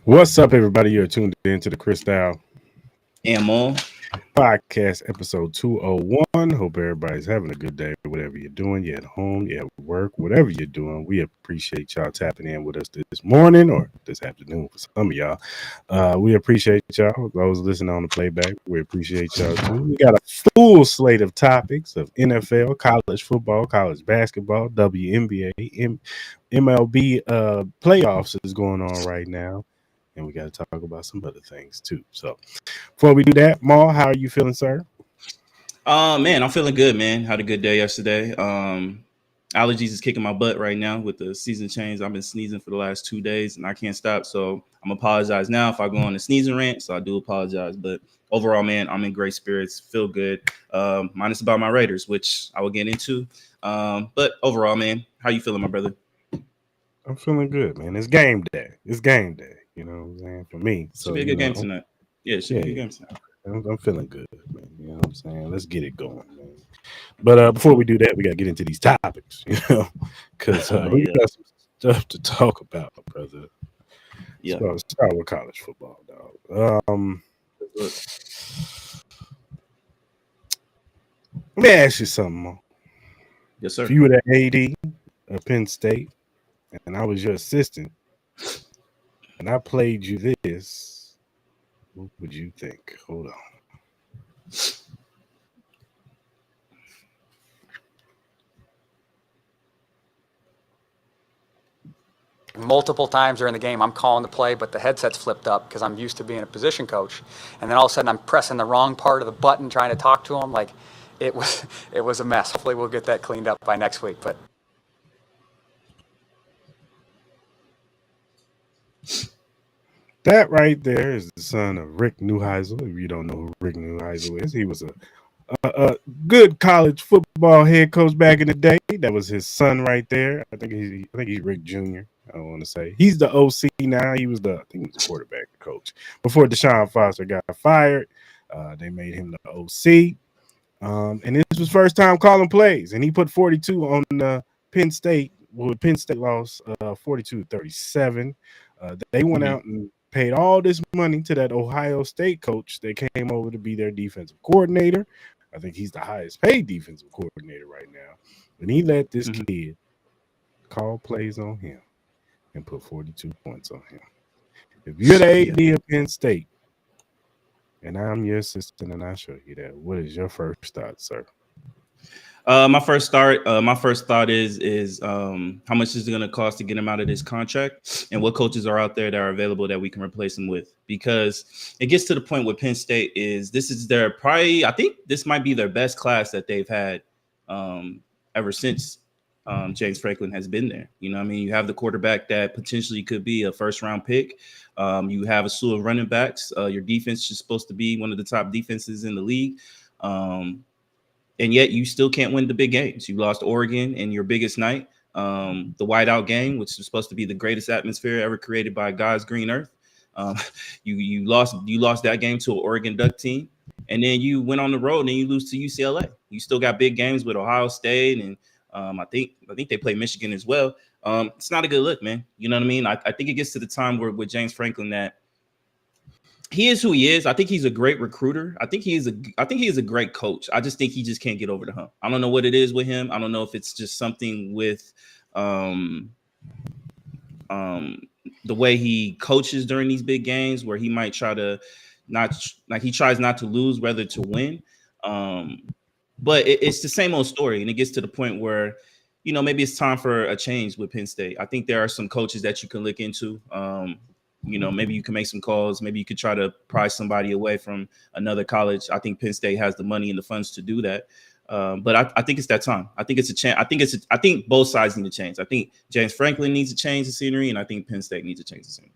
What's up, everybody? You're tuned into the Cris Style Mal. Podcast, episode 201. Hope everybody's having a good day, whatever you're doing. You're at home, you're at work, whatever you're doing. We appreciate y'all tapping in with us this morning or this afternoon for some of y'all. We appreciate y'all. Those listening on the playback, we appreciate y'all too. We got a full slate of topics of NFL, college football, college basketball, WNBA, MLB playoffs is going on right now. And we got to talk about some other things too. So before we do that, Mal, how are you feeling, sir? Man, I'm feeling good, man. Had a good day yesterday. Allergies is kicking my butt right now with the season change. I've been sneezing for the last 2 days and I can't stop. So I'm apologize now if I go on a sneezing rant. So I do apologize. But overall, man, I'm in great spirits. Feel good. Minus about my Raiders, which I will get into. But overall, man, how you feeling, my brother? I'm feeling good, man. It's game day. It's game day. You know what I'm saying? For me. Should be a good game tonight. Yeah, it should be a good game tonight. I'm feeling good, man. You know what I'm saying? Let's get it going, man. But before we do that, we got to get into these topics, because we got some stuff to talk about, brother. Yeah. So start with college football, dog. Let me ask you something, Mo. Yes, sir. If you were the AD of Penn State and I was your assistant and I played you this, what would you think? Hold on. Multiple times during the game, I'm calling the play, but the headset's flipped up because I'm used to being a position coach. And then all of a sudden, I'm pressing the wrong part of the button trying to talk to him. Like, it was a mess. Hopefully, we'll get that cleaned up by next week. But that right there is the son of Rick Neuheisel. If you don't know who Rick Neuheisel is, he was a good college football head coach back in the day. That was his son right there. I think he's Rick Jr. I want to say he's the OC now. He was the quarterback coach before Deshaun Foster got fired. They made him the OC, and this was first time calling plays. And he put 42 on Penn State. Well, Penn State lost 42-37. They went out and paid all this money to that Ohio State coach that came over to be their defensive coordinator. I think he's the highest paid defensive coordinator right now. And he let this kid call plays on him and put 42 points on him. If you're the AD of Penn State and I'm your assistant and I show you that, what is your first thought, sir? My first thought is how much is it going to cost to get him out of this contract, and what coaches are out there that are available that we can replace him with? Because it gets to the point with Penn State this is their I think this might be their best class that they've had ever since James Franklin has been there. You know what I mean? You have the quarterback that potentially could be a first round pick. You have a slew of running backs. Your defense is supposed to be one of the top defenses in the league. And yet you still can't win the big games. You lost Oregon in your biggest night, the whiteout game, which is supposed to be the greatest atmosphere ever created by God's green earth. You lost that game to an Oregon Duck team, and then you went on the road and you lose to UCLA. You still got big games with Ohio State, and I think they play Michigan as well. It's not a good look, man. You know what I mean? I think it gets to the time where with James Franklin that he is who he is. I think he's a great recruiter. I think he is a great coach. I just think he just can't get over the hump. I don't know what it is with him. I don't know if it's just something with the way he coaches during these big games where he might try to he tries not to lose, rather to win. But it's the same old story. And it gets to the point where, maybe it's time for a change with Penn State. I think there are some coaches that you can look into. Maybe you can make some calls. Maybe you could try to pry somebody away from another college. I think Penn State has the money and the funds to do that. But I think it's that time. I think it's a change. I think both sides need to change. I think James Franklin needs to change the scenery, and I think Penn State needs to change the scenery.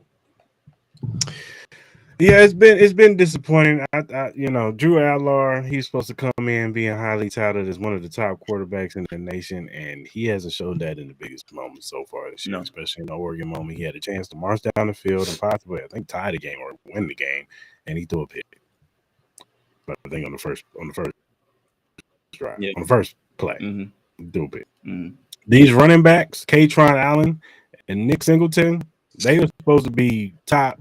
Yeah, it's been disappointing. Drew Adlar, he's supposed to come in being highly touted as one of the top quarterbacks in the nation, and he hasn't showed that in the biggest moments so far this year, especially in the Oregon moment. He had a chance to march down the field and possibly, I think, tie the game or win the game, and he threw a pick. But I think on the first drive, on the first play, threw a pick. These running backs, Katron Allen and Nick Singleton, they were supposed to be top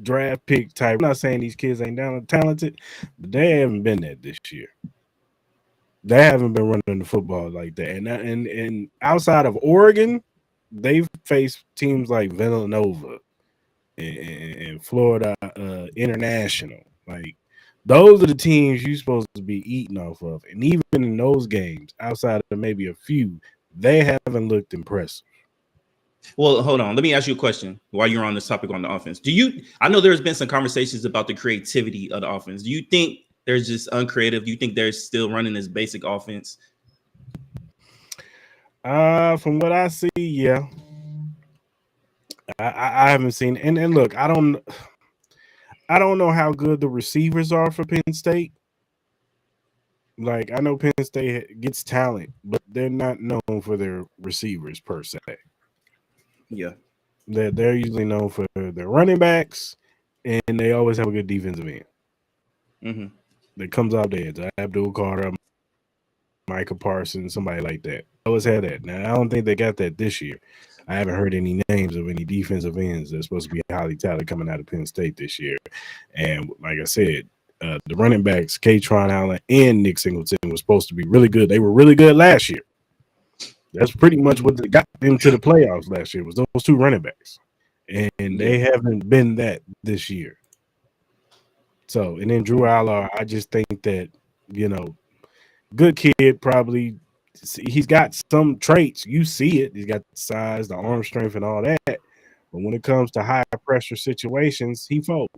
draft pick type. I'm not saying these kids ain't down talented, but they haven't been that this year. They haven't been running the football like that. And outside of Oregon, they've faced teams like Villanova and Florida International. Like those are the teams you're supposed to be eating off of. And even in those games, outside of maybe a few, they haven't looked impressive. Well, hold on. Let me ask you a question while you're on this topic on the offense. I know there's been some conversations about the creativity of the offense. Do you think they're just uncreative? Do you think they're still running this basic offense? From what I see, yeah. I haven't seen and look, I don't know how good the receivers are for Penn State. Like I know Penn State gets talent, but they're not known for their receivers per se. Yeah. They're usually known for their running backs, and they always have a good defensive end. Mm-hmm. That comes out there. It's Abdul Carter, Micah Parsons, somebody like that. Always had that. Now I don't think they got that this year. I haven't heard any names of any defensive ends that's supposed to be highly talented coming out of Penn State this year. And like I said, the running backs, Katron Allen and Nick Singleton, was supposed to be really good. They were really good last year. That's pretty much what got them to the playoffs last year was those two running backs. And they haven't been that this year. So, and then Drew Aller, I just think that, good kid, probably he's got some traits. You see it. He's got the size, the arm strength, and all that. But when it comes to high pressure situations, he folds.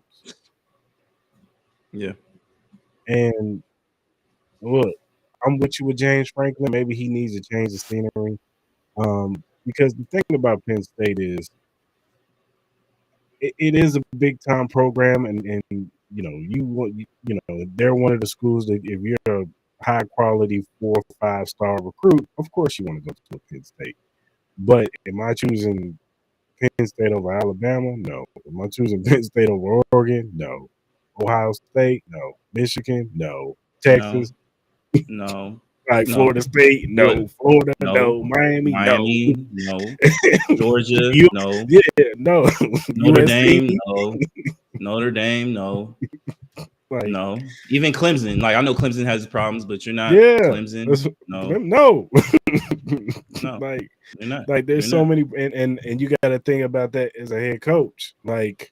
Yeah. And look, I'm with you with James Franklin. Maybe he needs to change the scenery. Because the thing about Penn State is it is a big time program, and they're one of the schools that if you're a high quality 4 or 5 star recruit, of course you want to go to Penn State. But am I choosing Penn State over Alabama? No. Am I choosing Penn State over Oregon? No. Ohio State? No. Michigan? No. Texas? No. Like No. Florida State? No. Florida? No. Miami? No. Georgia? No. Yeah, no. Notre USC? Dame? No. Notre Dame? No. Like, no. Even Clemson. Like I know Clemson has problems, but you're not Clemson. No. No. No. Like, you're not. Like there's You're so not. many, and you got to think about that as a head coach. Like,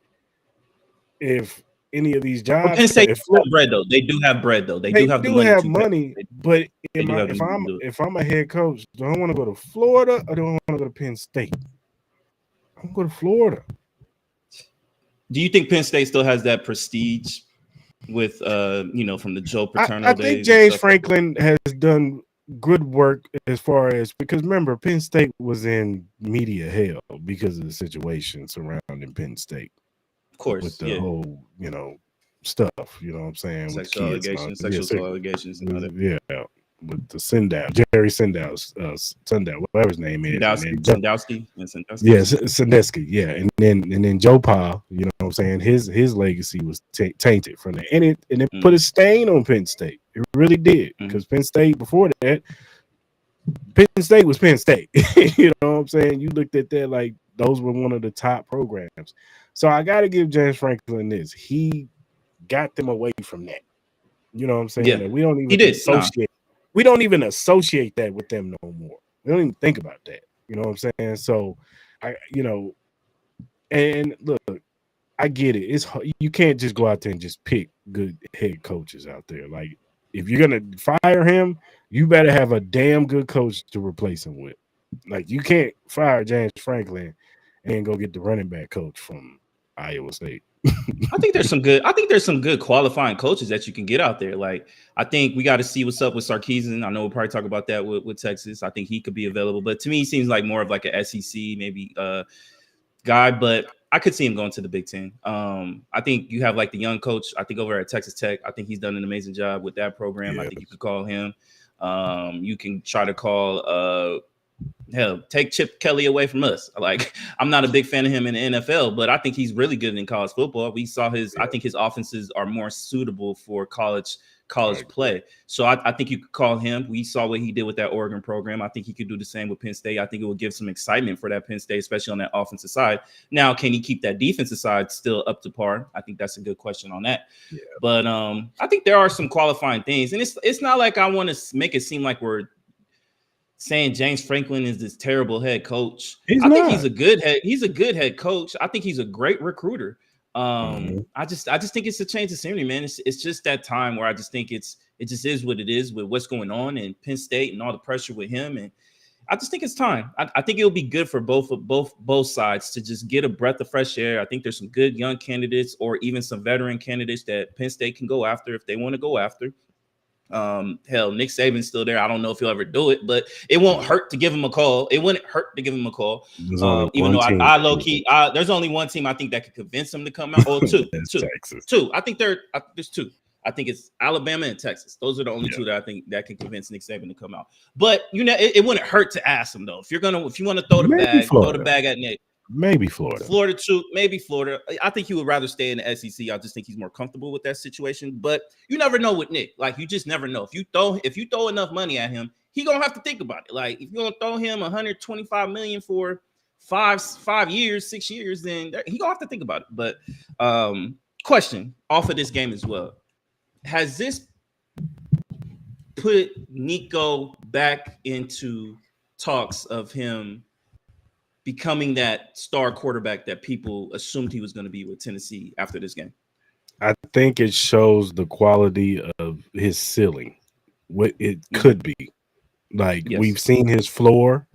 if any of these jobs, Penn State have bread though. They do have bread though. They do have the money. But if I'm a head coach, do I want to go to Florida or do I want to go to Penn State? I'm going to go to Florida. Do you think Penn State still has that prestige with from the Joe Paterno days? I think James Franklin has done good work as far as, because remember, Penn State was in media hell because of the situation surrounding Penn State. Of course, with the whole, stuff, you know what I'm saying? Sexual allegations, sexual allegations, and all that. Yeah, with the Jerry Sundown, whatever his name is. Sandowski. Yeah, Sandusky, yeah. And then Joe Pa, you know what I'm saying? His legacy was tainted from that. And it put a stain on Penn State. It really did. Because Penn State, before that, Penn State was Penn State. You know what I'm saying? You looked at that like those were one of the top programs. So I got to give James Franklin this. He got them away from that. You know what I'm saying? Yeah. That we don't even associate. We don't even associate that with them no more. We don't even think about that. You know what I'm saying? So, and look, I get it. It's you can't just go out there and just pick good head coaches out there. Like, if you're gonna fire him, you better have a damn good coach to replace him with. Like, you can't fire James Franklin and go get the running back coach from Iowa State. I think there's some good qualifying coaches that you can get out there. Like, I think we got to see what's up with Sarkisian. I know we'll probably talk about that with Texas. I think he could be available, but to me, he seems like more of like a SEC maybe guy. But I could see him going to the Big Ten. I think you have like the young coach. I think over at Texas Tech, I think he's done an amazing job with that program. Yeah. I think you could call him. You can try to call Hell, take Chip Kelly away from us. Like, I'm not a big fan of him in the NFL, but I think he's really good in college football. We saw his. I think his offenses are more suitable for college play. So I think you could call him. We saw what he did with that Oregon program. I think he could do the same with Penn State. I think it will give some excitement for that Penn State, especially on that offensive side. Now, can he keep that defensive side still up to par? I think that's a good question on that. Yeah. But I think there are some qualifying things, and it's not like I want to make it seem like we're saying James Franklin is this terrible head coach. I think he's a good head coach. I think he's a great recruiter. I just think it's a change of scenery, man. It's just that time where I just think it just is what it is with what's going on in Penn State and all the pressure with him. And I just think it's time. I think it'll be good for both sides to just get a breath of fresh air. I think there's some good young candidates or even some veteran candidates that Penn State can go after if they want to go after. Hell, Nick Saban's still there. I don't know if he'll ever do it, but it won't hurt to give him a call. It wouldn't hurt to give him a call. Even though I low key, there's only one team I think that could convince him to come out. Or two. I think there's two. I think it's Alabama and Texas. Those are the only two that I think that can convince Nick Saban to come out. But it wouldn't hurt to ask him though. If you want to throw the bag at Nick. Maybe Florida too. Maybe Florida. I think he would rather stay in the SEC. I just think he's more comfortable with that situation. But you never know with Nick. Like, you just never know. If you throw enough money at him, he gonna have to think about it. Like, if you're gonna throw him $125 million for 5 years, 6 years, then he gonna have to think about it. But question off of this game as well: has this put Nico back into talks of him becoming that star quarterback that people assumed he was going to be with Tennessee after this game? I think it shows the quality of his ceiling, what it could be. Like, we've seen his floor,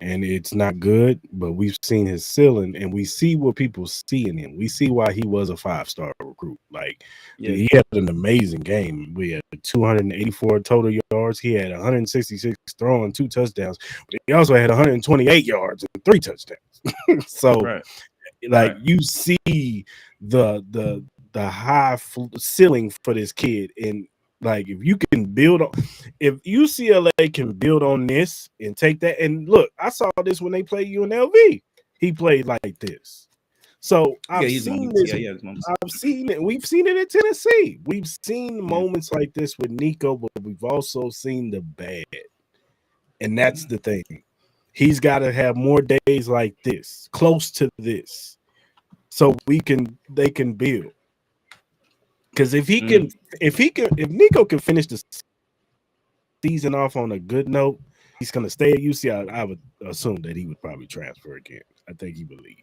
and it's not good, but we've seen his ceiling, and we see what people see in him. We see why he was a 5-star recruit. Like, he had an amazing game. We had 284 total yards. He had 166 throwing, 2 touchdowns. But he also had 128 yards and 3 touchdowns. So, you see the high ceiling for this kid. And like, if UCLA can build on this and take that, and look, I saw this when they played UNLV. He played like this. So I've seen this. I've seen it. We've seen it at Tennessee. We've seen moments like this with Nico, but we've also seen the bad. And that's the thing. He's got to have more days like this, close to this, so they can build. Because if Nico can finish the season off on a good note, he's going to stay at UCLA. I would assume that he would probably transfer again. I think he would leave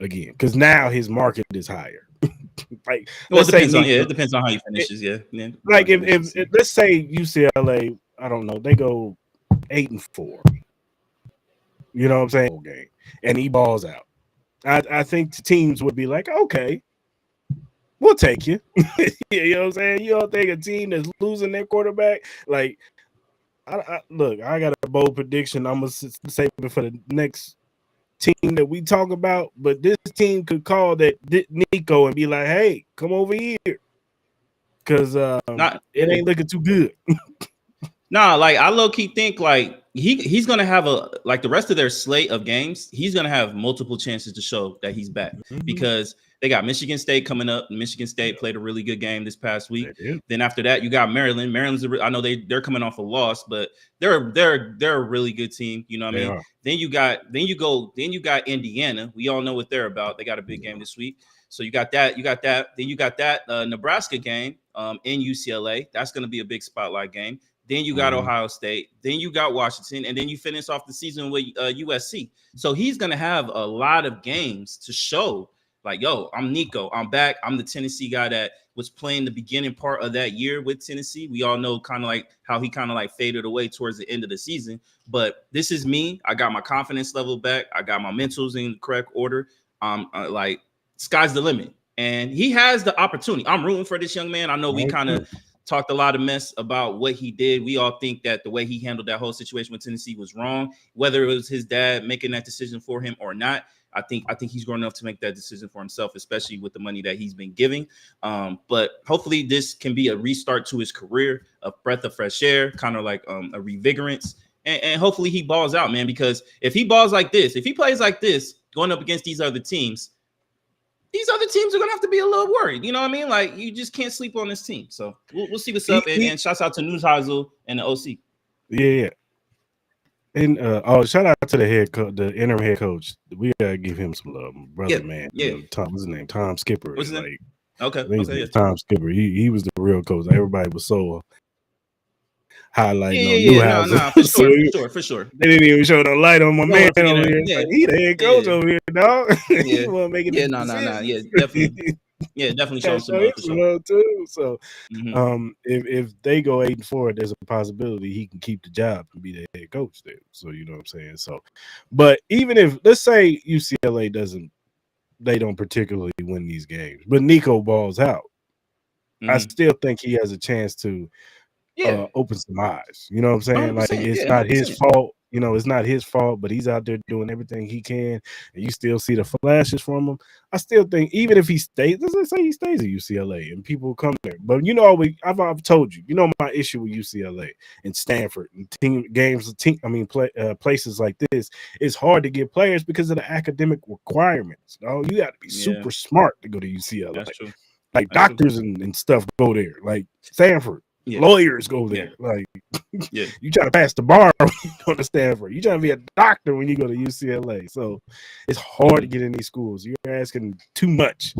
again because now his market is higher. Like, it depends on how he finishes. Like, if let's say UCLA, I don't know, they go 8-4. You know what I'm saying? Game, and he balls out. I think teams would be like, okay, we'll take you. You know what I'm saying? You don't think a team that's losing their quarterback, like, look, I got a bold prediction. I'm going to save it for the next team that we talk about, but this team could call that Nico and be like, hey, come over here. Because it ain't looking too good. Like, I low-key think, like, he's going to have the rest of their slate of games, he's going to have multiple chances to show that he's back because they got Michigan State coming up. Michigan State played a really good game this past week. Then after that, you got Maryland. I know they're coming off a loss, but they're a really good team. You know what I mean? Then you got Indiana. We all know what they're about. They got a big game this week. So you got that. Then you got that Nebraska game in UCLA. That's going to be a big spotlight game. Then you got Ohio State. Then you got Washington. And then you finish off the season with USC. So he's going to have a lot of games to show, like, yo, I'm Nico. I'm back. I'm the Tennessee guy that was playing the beginning part of that year with Tennessee. We all know kind of like how he kind of like faded away towards the end of the season. But this is me. I got my confidence level back. I got my mentals in the correct order. Like, sky's the limit. And he has the opportunity. I'm rooting for this young man. I know we kind of talked a lot of mess about what he did. We all think that the way he handled that whole situation with Tennessee was wrong, whether it was his dad making that decision for him or not. I think he's grown enough to make that decision for himself, especially with the money that he's been giving. But hopefully this can be a restart to his career, a breath of fresh air, kind of like a revigorance. and hopefully he balls out, man. Because if he balls like this, if he plays like this, going up against these other teams are gonna have to be a little worried. You know what I mean? Like you just can't sleep on this team. So we'll see what's up. And shouts out to Newsheisel and the OC. Yeah. And shout out to the head coach, the interim head coach. We gotta give him some love, brother, man. Yeah. Tom, what's his name? Tom Skipper. What's his name? Okay. Tom Skipper. He was the real coach. Everybody was so highlighting on Newhouse. For sure. They didn't even show the light on my man over here. Yeah. Like, he the head coach over here, dog. Yeah. He wasn't making Yeah, definitely. Yeah, definitely show some love for sure. Too. So, if they go 8-4, there's a possibility he can keep the job and be the head coach there. So, you know what I'm saying. So, but even if let's say UCLA they don't particularly win these games, but Nico balls out, I still think he has a chance to open some eyes. You know what I'm saying? Like it's not his fault. You know, it's not his fault, but he's out there doing everything he can, and you still see the flashes from him. I still think even if he stays, let's say he stays at UCLA and people come there. But you know, I've told you, my issue with UCLA and Stanford and places like this. It's hard to get players because of the academic requirements. You got to be super smart to go to UCLA. That's true. Like doctors and stuff go there. Like Stanford. Yeah. Lawyers go there. Like you try to pass the bar when you go to Stanford. You try to be a doctor when you go to UCLA. So it's hard to get in these schools. You're asking too much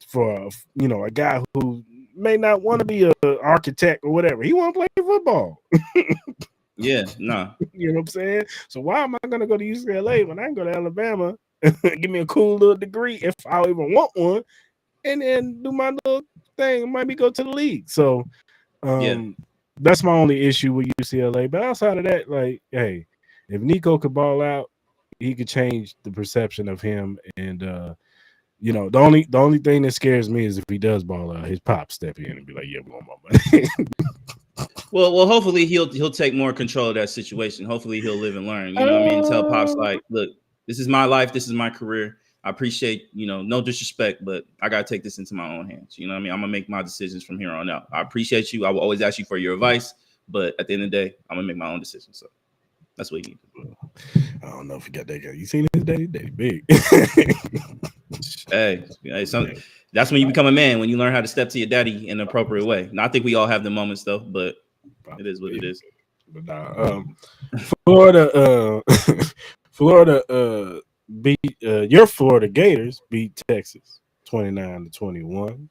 for a guy who may not want to be an architect or whatever. He want to play football. You know what I'm saying? So why am I going to go to UCLA when I can go to Alabama, give me a cool little degree if I even want one, and then do my little thing and maybe go to the league. So that's my only issue with UCLA. But outside of that, like, hey, if Nico could ball out, he could change the perception of him. And the only thing that scares me is if he does ball out, his pop step in and be like, "Yeah, we want my money." Well, hopefully he'll take more control of that situation. Hopefully he'll live and learn. You know what I mean? Tell pops like, look, this is my life, this is my career. I appreciate, no disrespect, but I got to take this into my own hands. You know what I mean? I'm going to make my decisions from here on out. I appreciate you. I will always ask you for your advice, but at the end of the day, I'm going to make my own decisions. So that's what he needs. I don't know if you got that guy. You seen his daddy? Daddy big. hey, that's when you become a man, when you learn how to step to your daddy in an appropriate way. Now, I think we all have the moments, though, but it is what it is. But Florida beat your Florida Gators beat Texas 29-21.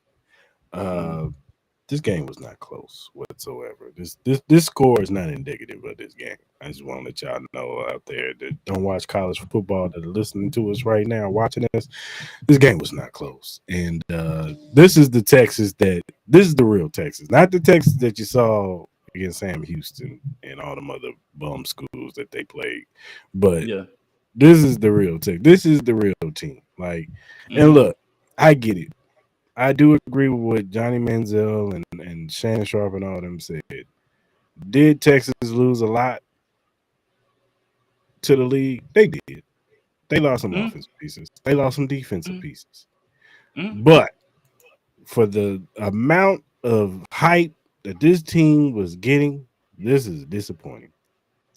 This game was not close whatsoever. This score is not indicative of this game. I just want to let y'all know out there that don't watch college football, that are listening to us right now, watching us. This game was not close. And this is the real Texas, not the Texas that you saw against Sam Houston and all them other bum schools that they played. But this is the real Texas. This is the real team. Like, and look, I get it. I do agree with what Johnny Manziel and Shannon Sharp and all them said. Did Texas lose a lot to the league? They did. They lost some offensive pieces. They lost some defensive pieces. But for the amount of hype that this team was getting, this is disappointing.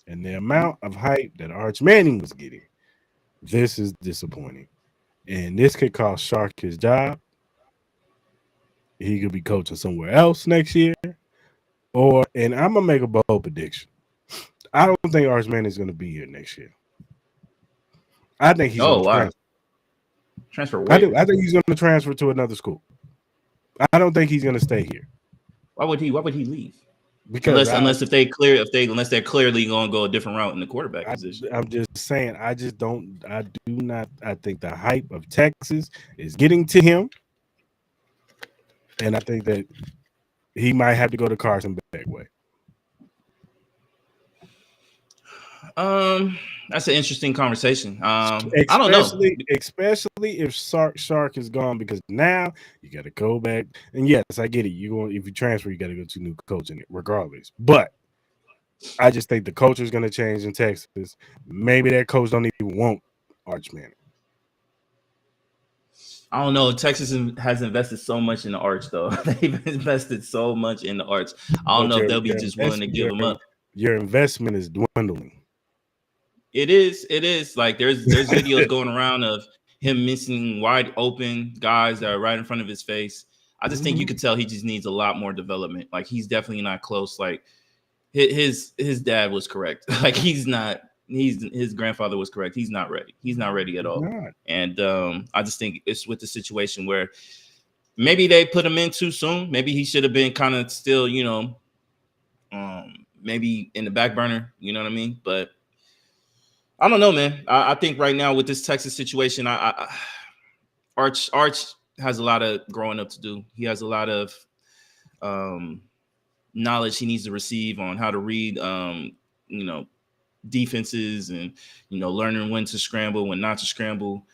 And the amount of hype that Arch Manning was getting, this is disappointing. And this could cost Shark his job. He could be coaching somewhere else next year. And I'm going to make a bold prediction. I don't think Arch Manning is going to be here next year. I think he's going to transfer. I think he's going to transfer to another school. I don't think he's going to stay here. Why would he leave? Because unless they're clearly going to go a different route in the quarterback position. I'm just saying, I think the hype of Texas is getting to him. And I think that he might have to go to Carson Bagway. That's an interesting conversation. I don't know. Especially if Shark is gone, because now you got to go back. And yes, I get it. If you transfer, you got to go to a new coach in it, regardless. But I just think the culture is going to change in Texas. Maybe that coach don't even want Arch Manning. I don't know. Texas has invested so much in the Arch, though. They've invested so much in the Arch. I don't know if they'll be just willing to give them up. Your investment is dwindling. It is. It is. Like there's videos going around of him missing wide open guys that are right in front of his face. I just think you could tell he just needs a lot more development. Like he's definitely not close. Like his dad was correct. Like he's not. His grandfather was correct. He's not ready. He's not ready at all. And I just think it's with the situation where maybe they put him in too soon. Maybe he should have been kind of still, maybe in the back burner. You know what I mean? But I don't know, man. I think right now with this Texas situation, Arch has a lot of growing up to do. He has a lot of knowledge he needs to receive on how to read, defenses and learning when to scramble, when not to scramble.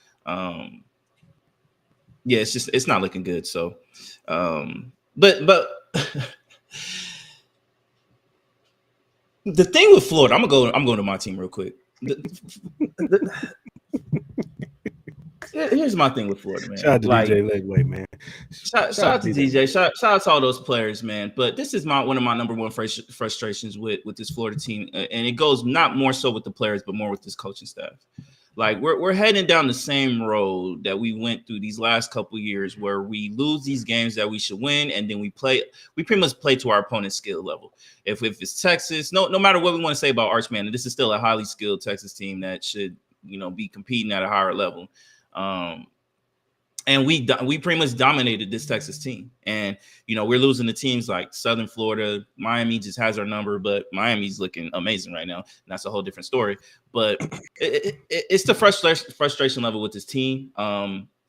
It's not looking good. So, but the thing with Florida, I'm going to my team real quick. Here's my thing with Florida, man. Shout out to DJ Legway, man. Shout out to DJ. Shout out to all those players, man. But this is one of my number one frustrations with this Florida team, and it goes not more so with the players, but more with this coaching staff. Like we're heading down the same road that we went through these last couple of years, where we lose these games that we should win, and then we pretty much play to our opponent's skill level. If it's Texas, no matter what we want to say about Archman, this is still a highly skilled Texas team that should be competing at a higher level. And we pretty much dominated this Texas team, and we're losing to teams like Southern Florida. Miami just has our number, but Miami's looking amazing right now, and that's a whole different story. But it's the frustration level with this team.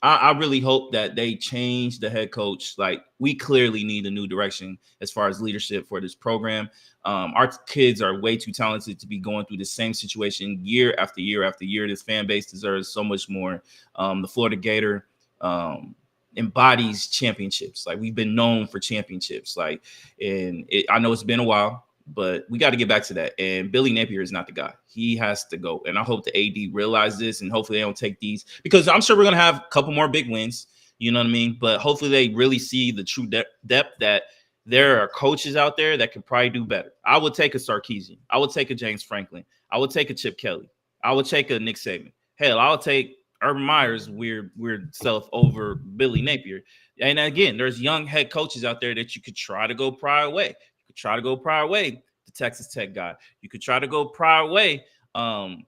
I really hope that they change the head coach. Like we clearly need a new direction as far as leadership for this program. Our kids are way too talented to be going through the same situation year after year after year. This fan base deserves so much more. The Florida Gator embodies championships. Like we've been known for championships. I know it's been a while, but we got to get back to that. And Billy Napier is not the guy. He has to go. And I hope the AD realize this, and hopefully they don't take these, because I'm sure we're going to have a couple more big wins. You know what I mean? But hopefully they really see the true depth that there are coaches out there that could probably do better. I would take a Sarkisian. I would take a James Franklin. I would take a Chip Kelly. I would take a Nick Saban. Hell, I would take Urban Meyer's weird self over Billy Napier. And again, there's young head coaches out there that you could try to go prior way. You could try to go prior way, the Texas Tech guy. You could try to go prior way. One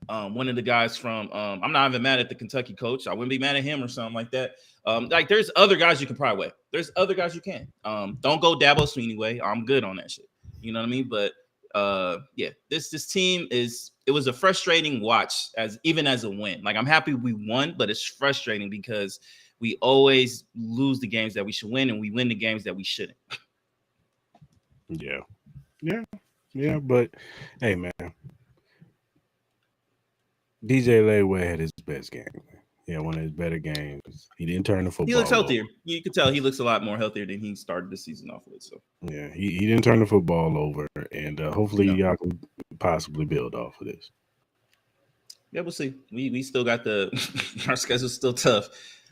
of the guys from I'm not even mad at the Kentucky coach. I wouldn't be mad at him or something like that. Like there's other guys you can prior way. There's other guys you can. Don't go Dabo Sweeney way. I'm good on that shit. You know what I mean? But this team it was a frustrating watch as a win. Like I'm happy we won, but it's frustrating because we always lose the games that we should win, and we win the games that we shouldn't. Yeah. But hey, man, DJ Legway had his best game. Yeah, one of his better games. He didn't turn the football. He looks healthier. You can tell he looks a lot more healthier than he started the season off with. So yeah, he didn't turn the football over, and hopefully y'all can possibly build off of this. Yeah, we'll see. We still got our schedule's still tough.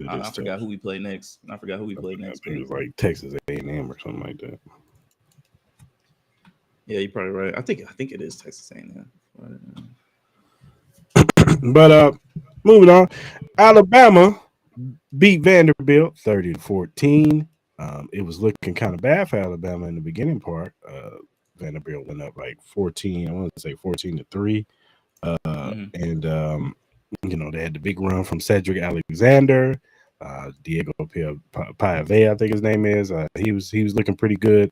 I forgot who we play next. I forgot who we played next. It was like Texas A&M or something like that. Yeah, you're probably right. I think it is Texas A&M. But moving on, Alabama beat Vanderbilt 30-14. It was looking kind of bad for Alabama in the beginning part. Vanderbilt went up like 14. I want to say 14-3. And they had the big run from Cedric Alexander, Diego Paiva, I think his name is. He was looking pretty good.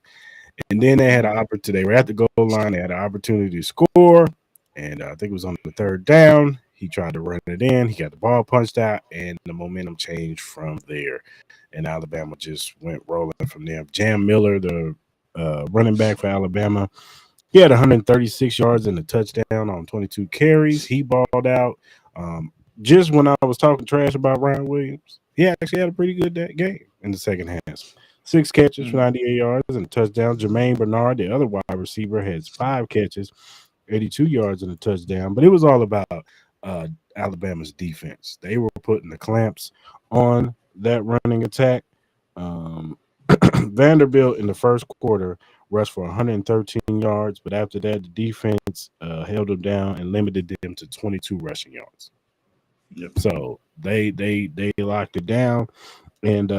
And then they had an opportunity. They were at the goal line. They had an opportunity to score, and I think it was on the third down. He tried to run it in. He got the ball punched out, and the momentum changed from there. And Alabama just went rolling from there. Jam Miller, the running back for Alabama, he had 136 yards and a touchdown on 22 carries. He balled out. Just when I was talking trash about Ryan Williams, he actually had a pretty good game in the second half. 6 catches for 98 yards and a touchdown. Jermaine Bernard, the other wide receiver, has 5 catches, 82 yards and a touchdown. But it was all about Alabama's defense. They were putting the clamps on that running attack. Vanderbilt in the first quarter rushed for 113 yards, but after that, the defense held them down and limited them to 22 rushing yards. Yep. So they locked it down, and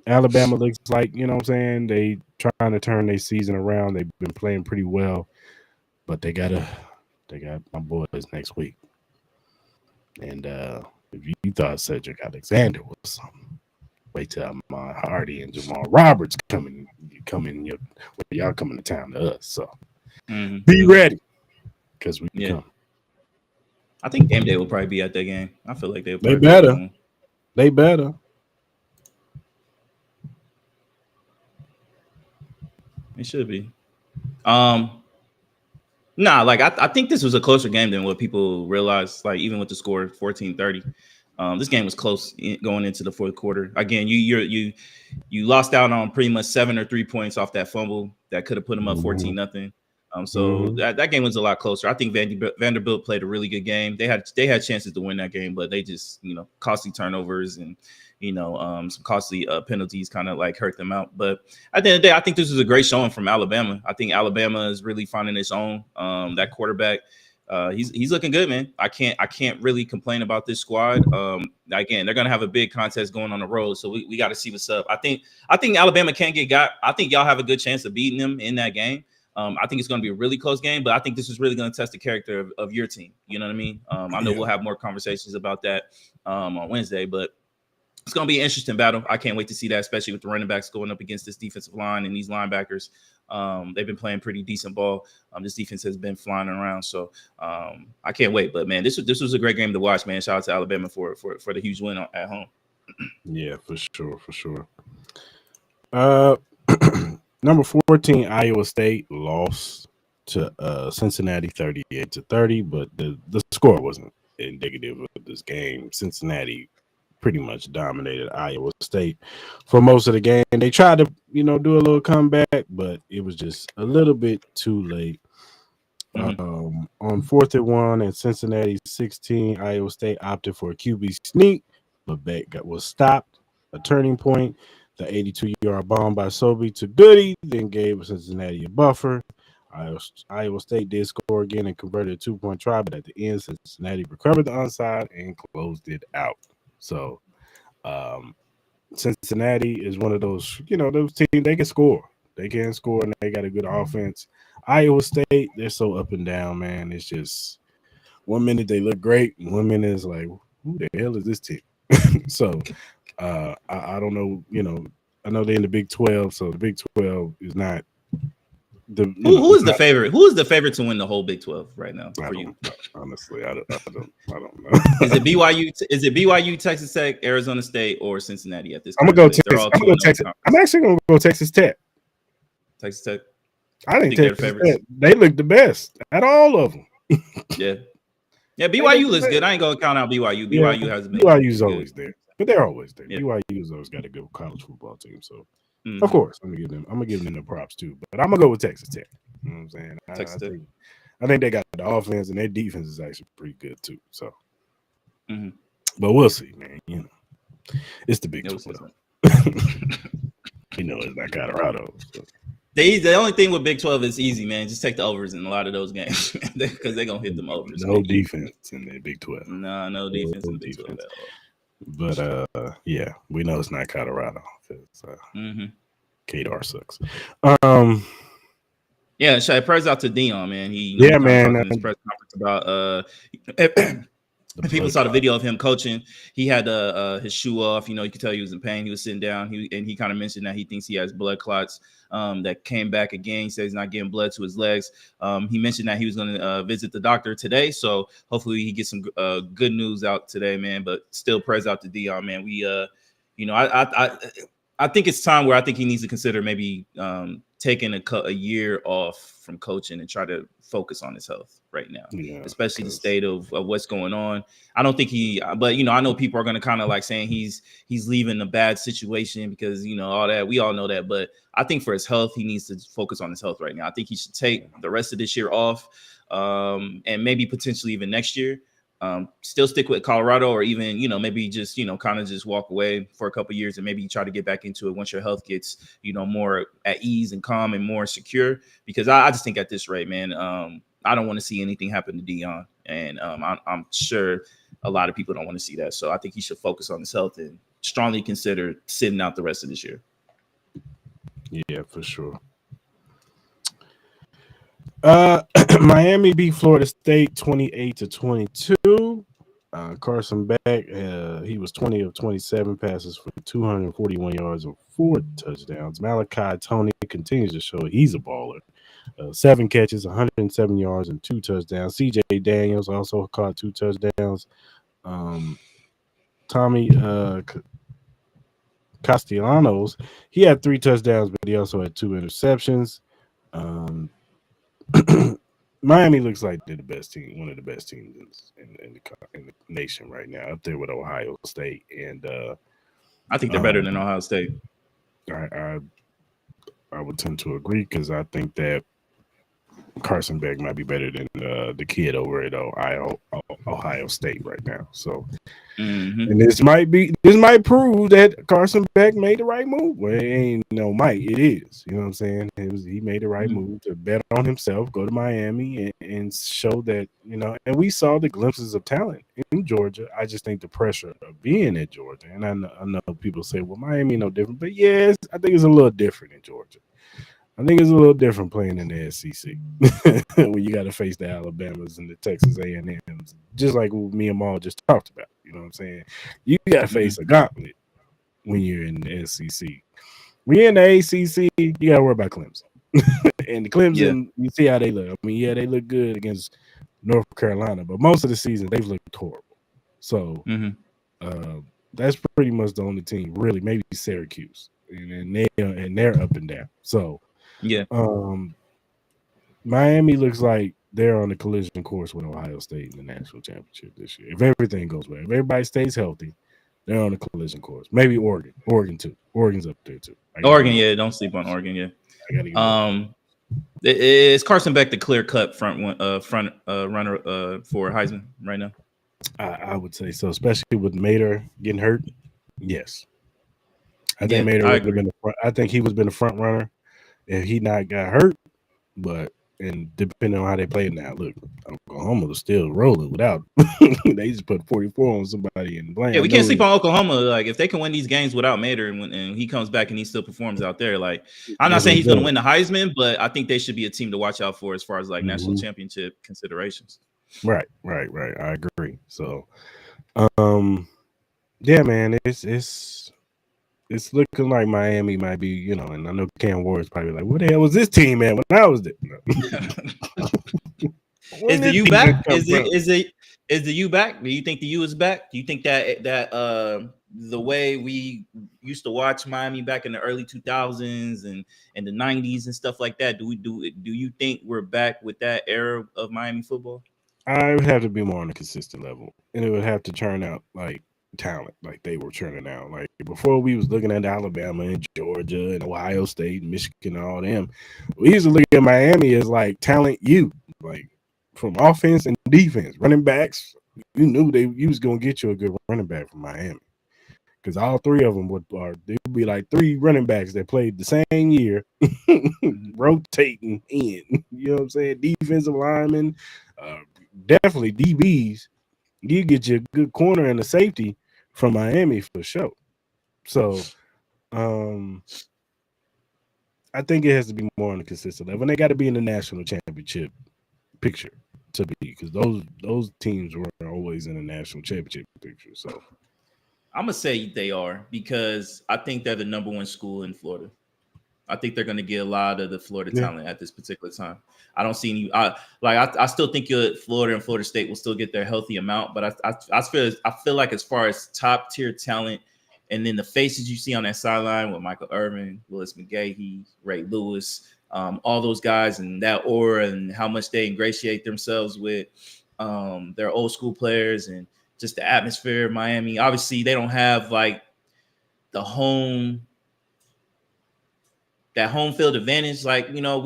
Alabama looks like, you know what I'm saying, they trying to turn their season around. They've been playing pretty well, but they got my boys next week. And if you thought Cedric Alexander was something, wait till Ahmad Hardy and Jamal Roberts when y'all coming to town to us. So be ready, because we come. I think game day will probably be at that game. I feel like they better. They better. It should be. Like I think this was a closer game than what people realized. Like even with the score 14-30, this game was close going into the fourth quarter. Again, you lost out on pretty much 7 or 3 points off that fumble that could have put them up 14-0. So that game was a lot closer. I think Vanderbilt played a really good game. They had chances to win that game, but they just costly turnovers and some costly penalties kind of like hurt them out. But at the end of the day, I think this was a great showing from Alabama. I think Alabama is really finding its own. That quarterback, he's looking good, man. I can't really complain about this squad. Again, they're gonna have a big contest going on the road, so we got to see what's up. I think Alabama can't get got. I think y'all have a good chance of beating them in that game. I think it's going to be a really close game, but I think this is really going to test the character of your team. You know what I mean? I know we'll have more conversations about that on Wednesday, but it's going to be an interesting battle. I can't wait to see that, especially with the running backs going up against this defensive line and these linebackers. They've been playing pretty decent ball. This defense has been flying around, so I can't wait. But man, this was a great game to watch, man. Shout out to Alabama for the huge win at home. Yeah, for sure. Number 14, Iowa State lost to Cincinnati 38-30, but the score wasn't indicative of this game. Cincinnati pretty much dominated Iowa State for most of the game. They tried to, do a little comeback, but it was just a little bit too late. On 4th and 1 at Cincinnati 16, Iowa State opted for a QB sneak, but that was stopped. A turning point. The 82-yard bomb by Sobey to Goody then gave Cincinnati a buffer. Iowa State did score again and converted a 2-point try, but at the end, Cincinnati recovered the onside and closed it out. So Cincinnati is one of those, those teams, they can score. They can score, and they got a good offense. Iowa State, they're so up and down, man. It's just 1 minute they look great, and 1 minute is like, who the hell is this team? So I don't know, I know they're in the Big 12, so the Big 12 is not the who is the favorite? Who is the favorite to win the whole Big 12 right now for you? Honestly, I don't know. Is it BYU? Is it BYU, Texas Tech, Arizona State, or Cincinnati at this point? I'm gonna go Texas. I'm actually gonna go Texas Tech. Texas Tech. I think Texas Tech. They look the best at all of them. Yeah, BYU looks good. I ain't gonna count out BYU. BYU has been. BYU's always there, but they're always there. Yeah. BYU's always got a good college football team, so of course I'm gonna give them the props too. But I'm gonna go with Texas Tech. You know what I'm saying? I think they got the offense, and their defense is actually pretty good too. So, but we'll see, man. It's the Big 12. It's not Colorado. So. The only thing with Big 12 is easy, man. Just take the overs in a lot of those games because they're going to hit them overs. No defense in the Big 12. No defense in the Big 12 at all. But, we know it's not Colorado because Kadar sucks. Yeah, praise out to Dion, man. He man. In his press conference about people saw the video of him coaching. He had his shoe off. You could tell he was in pain. He was sitting down. He kind of mentioned that he thinks he has blood clots that came back again. He says he's not getting blood to his legs. He mentioned that he was going to visit the doctor today. So hopefully he gets some good news out today, man. But still, praise out to Dion, man. We, I think it's time where I think he needs to consider maybe taking a year off from coaching and try to focus on his health right now, especially the state of what's going on. I don't think but I know people are going to kind of like saying he's leaving a bad situation because, all that, we all know that. But I think for his health, he needs to focus on his health right now. I think he should take the rest of this year off and maybe potentially even next year. still stick with Colorado, or even, maybe just, kind of just walk away for a couple of years and maybe try to get back into it once your health gets, more at ease and calm and more secure? Because I just think at this rate, man, I don't want to see anything happen to Dion. And I'm sure a lot of people don't want to see that. So I think he should focus on his health and strongly consider sitting out the rest of this year. Yeah, for sure. Miami beat Florida State 28-22. Carson Beck, he was 20 of 27 passes for 241 yards and 4 touchdowns. Malachi Tony continues to show he's a baller. 7 catches, 107 yards, and 2 touchdowns. CJ Daniels also caught 2 touchdowns. Tommy Castellanos, he had 3 touchdowns, but he also had 2 interceptions. Miami looks like they're the best team, one of the best teams in the nation right now, up there with Ohio State. And I think they're better than Ohio State. I would tend to agree, because I think that Carson Beck might be better than the kid over at Ohio State right now. So, and this might prove that Carson Beck made the right move. Well, it ain't no might, it is. You know what I'm saying? He made the right move to bet on himself, go to Miami, and show that, and we saw the glimpses of talent in Georgia. I just think the pressure of being at Georgia, and I know people say, well, Miami no different, but yes, I think it's a little different in Georgia. I think it's a little different playing in the SEC when you got to face the Alabamas and the Texas A&Ms, just like what me and Maul just talked about. You know what I'm saying? You got to face a gauntlet when you're in the SEC. When you're in the ACC, you got to worry about Clemson. And the Clemson, you see how they look. I mean, they look good against North Carolina, but most of the season they've looked horrible. So that's pretty much the only team, really, maybe Syracuse, and they're up and down. So. Yeah. Miami looks like they're on the collision course with Ohio State in the national championship this year. If everything goes well, if everybody stays healthy, they're on the collision course. Maybe Oregon too. Oregon's up there too. Oregon, don't sleep on Oregon. Yeah. Is Carson Beck the clear-cut front runner for Heisman right now? I would say so, especially with Mater getting hurt. Yes, I think Mater would have been. I think he would have been the front runner if he not got hurt, and depending on how they play now, look, Oklahoma was still rolling without. They just put 44 on somebody and blame. Yeah, we can't sleep on Oklahoma. Like, if they can win these games without Mater, and he comes back and he still performs out there, like, I'm not saying he's going to win the Heisman, but I think they should be a team to watch out for as far as like national championship considerations. Right. I agree. So, yeah, man, it's looking like Miami might be, and I know Cam Ward's probably like, what the hell was this team at when I was there? Is the U back? Is the U back? Do you think the U is back? Do you think that the way we used to watch Miami back in the early 2000s and the 90s and stuff like that, do you think we're back with that era of Miami football? I would have to be more on a consistent level, and it would have to turn out like talent, like they were churning out. Like before, we was looking at Alabama and Georgia and Ohio State, and Michigan, and all them. We used to look at Miami as like talent like from offense and defense, running backs. You knew you was gonna get you a good running back from Miami, because all 3 of them would be like 3 running backs that played the same year, rotating in. You know what I'm saying? Defensive linemen, definitely DBs. You get your good corner and a safety from Miami for sure. So I think it has to be more on a consistent level. And they got to be in the national championship picture to be, because those teams were always in the national championship picture. So I'm gonna say they are, because I think they're the number 1 school in Florida. I think they're going to get a lot of the Florida talent at this particular time. I don't see any. I still think Florida and Florida State will still get their healthy amount, but I feel like as far as top tier talent, and then the faces you see on that sideline with Michael Irvin, Willis McGahee, Ray Lewis, all those guys, and that aura and how much they ingratiate themselves with their old school players, and just the atmosphere of Miami. Obviously, they don't have like the home that home field advantage, like, you know,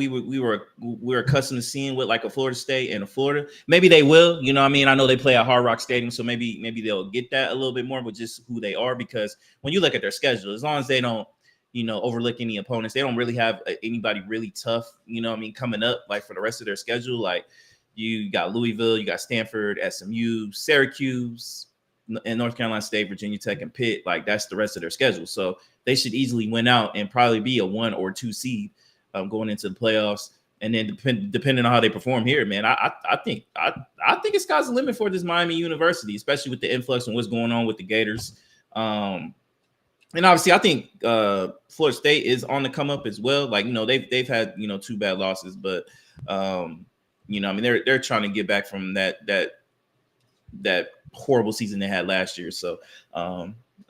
we're accustomed to seeing with like a Florida State and a Florida. Maybe they will, you know what I mean? I know they play at Hard Rock Stadium, so maybe they'll get that a little bit more with just who they are, because when you look at their schedule, as long as they don't, you know, overlook any opponents, they don't really have anybody really tough, you know what I mean, coming up like for the rest of their schedule. Like you got Louisville, you got Stanford, SMU, Syracuse, and North Carolina State, Virginia Tech, and Pitt. Like that's the rest of their schedule. So they should easily win out and probably be a 1 or 2 seed going into the playoffs. And then depending on how they perform here, man, I think it's sky's the limit for this Miami University, especially with the influx and what's going on with the Gators. And obviously, I think Florida State is on the come up as well. Like, you know, they've had, you know, 2 bad losses, but you know, I mean, they're trying to get back from that horrible season they had last year. So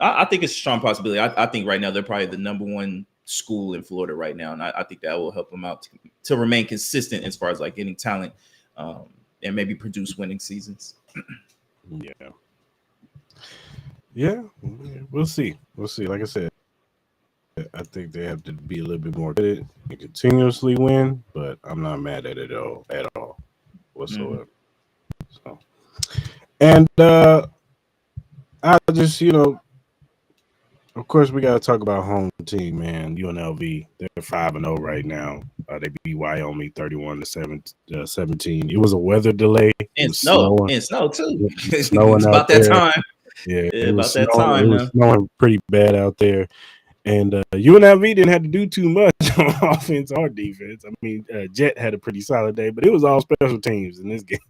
I think it's a strong possibility. I think right now they're probably the number 1 school in Florida right now, and I think that will help them out to remain consistent as far as like getting talent and maybe produce winning seasons. Yeah, we'll see. Like I said, I think they have to be a little bit more good and continuously win, but I'm not mad at it at all whatsoever. So, and I just, you know, of course, we got to talk about home team, man. UNLV, they're 5-0 right now. They beat Wyoming 31-17. It was a weather delay. And snow too. It's about that time. Yeah, it was about that time. It was snowing pretty bad out there. And UNLV didn't have to do too much on offense or defense. I mean, Jet had a pretty solid day, but it was all special teams in this game.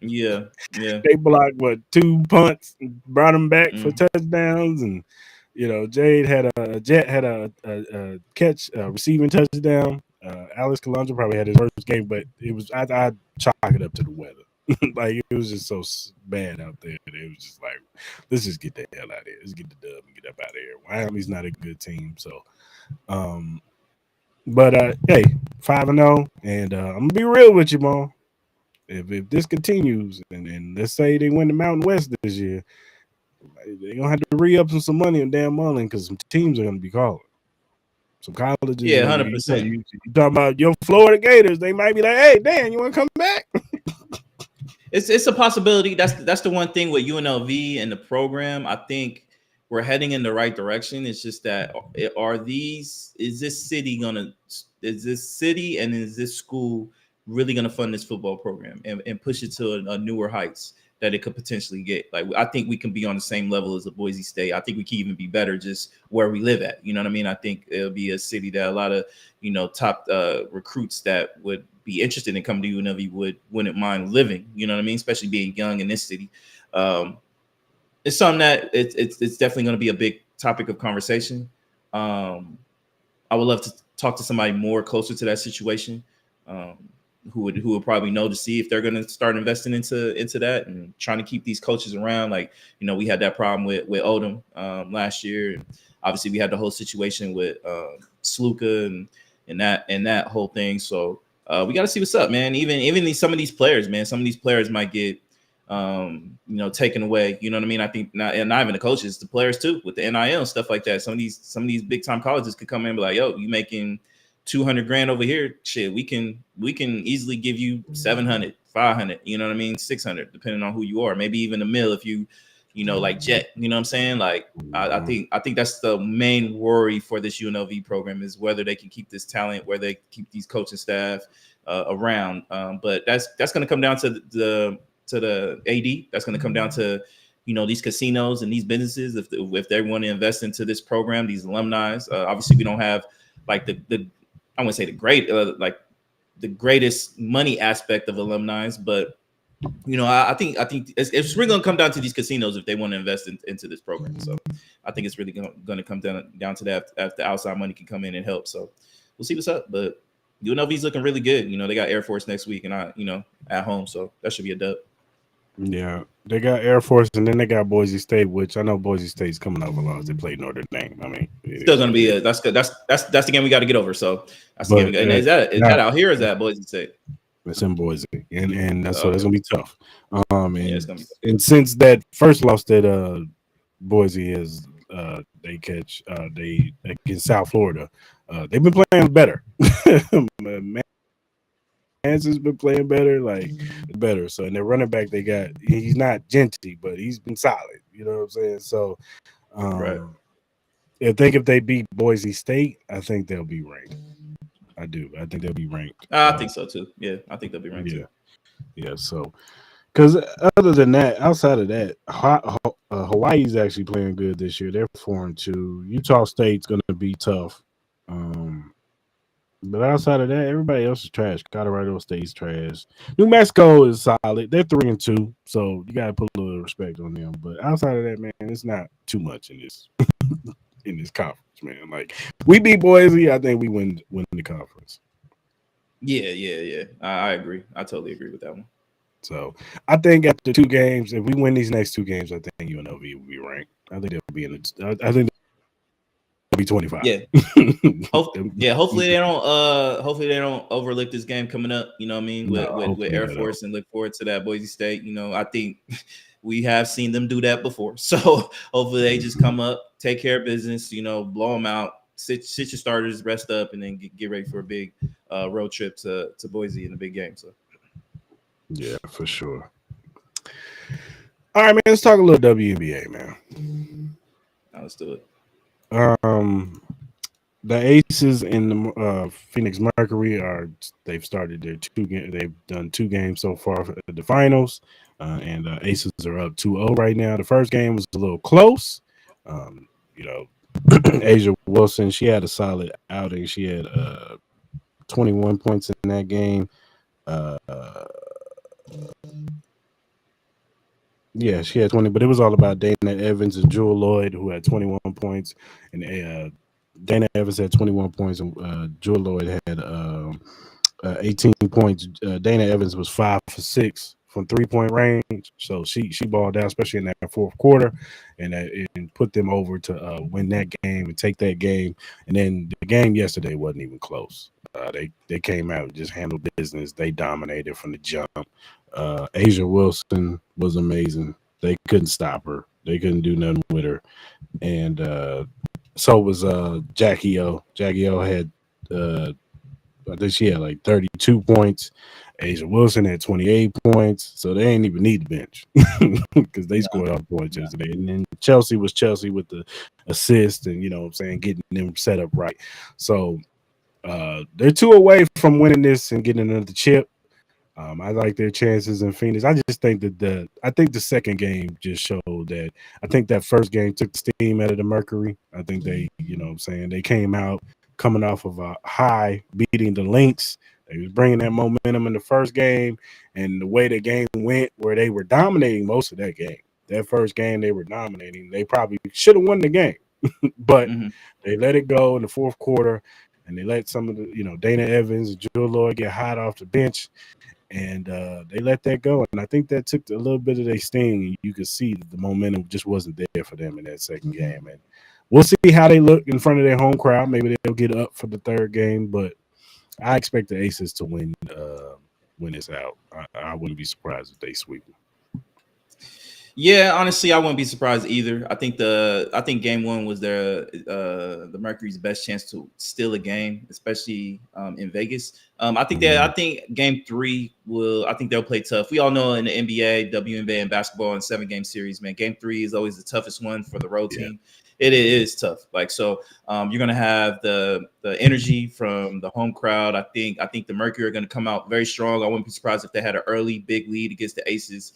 Yeah. They blocked 2 punts, and brought them back for touchdowns, and you know, Jet had a catch, receiving touchdown. Alex Calandra probably had his worst game, but it was I chalk it up to the weather. Like it was just so bad out there. It was just like, let's just get the hell out of here. Let's get the dub and get up out of here. Miami's not a good team, so. But hey, 5-0, and I'm gonna be real with you, Mo. If this continues, and let's say they win the Mountain West this year, they're gonna have to re-up some money on Dan Mullen because some teams are gonna be calling. Some colleges. Yeah, 100%. You talking about your Florida Gators? They might be like, "Hey, Dan, you want to come back?" It's a possibility. That's the one thing with UNLV and the program. I think we're heading in the right direction. It's just that is this city and is this school really gonna fund this football program and push it to a newer heights that it could potentially get? Like, I think we can be on the same level as a Boise State. I think we can even be better just where we live at. You know what I mean? I think it'll be a city that a lot of, you know, top recruits that would be interested in coming to UNLV wouldn't mind living. You know what I mean? Especially being young in this city. It's something that it's definitely going to be a big topic of conversation. I would love to talk to somebody more closer to that situation. Who would probably know to see if they're going to start investing into that and trying to keep these coaches around. Like, you know, we had that problem with Odom last year. And obviously we had the whole situation with Sluka and that whole thing. So we got to see what's up, man. Even some of these players, man, some of these players might get, you know, taken away. You know what I mean? I think not even the coaches, the players too, with the NIL and stuff like that. Some of these big time colleges could come in and be like, yo, you making $200,000 over here, shit, we can easily give you 700, 500, you know what I mean, 600, depending on who you are, maybe even $1 million if you know, like Jet, you know what I'm saying? Like, I think that's the main worry for this UNLV program, is whether they can keep this talent, whether they keep these coaching staff around. But that's going to come down to the AD. That's going to come down to, you know, these casinos and these businesses, if they want to invest into this program, these alumni. Obviously we don't have like the I wouldn't say the greatest money aspect of alumni, but you know, I think it's really gonna come down to these casinos if they want to invest into this program. So I think it's really gonna come down to that, if the outside money can come in and help. So we'll see what's up. But UNLV's looking really good. You know, they got Air Force next week, and at home, so that should be a dub. Yeah, they got Air Force, and then they got Boise State, which I know Boise State's coming over as they play Notre Dame. I mean, still going to be that's good. That's the game we got to get over. So that's the game. And is that out here? Or is that Boise State? It's in Boise, and that's so that's gonna be tough. It's gonna be tough. And since that first loss that Boise is, they against South Florida, They've been playing better. Hanson's been playing better, like better. So, and their running back, he's not Genty, but he's been solid. You know what I'm saying? So, Right. I think if they beat Boise State, I think they'll be ranked. I do. I think they'll be ranked. I think so too. Yeah, I think they'll be ranked too. Yeah. So, because other than that, outside of that, Hawaii's actually playing good this year. They're 4-2. Utah State's going to be tough. But outside of that, everybody else is trash. Colorado State's trash. New Mexico is solid. They're 3-2, so you gotta put a little respect on them. But outside of that, man, it's not too much in this in this conference, man. Like we beat Boise, I think we win the conference. Yeah. I agree. I totally agree with that one. So I think after 2 games, if we win these next 2 games, I think UNLV will be ranked. I think they'll be in the. I think they'll be 25. Yeah. Hopefully they don't. Hopefully they don't overlook this game coming up. You know what I mean? With Air Force, and look forward to that Boise State. You know, I think we have seen them do that before. So hopefully they just come up, take care of business. You know, blow them out, sit your starters, rest up, and then get ready for a big road trip to Boise in the big game. So. Yeah, for sure. All right, man. Let's talk a little WNBA, man. Let's do it. The Aces and the Phoenix Mercury they've started their 2 games. They've done 2 games so far for the finals, and Aces are up 2-0 right now. The first game was a little close. You know, Asia Wilson, she had a solid outing. She had 21 points in that game. Yeah, she had 20, but it was all about Dana Evans and Jewel Lloyd, who had 21 points, and Dana Evans had 21 points, and Jewel Lloyd had 18 points. Dana Evans was 5 for 6 from 3-point range, so she balled out, especially in that fourth quarter, and put them over to win that game and take that game. And then the game yesterday wasn't even close. They came out and just handled business. They dominated from the jump. Asia Wilson was amazing. They couldn't stop her. They couldn't do nothing with her. And so was Jackie O. Jackie O had I think she had like 32 points. Asia Wilson had 28 points. So they ain't even need the bench because they scored all the points yesterday. And then Chelsea was Chelsea with the assist and, you know what I'm saying, getting them set up right. So they're 2 away from winning this and getting another chip. I like their chances in Phoenix. I just think that the second game just showed that. I think that first game took the steam out of the Mercury. I think they, you know what I'm saying, they came out coming off of a high, beating the Lynx. They was bringing that momentum in the first game, and the way the game went, where they were dominating most of that game. That first game they were dominating. They probably should have won the game, but they let it go in the fourth quarter, and they let some of the, you know, Dana Evans and Jewel Lloyd get hot off the bench. And they let that go. And I think that took a little bit of their sting. And you could see that the momentum just wasn't there for them in that second game. And we'll see how they look in front of their home crowd. Maybe they'll get up for the third game. But I expect the Aces to win this out. I wouldn't be surprised if they sweep them. Yeah, honestly, I wouldn't be surprised either. I think game 1 was the Mercury's best chance to steal a game, especially in Vegas. I think game 3 they'll play tough. We all know in the NBA, WNBA, and basketball in 7-game series, man, game 3 is always the toughest one for the road team. It is tough. Like, so you're gonna have the energy from the home crowd. I think the Mercury are gonna come out very strong. I wouldn't be surprised if they had an early big lead against the Aces.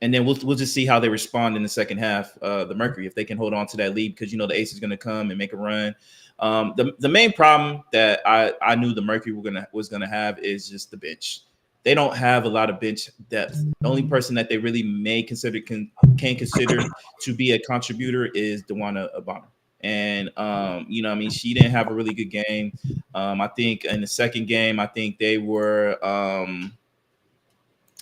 And then we'll just see how they respond in the second half. The Mercury, if they can hold on to that lead, because you know the Ace is going to come and make a run. The main problem that I knew the Mercury was gonna have is just the bench. They don't have a lot of bench depth. The only person that they really can consider to be a contributor is DeWanna Bonner. And you know, I mean, she didn't have a really good game. I think in the second game, I think they were.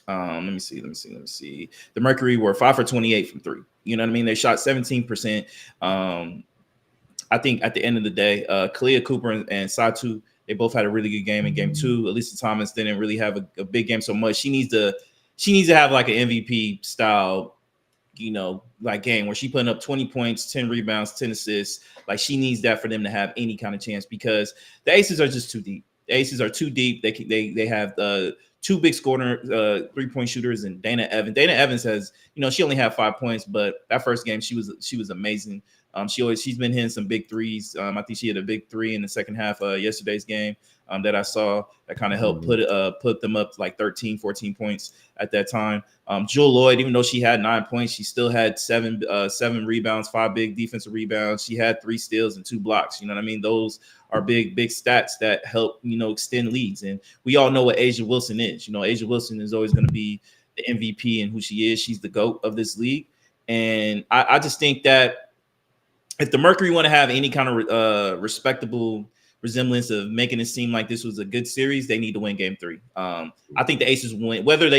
Let me see. The Mercury were 5 for 28 from 3. You know what I mean? They shot 17%. I think at the end of the day, Kalia Cooper and Satu, they both had a really good game in game 2. Alyssa Thomas didn't really have a big game so much. She needs to have like an MVP style like game where she putting up 20 points, 10 rebounds, 10 assists. Like she needs that for them to have any kind of chance because the Aces are just too deep. The Aces are too deep. They have two big scorer 3-point shooters and Dana Evans. Dana Evans has, she only had 5 points, but that first game she was amazing. She's been hitting some big threes. I think she had a big three in the second half of yesterday's game that I saw that kind of helped put them up like 13, 14 points at that time. Jewel Lloyd, even though she had 9 points, she still had seven rebounds, 5 big defensive rebounds. She had 3 steals and 2 blocks. You know what I mean? Those are big stats that help, extend leads. And we all know what A'ja Wilson is. A'ja Wilson is always going to be the MVP and who she is. She's the GOAT of this league. And I just think that if the Mercury want to have any kind of respectable resemblance of making it seem like this was a good series, they need to win game 3. I think the Aces win, whether the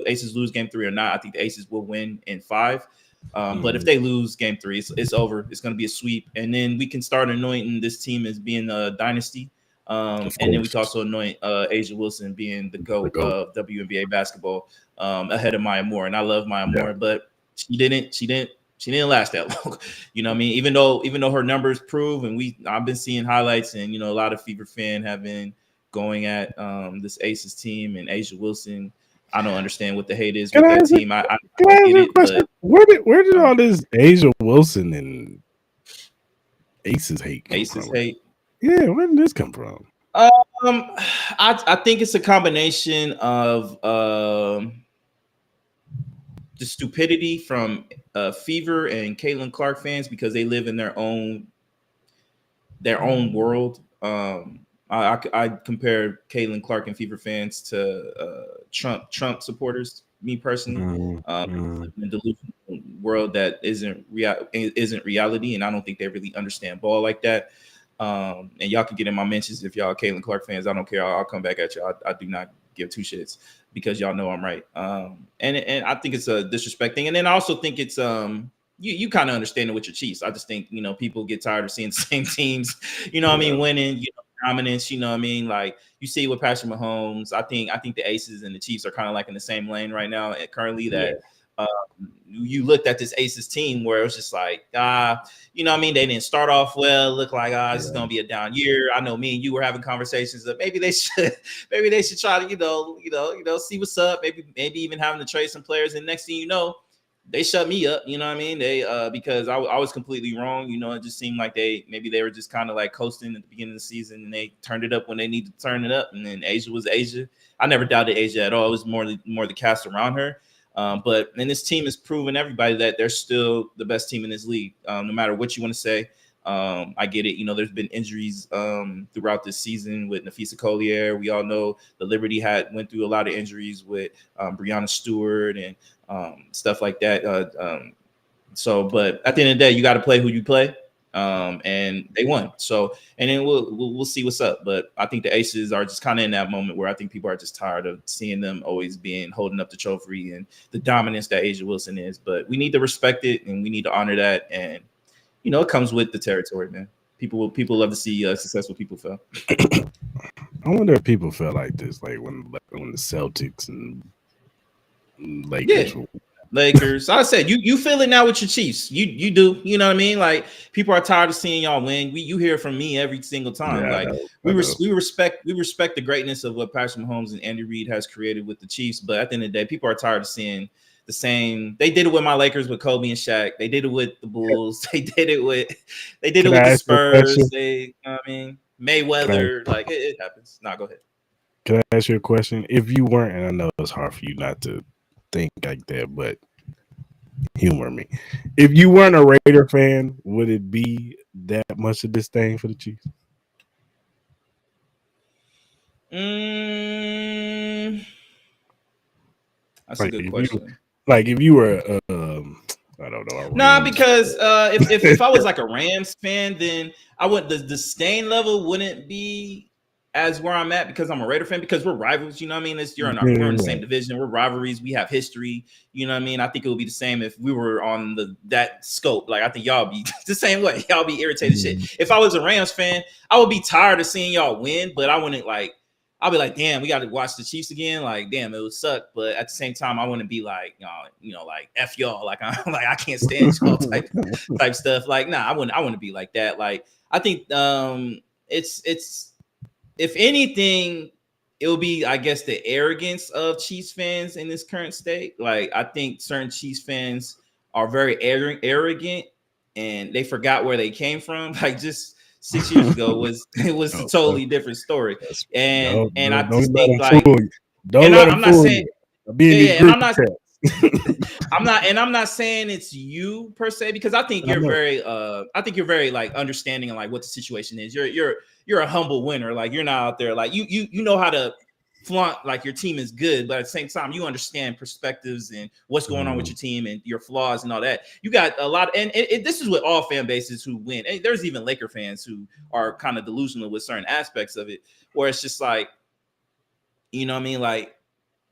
Aces lose game 3 or not. I think the Aces will win in 5. But if they lose game 3, it's over. It's going to be a sweep, and then we can start anointing this team as being a dynasty. And then we can also anoint A'ja Wilson being the GOAT of WNBA basketball ahead of Maya Moore. And I love Maya Moore, but she didn't last that long. You know what I mean? Even though her numbers prove, and I've been seeing highlights, and a lot of Fever fan have been going at this Aces team and A'ja Wilson. I don't understand what the hate is with that team. I get it, but where did all this A'ja Wilson and Aces hate come Aces from? hate? Yeah, where did this come from? I think it's a combination of the stupidity from Fever and Caitlin Clark fans because they live in their own world. I compare Caitlin Clark and Fever fans to Trump supporters. Me personally, in a delusional world that isn't reality, and I don't think they really understand ball like that. And y'all can get in my mentions if y'all are Caitlin Clark fans. I don't care. I'll come back at you. I do not give 2 shits because y'all know I'm right. And I think it's a disrespect thing. And then I also think it's you kind of understand it with your Chiefs. I just think people get tired of seeing the same teams. What I mean, winning. Dominance. You know what I mean? Like you see with Patrick Mahomes. I think the Aces and the Chiefs are kind of like in the same lane right now. Currently, that you looked at this Aces team where it was just like, you know what I mean? They didn't start off well. Look like this is gonna be a down year. I know me and you were having conversations that maybe they should try to see what's up. Maybe even having to trade some players. And next thing you know, they shut me up. You know what I mean? They because I was completely wrong. It just seemed like they were just kind of like coasting at the beginning of the season, and they turned it up when they needed to turn it up. And then A'ja was A'ja. I never doubted A'ja at all. It was more the cast around her. But this team has proven everybody that they're still the best team in this league. No matter what you want to say, I get it. There's been injuries throughout this season with Nafisa Collier. We all know the Liberty went through a lot of injuries with Breonna Stewart and stuff like that. But at the end of the day, you got to play who you play. And they won. So, and then we'll see what's up. But I think the Aces are just kind of in that moment where I think people are just tired of seeing them always holding up the trophy and the dominance that A'ja Wilson is. But we need to respect it and we need to honor that. And it comes with the territory, man. People love to see successful people fail. I wonder if people felt like this, like when the Celtics and Lakers. Yeah. Lakers. I said you feel it now with your Chiefs. You do. You know what I mean? Like people are tired of seeing y'all win. You hear from me every single time. Yeah, like we respect the greatness of what Patrick Mahomes and Andy Reid has created with the Chiefs. But at the end of the day, people are tired of seeing the same. They did it with my Lakers with Kobe and Shaq. They did it with the Bulls. They did it with the Spurs. Mayweather. Like it happens. Nah, go ahead. Can I ask you a question? If you weren't, and I know it's hard for you not to think like that, but humor me. If you weren't a Raider fan, would it be that much of disdain for the Chiefs? That's a good question. If you were, I don't know. Nah, because if I was like a Rams fan, then I would the disdain level wouldn't be as where I'm at because I'm a Raider fan because we're rivals. You know what I mean? We're in the same division. We're rivalries. We have history. You know what I mean? I think it would be the same if we were on that scope. Like I think y'all be the same way. Y'all be irritated shit. If I was a Rams fan, I would be tired of seeing y'all win, but I I'll be like, damn, we got to watch the Chiefs again. Like, damn, it would suck. But at the same time, I want to be like, like F y'all. Like, I'm like, I can't stand y'all type stuff. Like, nah, I wouldn't be like that. Like, I think it's if anything, it will be, I guess, the arrogance of Chiefs fans in this current state. Like, I think certain Chiefs fans are very arrogant, and they forgot where they came from. Like, just 6 years ago it was a totally different story. And I just think like, I'm not saying I'm not saying it's you per se, because I think you're very like understanding of like what the situation is. You're a humble winner. Like, you're not out there like you know how to flaunt like your team is good, but at the same time you understand perspectives and what's going on with your team and your flaws and all that. You got a lot, and this is with all fan bases who win. And there's even Laker fans who are kind of delusional with certain aspects of it, where it's just like, you know what I mean, like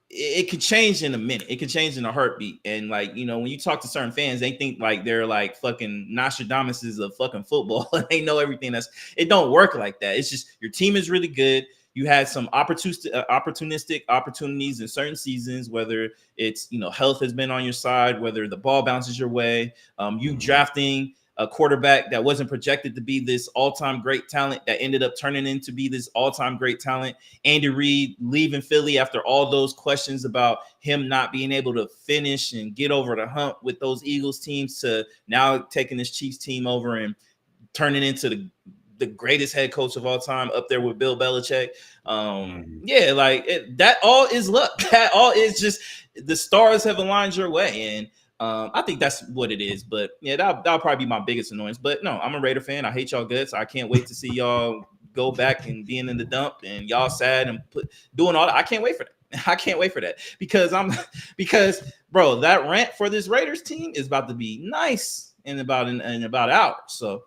it could change in a minute. It could change in a heartbeat. And like, when you talk to certain fans, they think like they're like fucking Nostradamuses of fucking football. They know everything. It don't work like that. It's just your team is really good. You had some opportunistic opportunities in certain seasons, whether it's, health has been on your side, whether the ball bounces your way, you drafting a quarterback that wasn't projected to be this all-time great talent that ended up turning into be this all-time great talent. Andy Reid leaving Philly after all those questions about him not being able to finish and get over the hump with those Eagles teams, to now taking this Chiefs team over and turning into the greatest head coach of all time, up there with Bill Belichick. Yeah, like that all is luck. That all is just the stars have aligned your way. And I think that's what it is. But yeah, that'll probably be my biggest annoyance. But no, I'm a Raider fan. I hate y'all guts. I can't wait to see y'all go back and being in the dump and y'all sad and doing all that. I can't wait for that. I can't wait for that because bro, that rant for this Raiders team is about to be nice in about an hour. So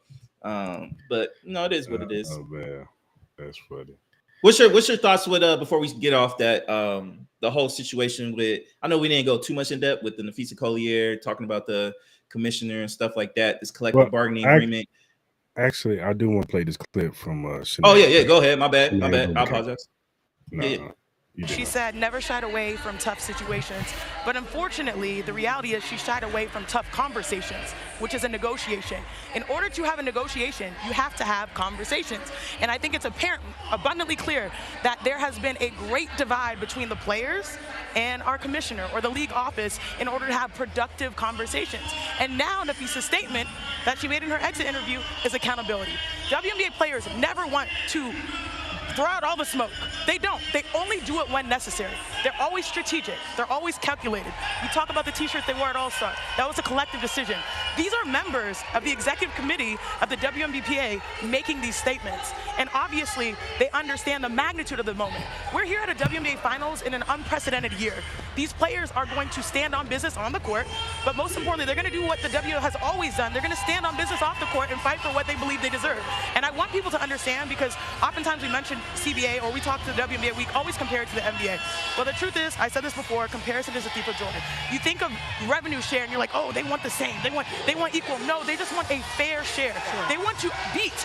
but it is what it is. Oh man, that's funny. What's your thoughts with before we get off that the whole situation with, I know we didn't go too much in depth with the Nafisa Collier talking about the commissioner and stuff like that, this collective bargaining agreement. Actually, I do want to play this clip from Shanae. Oh yeah, go ahead. My bad. I apologize. No. She said never shied away from tough situations, but unfortunately, the reality is she shied away from tough conversations, which is a negotiation. In order to have a negotiation, you have to have conversations. And I think it's apparent, abundantly clear, that there has been a great divide between the players and our commissioner or the league office in order to have productive conversations. And now Nafisa's statement that she made in her exit interview is accountability. WNBA players never want to throw out all the smoke. They don't. They only do it when necessary. They're always strategic. They're always calculated. We talk about the t-shirts they wore at All-Star. That was a collective decision. These are members of the executive committee of the WNBPA making these statements. And obviously, they understand the magnitude of the moment. We're here at a WNBA Finals in an unprecedented year. These players are going to stand on business on the court, but most importantly, they're going to do what the W has always done. They're going to stand on business off the court and fight for what they believe they deserve. And I want people to understand, because oftentimes we mention CBA or we talk to the WNBA, we always compare it to the NBA. Well, the truth is, I said this before, comparison is a thief of joy. You think of revenue share and you're like, oh, they want the same. They want equal. No, they just want a fair share. Sure. They want to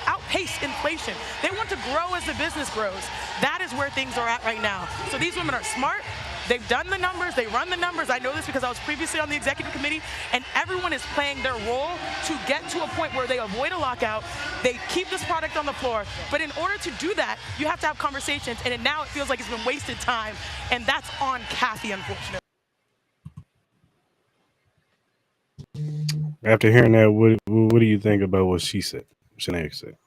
outpace inflation. They want to grow as the business grows. That is where things are at right now. So these women are smart. They've done the numbers, they run the numbers. I know this because I was previously on the executive committee, and everyone is playing their role to get to a point where they avoid a lockout, they keep this product on the floor. But in order to do that, you have to have conversations, and now it feels like it's been wasted time, and that's on Kathy, unfortunately. After hearing that, what do you think about what she said, Shanae said?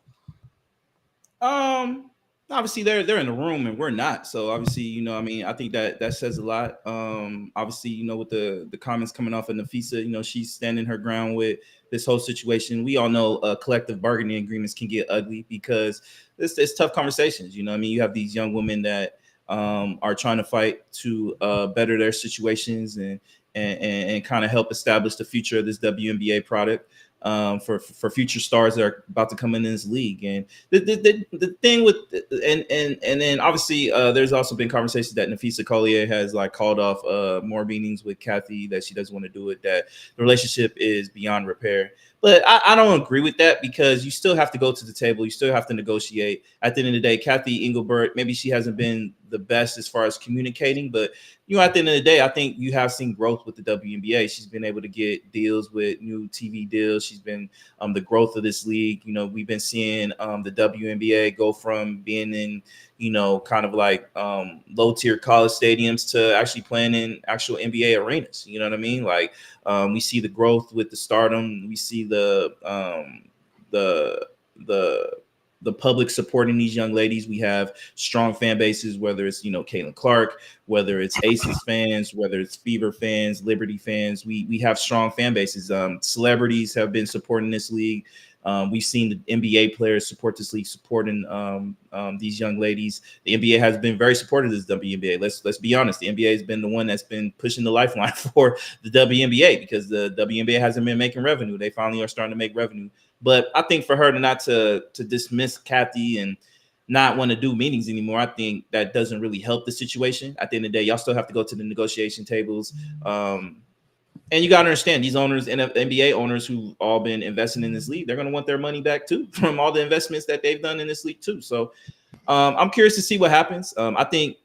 Obviously they're in the room and we're not. So obviously, I think that says a lot. Obviously, with the comments coming off of Nafisa, she's standing her ground with this whole situation. We all know collective bargaining agreements can get ugly because it's tough conversations. You have these young women that are trying to fight to better their situations and kind of help establish the future of this WNBA product. For future stars that are about to come in this league. And the thing with and then obviously there's also been conversations that Nafisa Collier has like called off more meetings with Kathy, that she doesn't want to do it, that the relationship is beyond repair. But I don't agree with that because you still have to go to the table. You still have to negotiate. At the end of the day, Kathy Engelbert, maybe she hasn't been the best as far as communicating, but at the end of the day, I think you have seen growth with the WNBA. She's been able to get deals with new TV deals. She's been the growth of this league. We've been seeing the WNBA go from being in kind of like low tier college stadiums to actually playing in actual NBA arenas. You know what I mean? Like we see the growth with the Stardom. We see the public supporting these young ladies. We have strong fan bases, whether it's Caitlin Clark, whether it's Aces fans, whether it's Fever fans, Liberty fans. We have strong fan bases. Celebrities have been supporting this league. We've seen the NBA players support this league, supporting these young ladies. The NBA has been very supportive of this WNBA. Let's be honest. The NBA has been the one that's been pushing the lifeline for the WNBA because the WNBA hasn't been making revenue. They finally are starting to make revenue. But I think for her to dismiss Kathy and not want to do meetings anymore, I think that doesn't really help the situation. At the end of the day, y'all still have to go to the negotiation tables. And you got to understand these owners and NBA owners who've all been investing in this league, they're going to want their money back too from all the investments that they've done in this league too. So I'm curious to see what happens. I think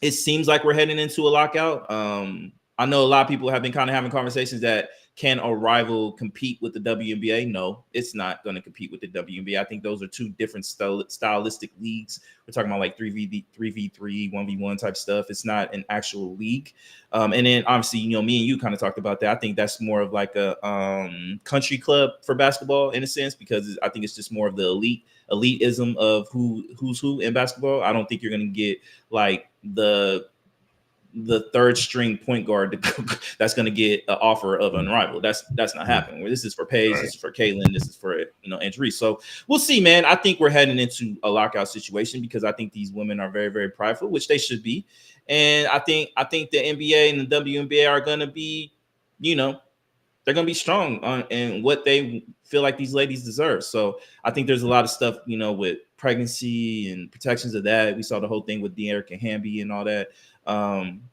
it seems like we're heading into a lockout. I know a lot of people have been kind of having conversations that can a rival compete with the WNBA? No, it's not going to compete with the WNBA. I think those are two different stylistic leagues. We're talking about like 3v3, 1v1 type stuff. It's not an actual league. And then obviously, me and you kind of talked about that. I think that's more of like a country club for basketball in a sense, because I think it's just more of the elitism of who's who in basketball. I don't think you're going to get like the third string point guard that's going to get an offer of Unrivaled. That's not happening. This is for Paige, This is for Caitlin, this is for Andrew. So we'll see, man. I think we're heading into a lockout situation because I think these women are very, very prideful, which they should be. And I think the NBA and the WNBA are going to be, they're going to be strong in what they feel like these ladies deserve. So I think there's a lot of stuff, with pregnancy and protections of that. We saw the whole thing with De'Erica Hamby and all that.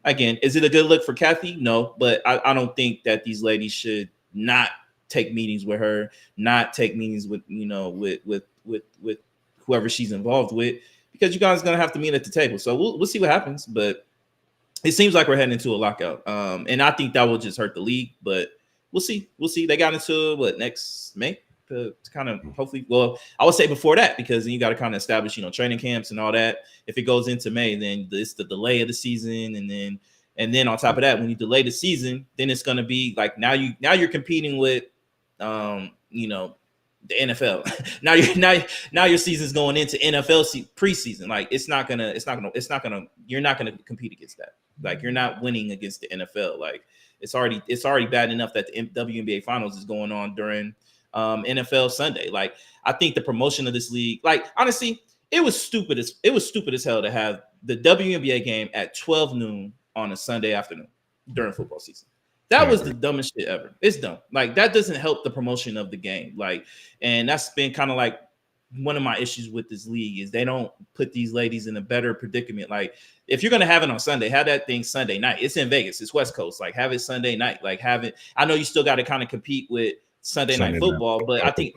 Again, is it a good look for Kathy? No, but I don't think that these ladies should not take meetings with her, not take meetings with with whoever she's involved with, because you guys are gonna have to meet at the table. So we'll see what happens, but it seems like we're heading into a lockout. And I think that will just hurt the league, but we'll see. They got into next May to kind of hopefully, well, I would say before that, because then you got to kind of establish, training camps and all that. If it goes into May, then it's the delay of the season. And then on top of that, when you delay the season, then it's going to be like, now you're competing with, the NFL. now your season's going into NFL preseason. Like you're not gonna compete against that. Like you're not winning against the NFL. Like it's already bad enough that the WNBA finals is going on during NFL Sunday. Like I think the promotion of this league, like honestly, it was stupid as hell to have the WNBA game at 12 noon on a Sunday afternoon during football season. That was the dumbest shit ever. It's dumb. Like that doesn't help the promotion of the game. Like, and that's been kind of like one of my issues with this league is they don't put these ladies in a better predicament. Like if you're going to have it on Sunday, have that thing Sunday night. It's in Vegas. It's West Coast. Like have it Sunday night. Like have it. I know you still got to kind of compete with Sunday night football, but I think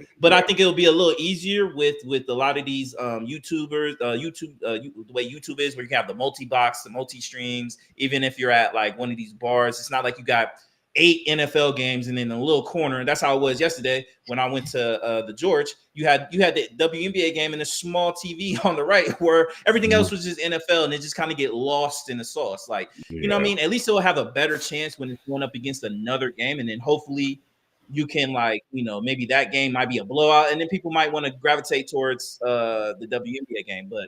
it'll be a little easier with a lot of these YouTubers, the way YouTube is, where you can have the multi-box, the multi-streams. Even if you're at like one of these bars, it's not like you got 8 NFL games and in a little corner. That's how it was yesterday when I went to the George. You had the WNBA game and a small TV on the right, where everything else was just NFL, and it just kind of get lost in the sauce. Like you know what I mean? At least it'll have a better chance when it's going up against another game, and then hopefully you can maybe that game might be a blowout, and then people might want to gravitate towards the WNBA game. But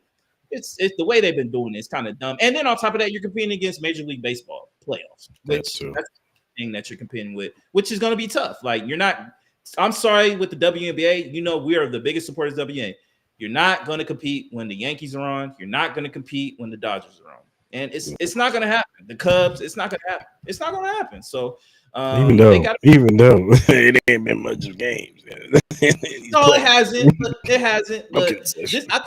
it's the way they've been doing it. It's kind of dumb. And then on top of that, you're competing against Major League Baseball playoffs. That's true. That's the thing that you're competing with, which is going to be tough. Like you're not. I'm sorry with the WNBA. We are the biggest supporters of WNBA. You're not going to compete when the Yankees are on. You're not going to compete when the Dodgers are on. And it's not going to happen. The Cubs, it's not going to happen. It's not going to happen. So. Even though it ain't been much of games. No, it hasn't. It hasn't. But I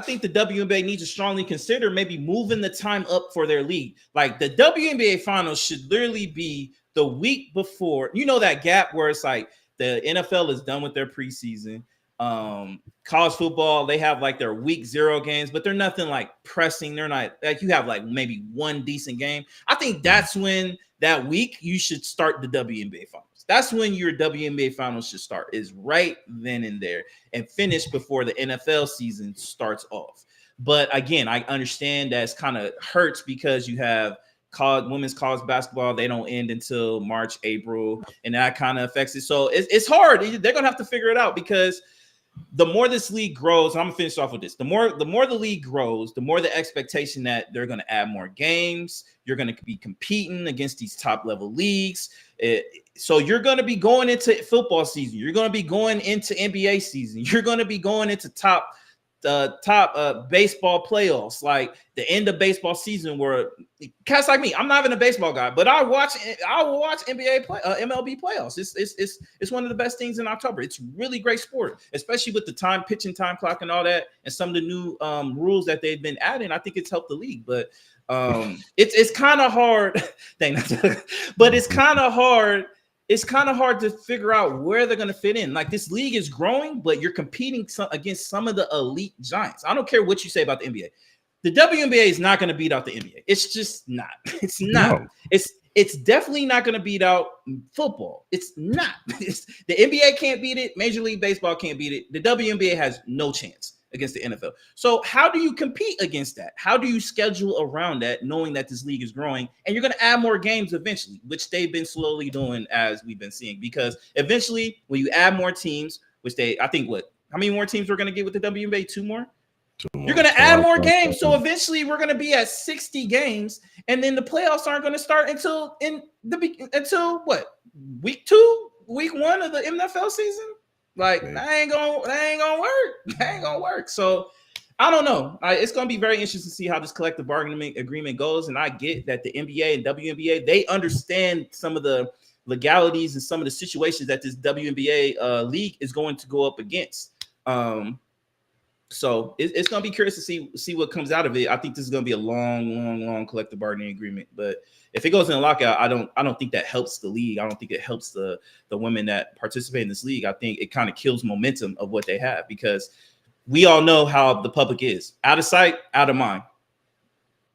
think the WNBA needs to strongly consider maybe moving the time up for their league. Like the WNBA finals should literally be the week before. That gap where it's like The NFL is done with their preseason. College football, they have like their week 0 games, but they're nothing like pressing. They're not like you have like maybe one decent game. I think that's when that week you should start the WNBA finals. That's when your WNBA finals should start, is right then and there, and finish before the NFL season starts off. But again, I understand that it's kind of hurts because you have women's college basketball. They don't end until March, April, and that kind of affects it. So it's hard. They're gonna have to figure it out, because the more this league grows, I'm gonna finish off with this. The more the league grows, the more the expectation that they're gonna add more games. You're gonna be competing against these top level leagues. So you're gonna be going into football season. You're gonna be going into NBA season. You're gonna be going into top baseball playoffs, like the end of baseball season, where cats like me, I'm not even a baseball guy, but I will watch MLB playoffs. It's one of the best things in October. It's really great sport, especially with the pitching time clock and all that, and some of the new rules that they've been adding. I think it's helped the league, but it's kind of hard. But it's kind of hard. It's kind of hard to figure out where they're going to fit in. Like, this league is growing, but you're competing against some of the elite giants. I don't care what you say about the NBA. The WNBA is not going to beat out the NBA. It's just not. It's not. No. It's definitely not going to beat out football. It's not. The NBA can't beat it. Major League Baseball can't beat it. The WNBA has no chance against the NFL. So how do you compete against that? How do you schedule around that, knowing that this league is growing and you're going to add more games eventually, which they've been slowly doing, as we've been seeing? Because eventually, when you add more teams, which how many more teams we're going to get with the WNBA? Two more. You're going to add more games. So eventually we're going to be at 60 games, and then the playoffs aren't going to start until what? Week 2, week 1 of the NFL season? Like, that ain't gonna work. That ain't gonna work. So I don't know. It's gonna be very interesting to see how this collective bargaining agreement goes. And I get that the NBA and WNBA, they understand some of the legalities and some of the situations that this WNBA league is going to go up against. So it's gonna be curious to see what comes out of it. I think this is gonna be a long collective bargaining agreement. But if it goes in a lockout, I don't think that helps the league. I don't think it helps the women that participate in this league. I think it kind of kills momentum of what they have, because we all know how the public is. Out of sight, out of mind.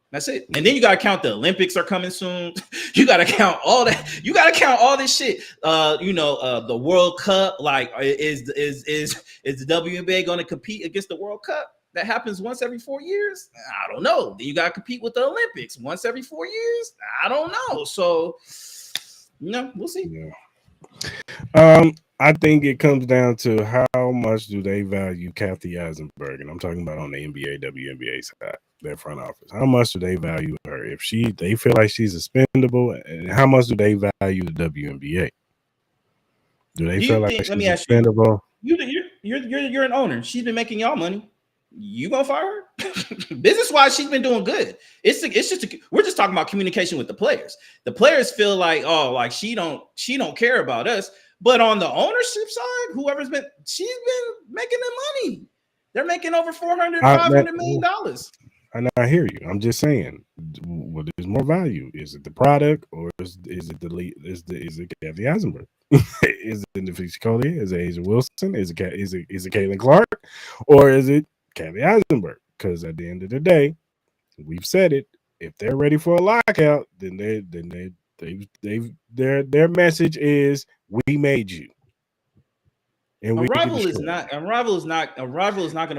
That's it. And then you got to count the Olympics are coming soon. You got to count all that. You got to count all this shit. The World Cup. Like, is the WNBA going to compete against the World Cup? That happens once every 4 years. I don't know. Then you got to compete with the Olympics once every 4 years. I don't know. So, we'll see. Yeah. I think it comes down to how much do they value Kathy Eisenberg, and I'm talking about on the NBA, WNBA side, their front office. How much do they value her? If they feel like she's expendable, and how much do they value the WNBA? Do they feel like she's expendable? You're an owner. She's been making y'all money. You gonna fire her? Business wise, she's been doing good. We're just talking about communication with the players. The players feel like, she don't care about us. But on the ownership side, she's been making them money. They're making over $400-500 million. And I hear you. I'm just saying, what is more value? Is it the product, or is it the lead? Is it Kathy Eisenberg? Is it Nafisa Collier? Is it Asia Wilson? Is it Caitlin Clark, or is it Kathy Eisenberg? Because at the end of the day, we've said it. If they're ready for a lockout, then their message is, we made you. And Rival is not going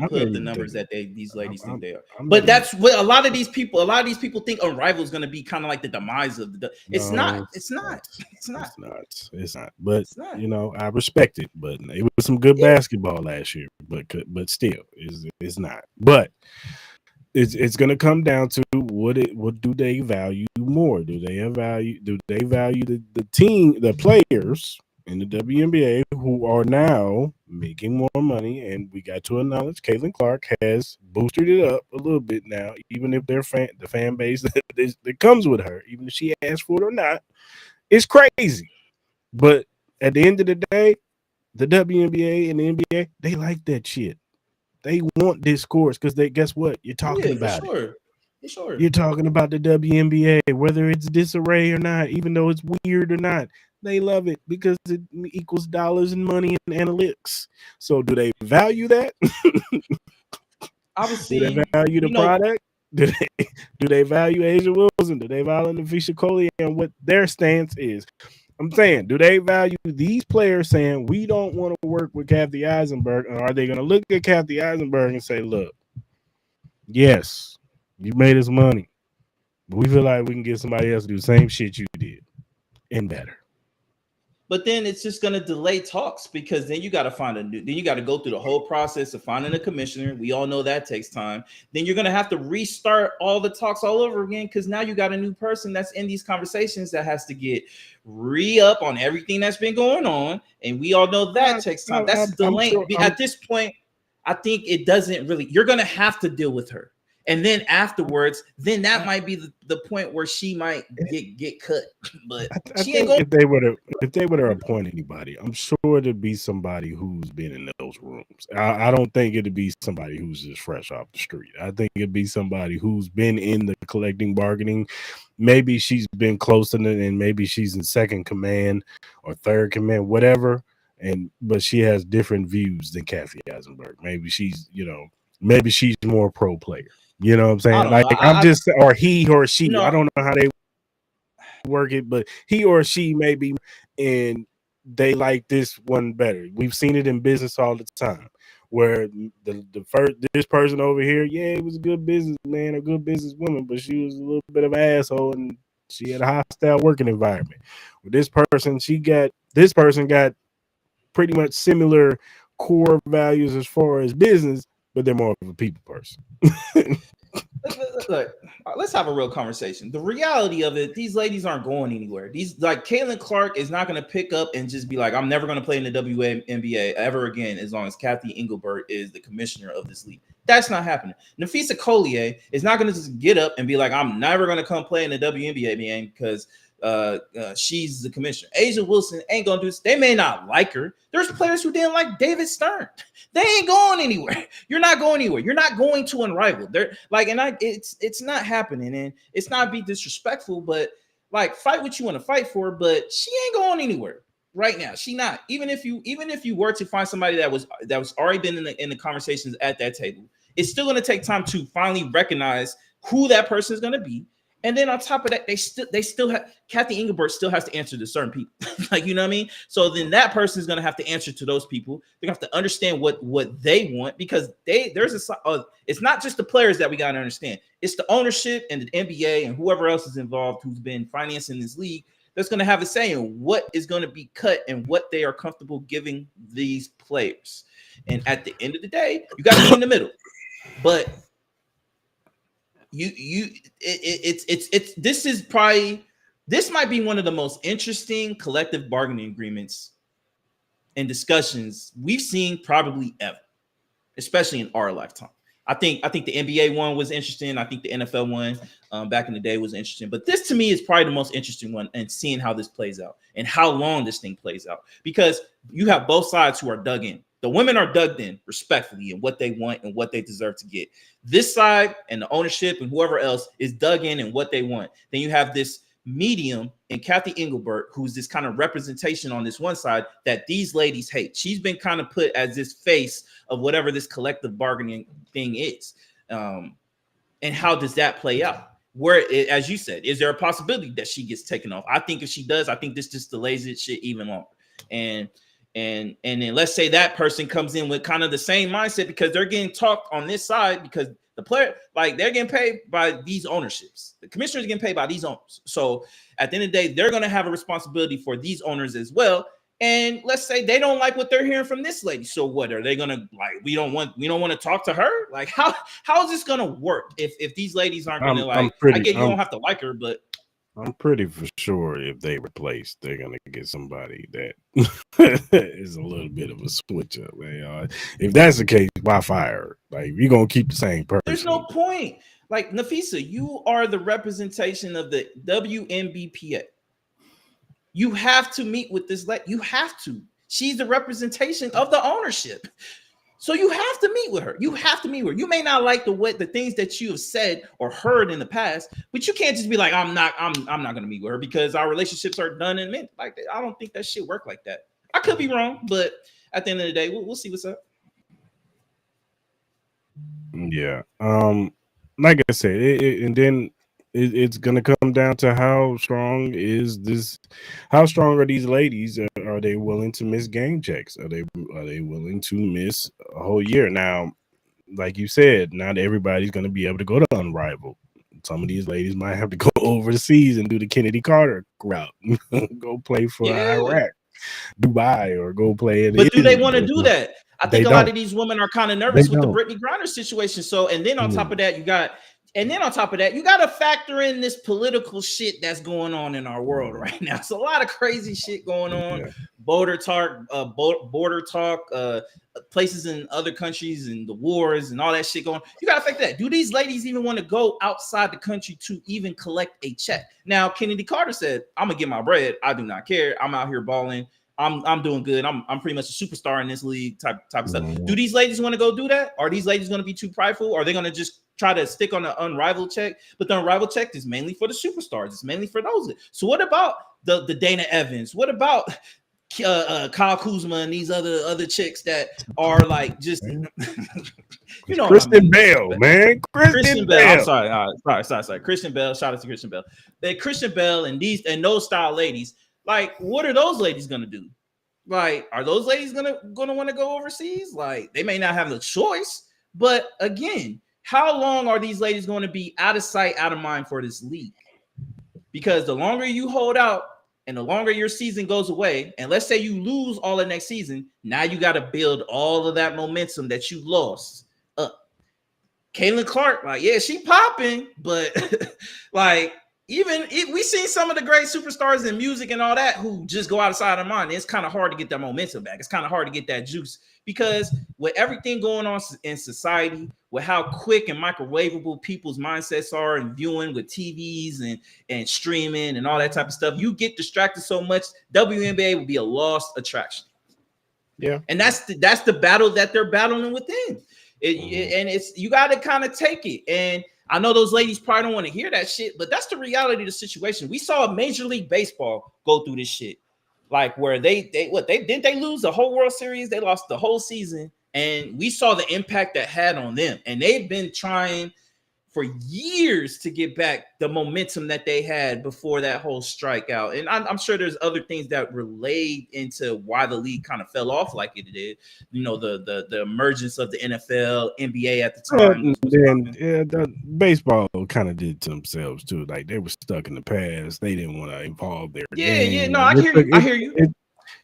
to put up the numbers that these ladies think they are. But that's what a lot of these people think Unrivaled is going to be kind of like the demise of the. It's not. But I respect it. But it was some good basketball last year. But still, it's not. But it's going to come down to what do they value more? Do they value the team, the players in the WNBA who are now making more money? And we got to acknowledge Caitlin Clark has boosted it up a little bit now, even if the fan base that comes with her, even if she asked for it or not, it's crazy. But at the end of the day, the WNBA and the NBA, they like that shit. They want discourse because guess what? You're talking about it. Sure. You're talking about the WNBA, whether it's disarray or not, even though it's weird or not. They love it because it equals dollars and money and analytics. So do they value that? Do they Obviously, value the we know. product? Do they value Asia Wilson? Do they value Navisha Coley and what their stance is? I'm saying, do they value these players saying we don't want to work with Kathy Eisenberg? Or are they going to look at Kathy Eisenberg and say, look, yes, you made us money, but we feel like we can get somebody else to do the same shit you did and better. But then it's just going to delay talks because then you got to find then you got to go through the whole process of finding a commissioner. We all know that takes time. Then you're going to have to restart all the talks all over again because now you got a new person that's in these conversations that has to get re-up on everything that's been going on. And we all know that takes time. That's delaying. At this point, I think it doesn't really, you're going to have to deal with her. And then afterwards, then that might be the point where she might get cut. But I she ain't think going. if they were to appoint anybody, I'm sure it'd be somebody who's been in those rooms. I don't think it'd be somebody who's just fresh off the street. I think it'd be somebody who's been in the collecting bargaining. Maybe she's been close to it, and maybe she's in second command or third command, whatever. But she has different views than Kathy Eisenberg. Maybe she's more pro player. You know what I'm saying? Like or he or she. I don't know how they work it, but he or she maybe, and they like this one better. We've seen it in business all the time, where this person over here, it was a good businessman or good businesswoman, but she was a little bit of an asshole and she had a hostile working environment. With this person got pretty much similar core values as far as business, but they're more of a people person. Look, let's have a real conversation. The reality of it, these ladies aren't going anywhere. These, like, Caitlin Clark is not going to pick up and just be like, I'm never going to play in the WNBA ever again as long as Kathy Engelbert is the commissioner of this league. That's not happening. Nafisa Collier is not going to just get up and be like, I'm never going to come play in the WNBA game because she's the commissioner. Asia Wilson ain't gonna do this. They may not like her. There's players who didn't like David Stern. They ain't going anywhere. You're not going anywhere. You're not going to unrivaled. They're like, it's not happening. And it's not be disrespectful, but like, fight what you want to fight for. But she ain't going anywhere right now. She not. Even if you were to find somebody that was already been in the conversations at that table, it's still gonna take time to finally recognize who that person is gonna be. And then on top of that, they still have Kathy Engelbert still has to answer to certain people. Like, you know what I mean? So then that person is going to have to answer to those people. They're going to have to understand what they want, because it's not just the players that we got to understand. It's the ownership and the NBA and whoever else is involved who's been financing this league that's going to have a say in what is going to be cut and what they are comfortable giving these players. And at the end of the day, you got to be in the middle. But this might be one of the most interesting collective bargaining agreements and discussions we've seen probably ever, especially in our lifetime. I think the NBA one was interesting. I think the NFL one back in the day was interesting, but this to me is probably the most interesting one, and seeing how this plays out and how long this thing plays out, because you have both sides who are dug in. The women are dug in respectfully in what they want and what they deserve to get. This side and the ownership and whoever else is dug in what they want. Then you have this medium in Kathy Engelbert, who's this kind of representation on this one side that these ladies hate. She's been kind of put as this face of whatever this collective bargaining thing is. And how does that play out? As you said, is there a possibility that she gets taken off? I think if she does, I think this just delays it shit even longer. And then let's say that person comes in with kind of the same mindset, because they're getting talked on this side, because the player, like, they're getting paid by these ownerships. The commissioners are getting paid by these owners. So at the end of the day, they're going to have a responsibility for these owners as well. And let's say they don't like what they're hearing from this lady. So what are they going to, like, we don't want to talk to her? Like, how is this going to work if these ladies aren't going to, like, I get you don't have to like her, but I'm pretty for sure if they replace, they're gonna get somebody that is a little bit of a switch up. If that's the case, why fire her? Like, you're gonna keep the same person. There's no point. Like, Nafisa, you are the representation of the WNBPA. You have to meet with this. You have to. She's the representation of the ownership. So you have to meet with her. You have to meet with her. You may not like the things that you have said or heard in the past, but you can't just be like, I'm not gonna meet with her because our relationships are done and meant like that. I don't think that shit work like that. I could be wrong, but at the end of the day, we'll see what's up. Yeah. Like I said, and then it's gonna come down to how strong are these ladies? Are they willing to miss game checks? Are they willing to miss a whole year? Now, like you said, not everybody's gonna be able to go to Unrivaled. Some of these ladies might have to go overseas and do the Kennedy Carter route, go play for Iraq, Dubai, or go play in. But do they want to do that? I think a lot of these women are kind of nervous with the Brittany Griner situation. So, and then on top of that, you got to factor in this political shit that's going on in our world right now. It's a lot of crazy shit going on. Yeah. Border talk, places in other countries and the wars and all that shit going on. You got to factor that. Do these ladies even want to go outside the country to even collect a check? Now, Kennedy Carter said, I'm going to get my bread. I do not care. I'm out here balling. I'm doing good. I'm pretty much a superstar in this league type of stuff. Do these ladies want to go do that? Are these ladies going to be too prideful? Are they going to just try to stick on the Unrivaled check? But the Unrivaled check is mainly for the superstars. It's mainly for those. So what about the Dana Evans? What about Kyle Kuzma and these other chicks that are like just you know, Kristen Bell, man. Kristen Bell. I'm sorry. Kristen Bell. Shout out to Kristen Bell. Kristen Bell and those style ladies. Like, what are those ladies gonna do? Like, are those ladies gonna want to go overseas? Like, they may not have the choice, but again, how long are these ladies going to be out of sight, out of mind for this league? Because the longer you hold out and the longer your season goes away, and let's say you lose all the next season, now you got to build all of that momentum that you lost up. Caitlin Clark, like, yeah, she popping, but like, even if we seen some of the great superstars in music and all that who just go outside of mind, it's kind of hard to get that momentum back. It's kind of hard to get that juice because with everything going on in society, with how quick and microwavable people's mindsets are and viewing with TVs and streaming and all that type of stuff, you get distracted so much. WNBA will be a lost attraction. Yeah, and that's the battle that they're battling within. And it's you got to kind of take it. And I know those ladies probably don't want to hear that shit, but that's the reality of the situation. We saw Major League Baseball go through this shit, like where they lose the whole World Series, they lost the whole season, and we saw the impact that had on them. And they've been trying for years to get back the momentum that they had before that whole strikeout. And I'm sure there's other things that relate into why the league kind of fell off like it did. You know, the emergence of the NFL, NBA at the time. The baseball kind of did to themselves too. Like they were stuck in the past. They didn't want to evolve their game. Yeah. No, I hear you.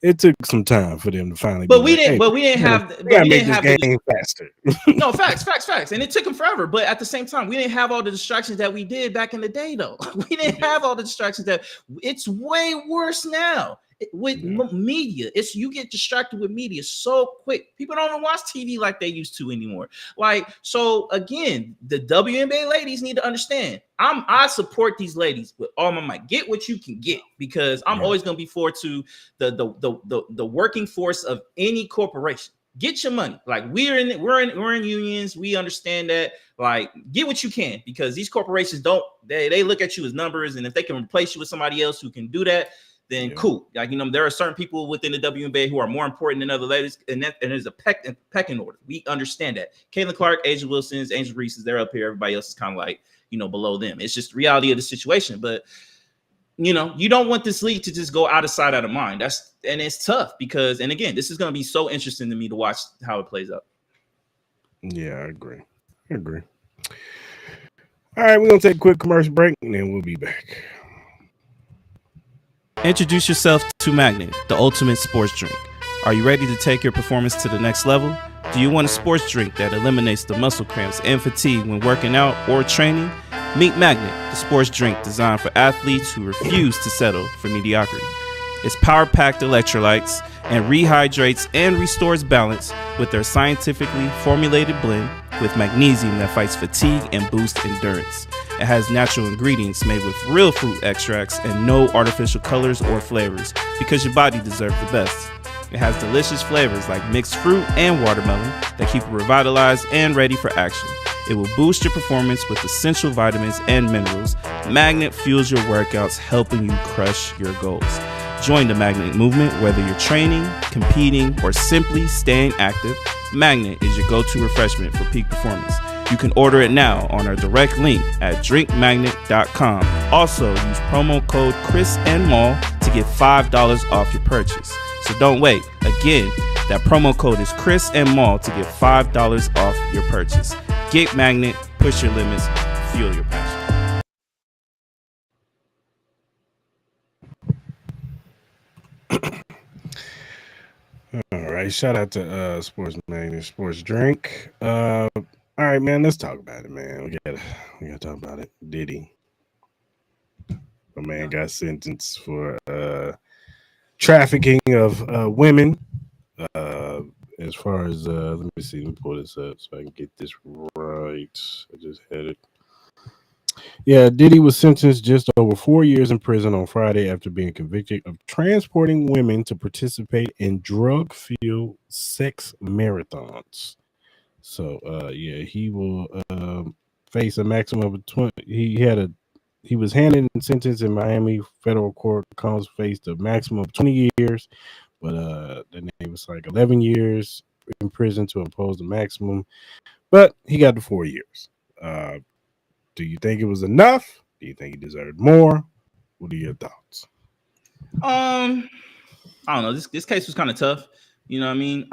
It took some time for them to finally. But we didn't have this game faster. No, facts. And it took them forever. But at the same time, we didn't have all the distractions that we did back in the day, though. We didn't have all the distractions that it's way worse now with media. It's you get distracted with media so quick. People don't even watch TV like they used to anymore. Like, so again, the WNBA ladies need to understand. I support these ladies with all my might. Get what you can get, because I'm always gonna be forward to the working force of any corporation. Get your money. Like we're in unions. We understand that. Like, get what you can, because these corporations they look at you as numbers, and if they can replace you with somebody else who can do that, then cool. Like, you know, there are certain people within the WNBA who are more important than other ladies, and there's a pecking order. We understand that. Caitlin Clark, Asia Wilson's, Angel Reese's, they're up here. Everybody else is kind of like, you know, below them. It's just the reality of the situation. But, you know, you don't want this league to just go out of sight, out of mind. And it's tough because, and again, this is going to be so interesting to me to watch how it plays out. Yeah, I agree. All right, we're going to take a quick commercial break, and then we'll be back. Introduce yourself to Magnet, the ultimate sports drink. Are you ready to take your performance to the next level? Do you want a sports drink that eliminates the muscle cramps and fatigue when working out or training? Meet Magnet, the sports drink designed for athletes who refuse to settle for mediocrity. It's power-packed electrolytes and rehydrates and restores balance with their scientifically formulated blend with magnesium that fights fatigue and boosts endurance. It has natural ingredients made with real fruit extracts and no artificial colors or flavors, because your body deserves the best. It has delicious flavors like mixed fruit and watermelon that keep you revitalized and ready for action. It will boost your performance with essential vitamins and minerals. Magnet fuels your workouts, helping you crush your goals. Join the Magnet movement, whether you're training, competing, or simply staying active. Magnet is your go-to refreshment for peak performance. You can order it now on our direct link at drinkmagnet.com. Also, use promo code Cris Mal to get $5 off your purchase. So don't wait. Again, that promo code is Cris Mal to get $5 off your purchase. Get Magnet, push your limits, fuel your passion. All right, shout out to Sports Magnet Sports Drink. All right, man, let's talk about it, man. We gotta talk about it. Diddy. A man got sentenced for trafficking of women. As far as let me see, let me pull this up so I can get this right. I just had it. Yeah, Diddy was sentenced just over 4 years in prison on Friday after being convicted of transporting women to participate in drug-fueled sex marathons. So, yeah, he will face a maximum of 20. He was handed and sentenced in Miami federal court. Combs faced a maximum of 20 years, but then it was like 11 years in prison to impose the maximum. But he got the 4 years. Do you think it was enough? Do you think he deserved more? What are your thoughts? I don't know. This case was kind of tough. You know what I mean?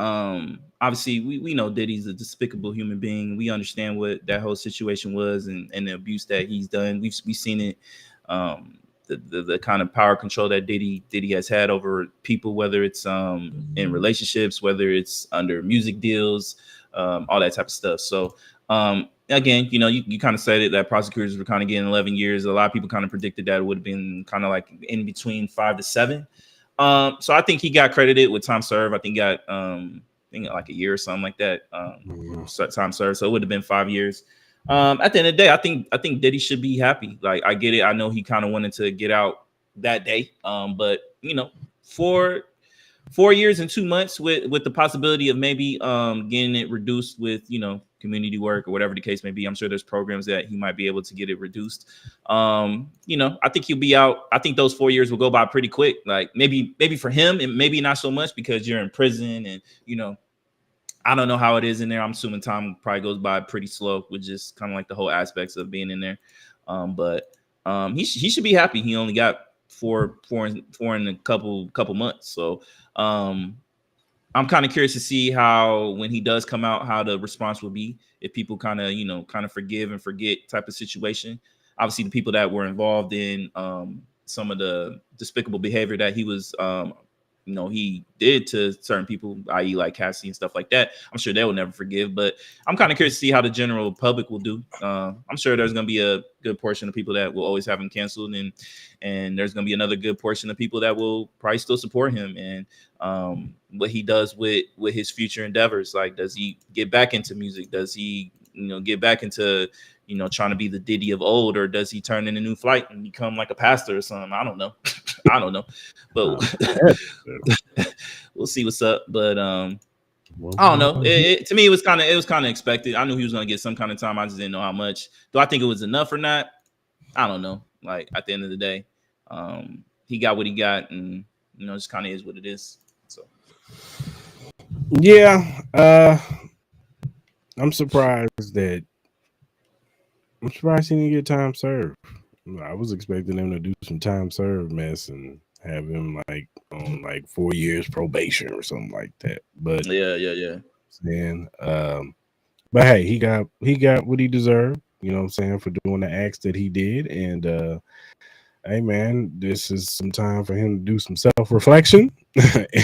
Obviously, we know Diddy's a despicable human being. We understand what that whole situation was and the abuse that he's done. We've seen it. The kind of power control that Diddy has had over people, whether it's in relationships, whether it's under music deals, all that type of stuff. So again, you know, you kind of said it, that prosecutors were kind of getting 11 years. A lot of people kind of predicted that it would have been kind of like in between 5 to 7. So I think he got credited with time served. I think he got like a year or something like that. Time served. So it would have been 5 years. At the end of the day, I think Diddy should be happy. Like, I get it. I know he kind of wanted to get out that day. But you know, 4 years and 2 months with the possibility of maybe getting it reduced with, you know, community work or whatever the case may be. I'm sure there's programs that he might be able to get it reduced. You know, I think he'll be out. I think those 4 years will go by pretty quick. Like maybe for him, and maybe not so much because you're in prison and, you know, I don't know how it is in there. I'm assuming time probably goes by pretty slow with just kind of like the whole aspects of being in there. But he should be happy. He only got four in a couple months. So I'm kind of curious to see how, when he does come out, how the response will be, if people kind of forgive and forget type of situation. Obviously, the people that were involved in some of the despicable behavior that he was, he did to certain people, i.e. like Cassie and stuff like that, I'm sure they will never forgive. But I'm kind of curious to see how the general public will do. I'm sure there's going to be a good portion of people that will always have him canceled, and there's going to be another good portion of people that will probably still support him. And what he does with his future endeavors, like, does he get back into music? Does he, get back into, trying to be the Diddy of old, or does he turn in a new flight and become like a pastor or something? I don't know. I don't know, but we'll see what's up. But I don't know. To me, it was kind of expected. I knew he was going to get some kind of time. I just didn't know how much. Do I think it was enough or not? I don't know. Like, at the end of the day, he got what he got, and just kind of is what it is. So yeah, I'm surprised he didn't get time served. I was expecting him to do some time served mess and have him like on like 4 years probation or something like that. But yeah. And but hey, he got what he deserved, you know what I'm saying, for doing the acts that he did. And hey man, this is some time for him to do some self-reflection.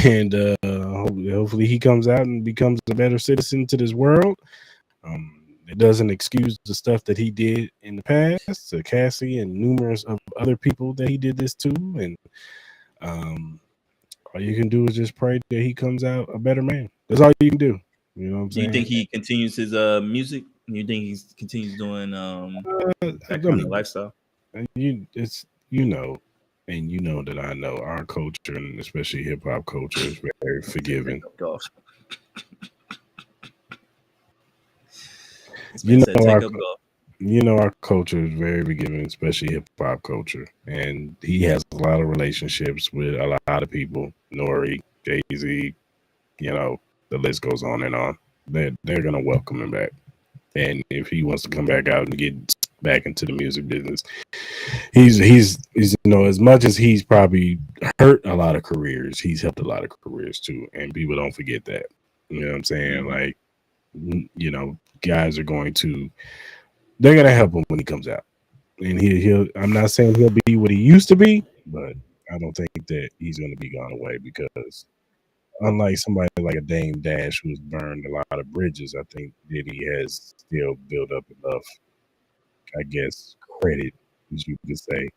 And hopefully he comes out and becomes a better citizen to this world. It doesn't excuse the stuff that he did in the past to Cassie and numerous of other people that he did this to. And all you can do is just pray that he comes out a better man. That's all you can do. You know what I'm saying? Do you think he continues his music? You think he continues doing that kind of lifestyle? and you know that I know our culture, and especially hip hop culture, is very forgiving. Golf. You know Take our up golf. our culture is very forgiving, especially hip hop culture, and he has a lot of relationships with a lot of people. Nori, Jay Z, you know, the list goes on and on. They're gonna welcome him back, and if he wants to come back out and get back into the music business, he's as much as he's probably hurt a lot of careers, he's helped a lot of careers too, and people don't forget that. You know what I'm saying? Mhm. Like, guys are they're gonna help him when he comes out, and he'll. I'm not saying he'll be what he used to be, but I don't think that he's gonna be gone away because unlike somebody like a Dame Dash who's burned a lot of bridges, I think Diddy has still built up enough, I guess, credit, as you could say,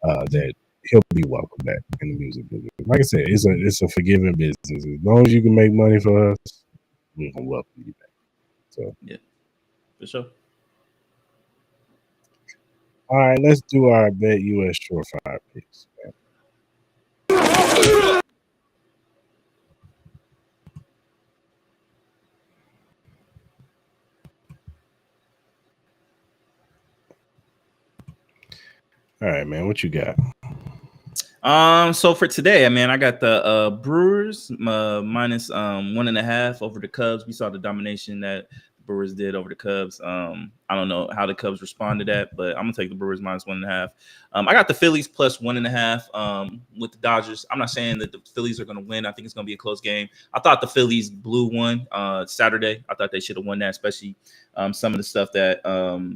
that he'll be welcome back in the music business. Like I said, it's a forgiving business. As long as you can make money for us, we're gonna welcome you back. So Yeah, for sure. all right, let's do our BetUS Surefire picks. All right, man, what you got? So for today, I got the Brewers minus 1.5 over the Cubs. We saw the domination that the Brewers did over the Cubs. I don't know how the Cubs respond to that, but I'm gonna take the Brewers minus 1.5. I got the Phillies plus 1.5 with the Dodgers. I'm not saying that the Phillies are gonna win. I think it's gonna be a close game. I thought the Phillies blew one Saturday. I thought they should have won that, especially some of the stuff that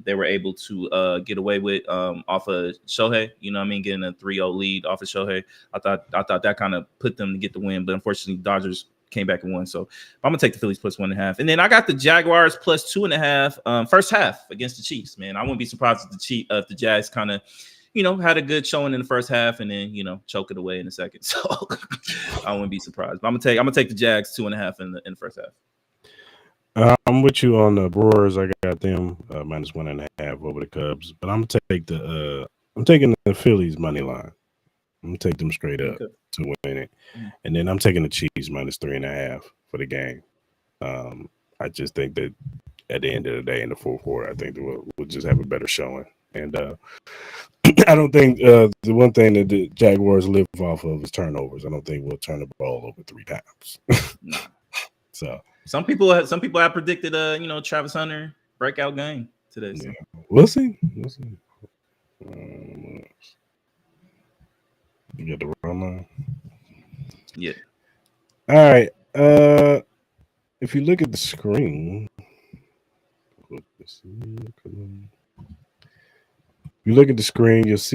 they were able to get away with off of Shohei. You know what I mean? Getting a 3-0 lead off of Shohei. I thought that kind of put them to get the win, but unfortunately, Dodgers came back and won. So I'm gonna take the Phillies plus 1.5. And then I got the Jaguars plus 2.5 first half against the Chiefs, man. I wouldn't be surprised if the Jags kind of had a good showing in the first half and then choke it away in the second. So I wouldn't be surprised. But I'm gonna take the Jags 2.5 in the first half. I'm with you on the Brewers. I got them minus 1.5 over the Cubs, but I'm taking the Phillies money line. I'm gonna take them straight up to win it, and then I'm taking the Chiefs minus 3.5 for the game. I just think that at the end of the day, in the fourth quarter, I think that we'll just have a better showing. And I don't think the one thing that the Jaguars live off of is turnovers. I don't think we'll turn the ball over 3 times. So some people have predicted Travis Hunter breakout game today. So. Yeah. We'll see. You got the run line? Yeah. All right. If you look at the screen, you'll see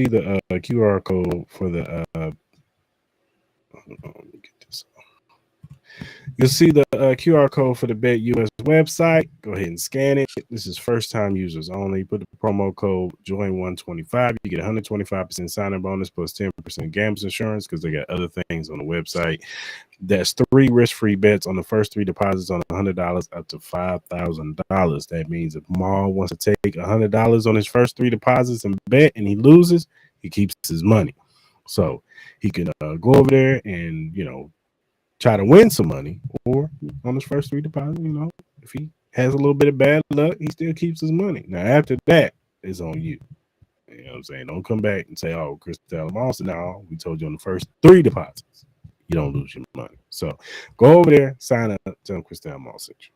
the QR code for the. You'll see the QR code for the BetUS website. Go ahead and scan it. This is first-time users only. Put the promo code JOIN125. You get 125% sign-in bonus plus 10% gambler's insurance because they got other things on the website. That's 3 risk-free bets on the first 3 deposits on $100 up to $5,000. That means if Maul wants to take $100 on his first 3 deposits and bet and he loses, he keeps his money. So he can go over there and, try to win some money, or on his first 3 deposits, if he has a little bit of bad luck, he still keeps his money. Now, after that, it's on you. You know what I'm saying? Don't come back and say, oh, Cris Style Mal. No, we told you on the first 3 deposits, you don't lose your money. So go over there, sign up, tell them Cris Style Mal sent you.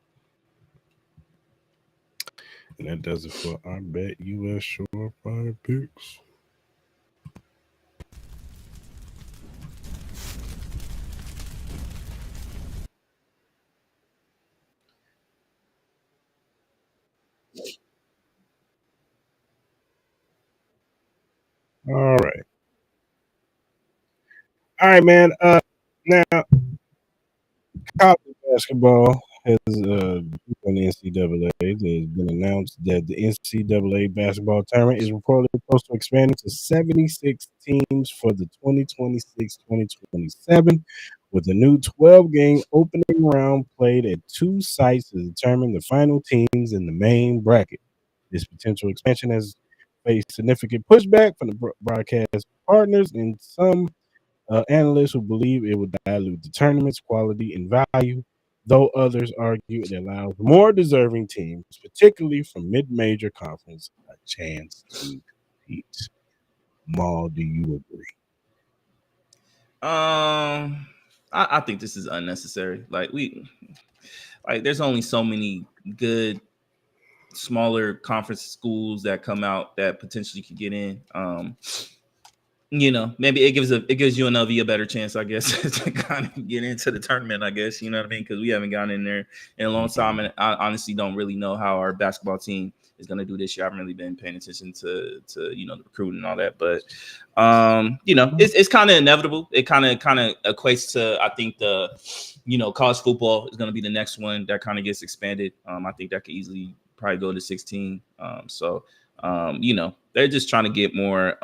And that does it for our BetUS Surefire picks. All right, man. Now college basketball has on the NCAA. It has been announced that the NCAA basketball tournament is reportedly supposed to expand to 76 teams for the 2026-2027, with a new 12-game opening round played at 2 sites to determine the final teams in the main bracket. This potential expansion has faced significant pushback from the broadcast partners and some analysts who believe it would dilute the tournament's quality and value, though others argue it allows more deserving teams, particularly from mid-major conference, a chance to compete. Maul, do you agree? I think this is unnecessary. There's only so many good smaller conference schools that come out that potentially could get in. Maybe it gives UNLV a better chance, I guess, to kind of get into the tournament, I guess, you know what I mean? Because we haven't gone in there in a long time, and I honestly don't really know how our basketball team is going to do this year. I haven't really been paying attention to the recruiting and all that, but it's kind of inevitable. It kind of equates to, I think, the college football is going to be the next one that kind of gets expanded. I think that could easily probably go to 16. They're just trying to get more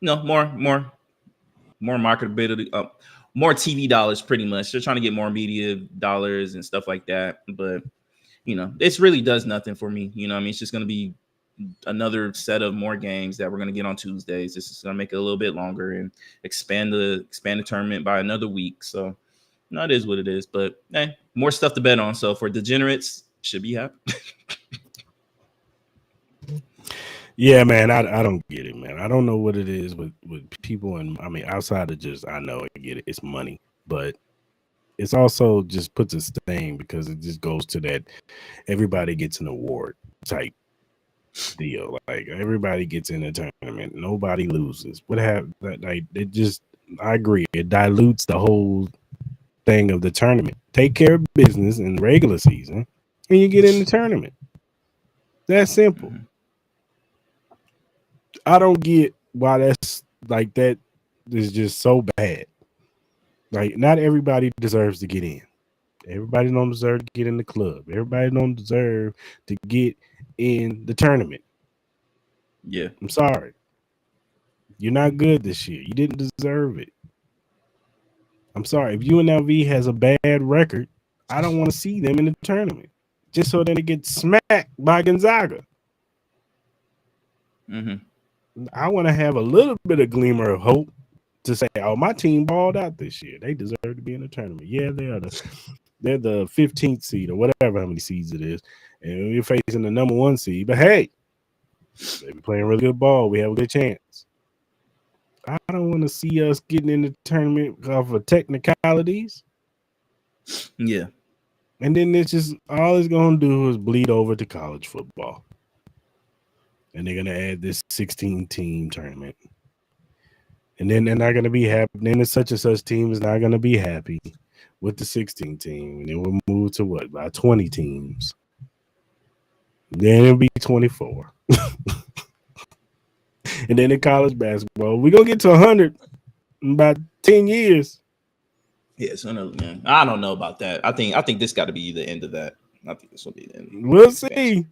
more marketability, more TV dollars, pretty much. They're trying to get more media dollars and stuff like that. But, this really does nothing for me. It's just going to be another set of more games that we're going to get on Tuesdays. This is going to make it a little bit longer and expand the tournament by another week. So, it is what it is. But, hey, more stuff to bet on. So, for degenerates, should be happy. Yeah, man, I don't get it, man. I don't know what it is with people, and I mean, outside of just, I know I get it, it's money, but it's also just puts a stain because it just goes to that everybody gets an award type deal. Like everybody gets in a tournament, nobody loses. What happened? Like it just, I agree, it dilutes the whole thing of the tournament. Take care of business in the regular season, and you get in the tournament. That's simple. Mm-hmm. I don't get why that's like that is just so bad. Like, not everybody deserves to get in. Everybody don't deserve to get in the club. Everybody don't deserve to get in the tournament. Yeah. I'm sorry. You're not good this year. You didn't deserve it. I'm sorry. If UNLV has a bad record, I don't want to see them in the tournament just so that they get smacked by Gonzaga. Mm-hmm. I want to have a little bit of glimmer of hope to say, oh, my team balled out this year. They deserve to be in the tournament. Yeah, they're the 15th seed or whatever how many seeds it is. And we're facing the number 1 seed. But hey, they be playing really good ball. We have a good chance. I don't want to see us getting in the tournament off of technicalities. Yeah. And then it's just all it's going to do is bleed over to college football. And they're going to add this 16-team tournament. And then they're not going to be happy. Then the such and such team is not going to be happy with the 16 team. And then we'll move to what? About 20 teams. Then it'll be 24. And then in college basketball, we're going to get to 100 in about 10 years. Yeah, so man, I don't know about that. I think this got to be the end of that. I think this will be the end. We'll see.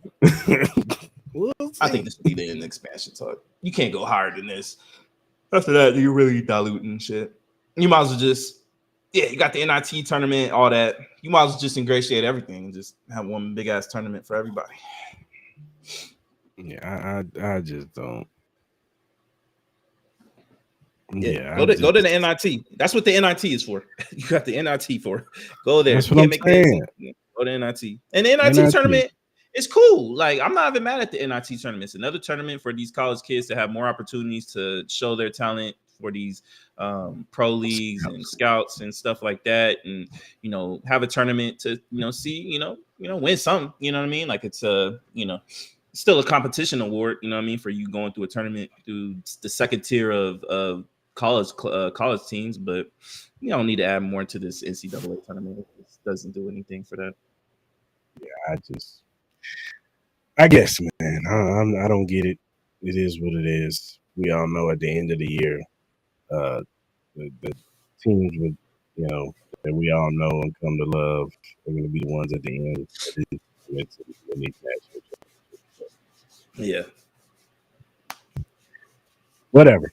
We'll see. I think this will be the end of the expansion talk. You can't go higher than this. After that, you're really diluting shit. You might as well just, you got the NIT tournament, all that. You might as well just ingratiate everything and just have one big ass tournament for everybody. Yeah, I just don't. Yeah, go to the NIT. That's what the NIT is for. You got the NIT for. Go there. That's what I'm saying. Go to NIT. And the NIT tournament is cool. Like, I'm not even mad at the NIT tournament. It's another tournament for these college kids to have more opportunities to show their talent for these pro leagues and scouts and stuff like that. And, have a tournament to, see, win something. You know what I mean? Like, it's still a competition award, for you going through a tournament through the second tier of college teams, but you don't need to add more to this NCAA tournament. It doesn't do anything for that. Yeah, I guess, man, I don't get it. It is what it is. We all know at the end of the year, the teams with, that we all know and come to love are going to be the ones at the end. Yeah. Whatever.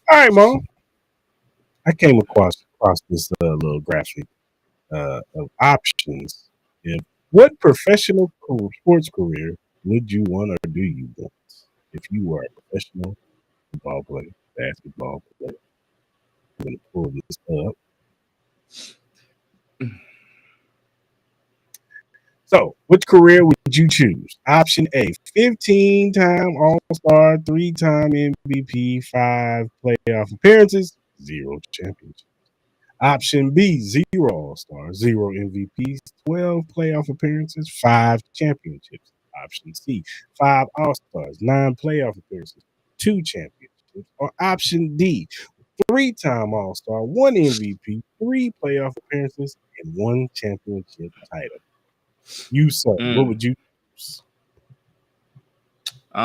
All right, Mo. I came across this little graphic of options. What professional sports career would you want or do you want? if you were a professional football player, basketball player, I'm going to pull this up. So, which career would you choose? Option A, 15-time All-Star, 3-time MVP, 5 playoff appearances, 0 championships. Option B, 0 All-Star, 0 MVPs, 12 playoff appearances, 5 championships. Option C, 5 All-Stars, 9 playoff appearances, 2 championships. Or option D, 3-time All-Star, 1 MVP, 3 playoff appearances, and 1 championship title. You, sir, what would you choose? That's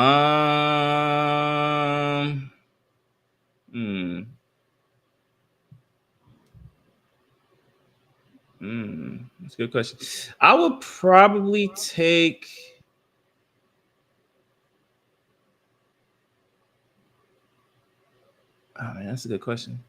a good question. I would probably take. Oh man, that's a good question.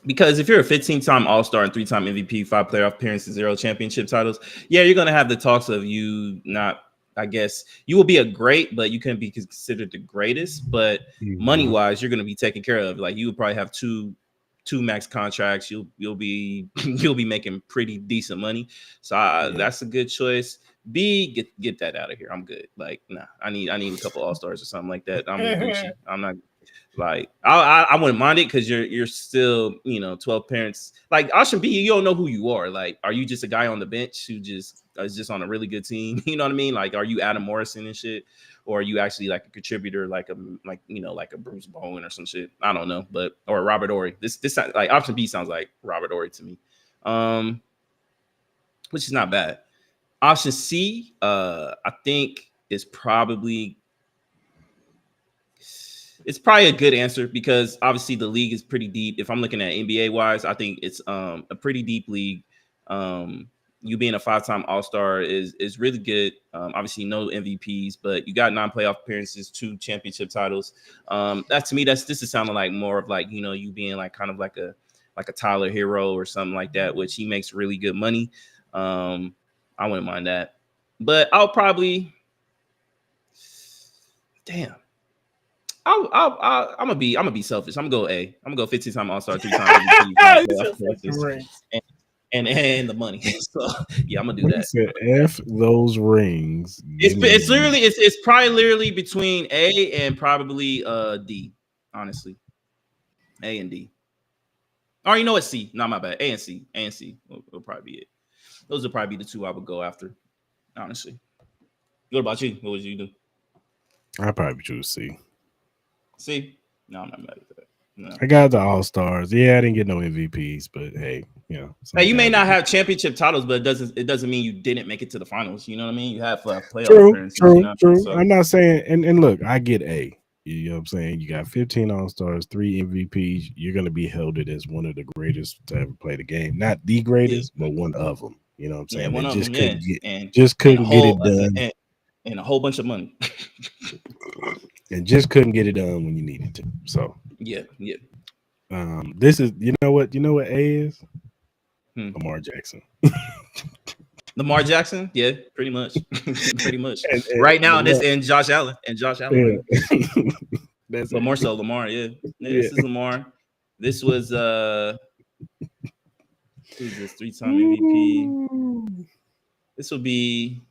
Because if you're a 15-time All-Star and 3-time MVP, 5 playoff appearances, 0 championship titles, yeah, you're gonna have the talks of you not. I guess you will be a great, but you couldn't be considered the greatest. But money-wise, you're gonna be taken care of. Like you would probably have two max contracts. You'll be making pretty decent money. So that's a good choice. B, get that out of here. I'm good. Like, nah, I need a couple All-Stars or something like that. I'm Gucci. I'm not. Like I wouldn't mind it because you're still 12 parents. Like option B, you don't know who you are. Like, are you just a guy on the bench who just is just on a really good team? You know what I mean? Like, are you Adam Morrison and shit, or are you actually like a contributor, like a Bruce Bowen or some shit? I don't know, or Robert Horry. This like option B sounds like Robert Horry to me, which is not bad. Option C, I think is probably. It's probably a good answer because obviously the league is pretty deep. If I'm looking at NBA wise, I think it's a pretty deep league. You being a 5-time All-Star is really good. Obviously no MVPs, but you got 9 playoff appearances, 2 championship titles. That to me, this is sounding like more of like, you being like kind of like a Tyler Hero or something like that, which he makes really good money. I wouldn't mind that, but I'll probably, damn. I'm gonna be selfish. I'm gonna go A. I'm gonna go 15-time All-Star, 3-time MVP, and the money. So yeah, I'm gonna do that. Said F those rings. It's probably literally between A and probably D. Honestly, A and D. Or you know what? C. Not my bad. A and C. Will probably be it. Those will probably be the 2 I would go after. Honestly. What about you? What would you do? I'd probably choose C. See, no, I'm not mad at that. No. I got the All-Stars. Yeah, I didn't get no MVPs, but hey, Hey, you may not have championship titles, but it doesn't mean you didn't make it to the finals. You know what I mean? You have playoff appearances. True. So. I'm not saying, and look, I get A. You know what I'm saying? You got 15 All-Stars, 3 MVPs. You're going to be heralded as one of the greatest to ever play the game. Not the greatest, but one of them. You know what I'm saying? Yeah, couldn't get it done. And a whole bunch of money. And just couldn't get it done when you needed to. So yeah. This is you know what A is? Lamar Jackson. Lamar Jackson, yeah, pretty much. Pretty much. And right now, and Josh Allen. Yeah. That's but more so Lamar, yeah. This is Lamar. This was who's this 3-time MVP? This will be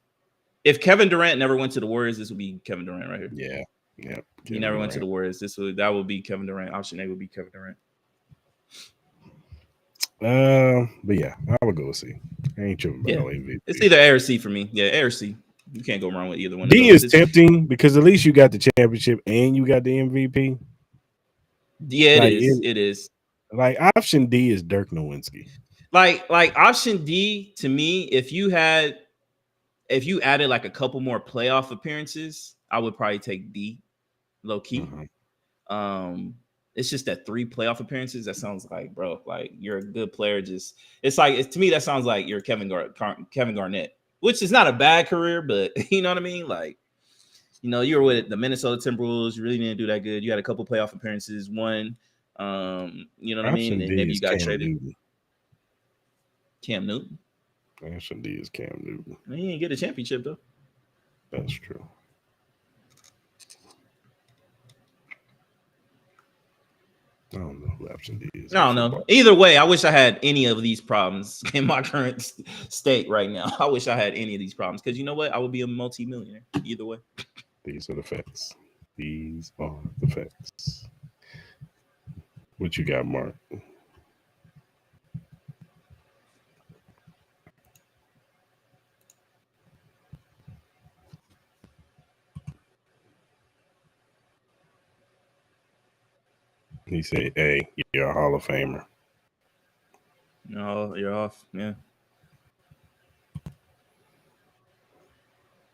if Kevin Durant never went to the Warriors, this would be Kevin Durant right here. Yeah. He never went to the Warriors. That would be Kevin Durant. Option A would be Kevin Durant. But yeah, I would go with C. I ain't tripping about no MVP. It's either A or C for me. Yeah, A or C. You can't go wrong with either one. D is tempting because at least you got the championship and you got the MVP. Yeah, it is. Like option D is Dirk Nowitzki. Like option D to me, if you added like a couple more playoff appearances, I would probably take D, low key. It's just that 3 playoff appearances. That sounds like, bro, like you're a good player. To me, that sounds like you're Kevin Garnett, which is not a bad career, but you know what I mean? Like, you were with the Minnesota Timberwolves. You really didn't do that good. You had a couple playoff appearances, one, you know what I mean? And maybe you got traded. Cam Newton. Ashton D is Cam Newton. He didn't get a championship though. That's true. I don't know who Ashton D is. I don't know. Either way, I wish I had any of these problems in my current state right now. I wish I had any of these problems because you know what? I would be a multi-millionaire either way. These are the facts. These are the facts. What you got, Mark? He said, "Hey, you're a Hall of Famer." No, you're off. Yeah.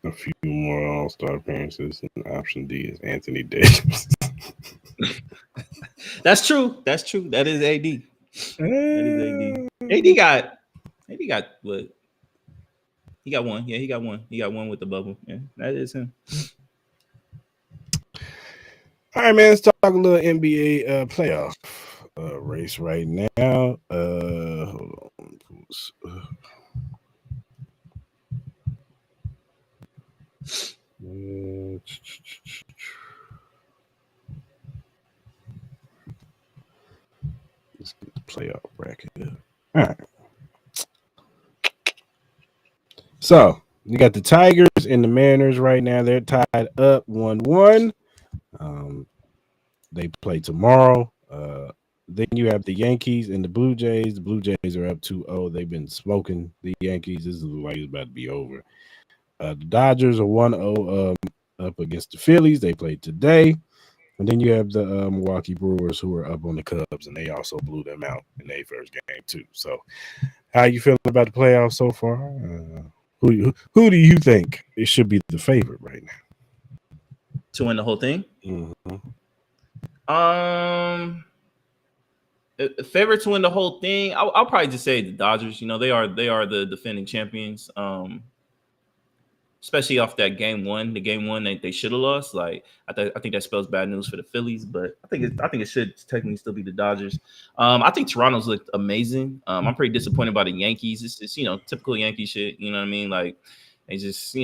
A few more All-Star appearances, and option D is Anthony Davis. That's true. That's true. That is AD. That is AD. AD got what? He got one. Yeah, he got one. He got one with the bubble. Yeah, that is him. All right, man. Let's talk a little NBA playoff race right now. Hold on. Let's get the playoff bracket up. All right. So you got the Tigers and the Mariners right now. They're tied up 1-1. They play tomorrow. Then you have the Yankees and the Blue Jays. The Blue Jays are up 2-0. They've been smoking the Yankees. This is like it's about to be over. The Dodgers are 1-0 up against the Phillies. They played today. And then you have the Milwaukee Brewers who are up on the Cubs, and they also blew them out in their first game too. So how you feeling about the playoffs so far? Who do you think it should be the favorite right now? To win the whole thing? Mm-hmm. Favorite to win the whole thing? I'll probably just say the Dodgers. You know, they are the defending champions. Especially off that game one, the game one they should have lost. Like I think that spells bad news for the Phillies, but I think it should technically still be the Dodgers. I think Toronto's looked amazing. I'm pretty disappointed by the Yankees. It's just typical Yankee shit. You know what I mean? Like they just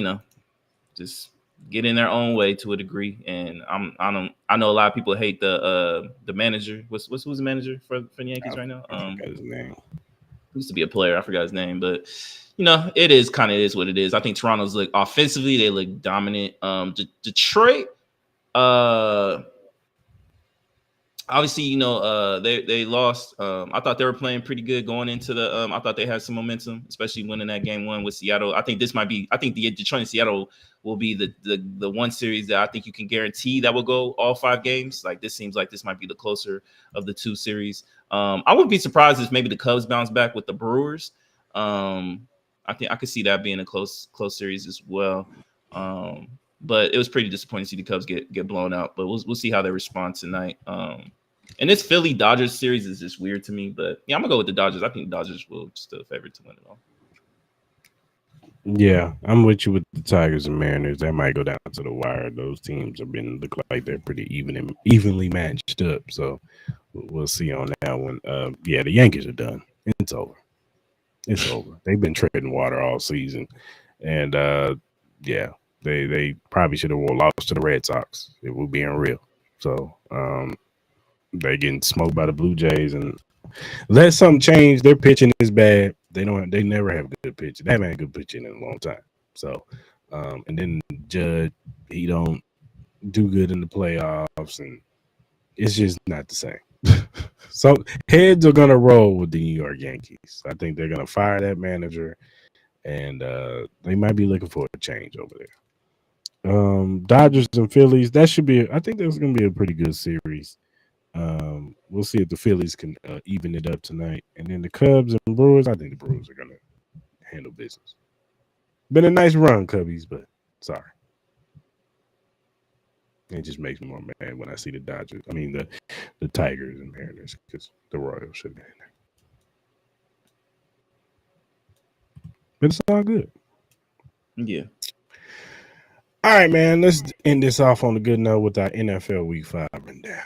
just get in their own way to a degree. And I know a lot of people hate the manager. Who's the manager for the Yankees right now? I forgot his name. Used to be a player. I forgot his name, but it is what it is. I think Toronto's look offensively, they look dominant. Detroit, obviously, they lost. I thought they were playing pretty good going into the. I thought they had some momentum, especially winning that game one with Seattle. I think the Detroit and Seattle will be the one series that I think you can guarantee that will go all 5 games. Like this seems like this might be the closer of the 2 series. I wouldn't be surprised if maybe the Cubs bounce back with the Brewers. I think I could see that being a close series as well. But it was pretty disappointing to see the Cubs get blown out. But we'll see how they respond tonight. And this Philly Dodgers series is just weird to me. But yeah, I'm gonna go with the Dodgers. I think the Dodgers will still favorite to win it all. Yeah, I'm with you with the Tigers and Mariners. That might go down to the wire. Those teams have been look like they're pretty evenly matched up. So we'll see on that one. Yeah, the Yankees are done. It's over. It's over. They've been treading water all season, and yeah, they probably should have lost to the Red Sox. If we're being real. So they're getting smoked by the Blue Jays, and unless something change, their pitching is bad. They never have good pitching. They haven't had good pitching in a long time. So, and then Judge, he don't do good in the playoffs, and it's just not the same. So heads are gonna roll with the New York Yankees. I think they're gonna fire that manager, and they might be looking for a change over there. Dodgers and Phillies. That should be. I think that's gonna be a pretty good series. We'll see if the Phillies can even it up tonight, and then the Cubs and Brewers. I think the Brewers are gonna handle business. Been a nice run, Cubbies, but sorry. It just makes me more mad when I see the Dodgers. I mean the Tigers and Mariners because the Royals should be in there. But it's all good. Yeah. All right, man. Let's end this off on a good note with our NFL Week 5 rundown.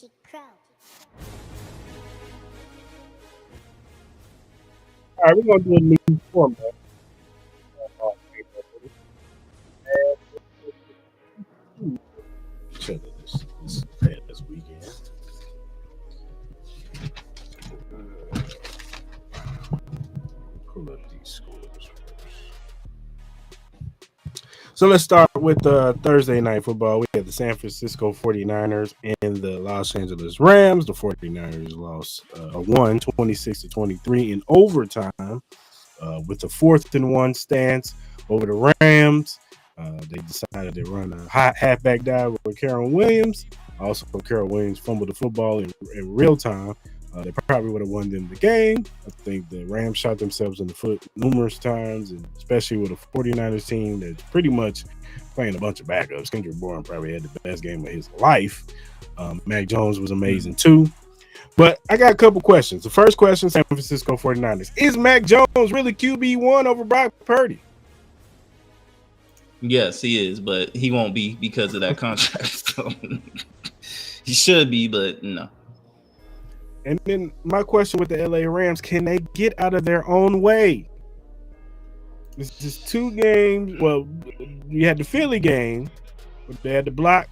All right, we're gonna do a new format. Check this past weekend. Pull up these scores first. So let's start with Thursday night football. We had the San Francisco 49ers and the Los Angeles Rams. The 49ers won 26-23 in overtime with a 4th and 1 stance over the Rams. They decided to run a hot halfback dive with Carol Williams. Also, Carol Williams fumbled the football in real time. They probably would have won them the game. I think the Rams shot themselves in the foot numerous times, and especially with a 49ers team that's pretty much playing a bunch of backups. Kendrick Bourne probably had the best game of his life. Mac Jones was amazing too. But I got a couple questions. The first question, San Francisco 49ers. Is Mac Jones really QB1 over Brock Purdy? Yes, he is, but he won't be because of that contract. So he should be, but no. And then my question with the LA Rams, can they get out of their own way? It's just 2 games. Well, you had the Philly game, but they had the block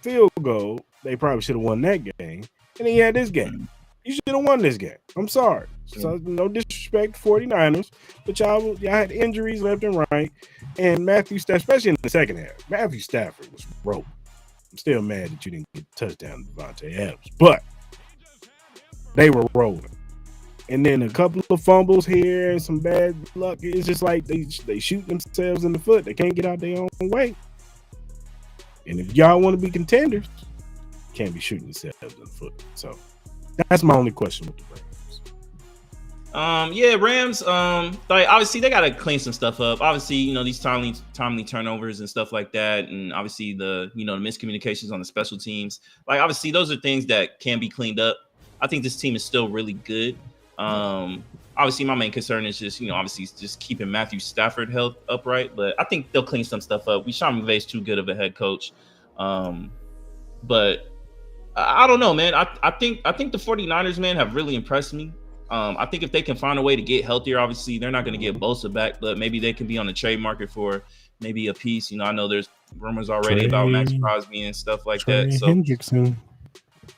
field goal. They probably should have won that game. And then you had this game. You should have won this game. I'm sorry. So no disrespect to 49ers, but y'all had injuries left and right. And Matthew Stafford, especially in the second half, Matthew Stafford was broke. I'm still mad that you didn't get a touchdown to Devontae Adams, but they were rolling. And then a couple of fumbles here and some bad luck. It's just like they shoot themselves in the foot. They can't get out their own way. And if y'all want to be contenders, can't be shooting yourselves in the foot. So that's my only question with the Rams. Rams. Like obviously they gotta clean some stuff up. Obviously, these timely turnovers and stuff like that, and obviously the miscommunications on the special teams. Like obviously those are things that can be cleaned up. I think this team is still really good. Obviously my main concern is just obviously just keeping Matthew Stafford health upright, but I think they'll clean some stuff up. Sean McVay's too good of a head coach, but I don't know, man. I think the 49ers, man, have really impressed me. I think if they can find a way to get healthier, obviously they're not going to get Bosa back, but maybe they can be on the trade market for maybe a piece. I know there's rumors already about Max Crosby and stuff like that. So Hendrickson.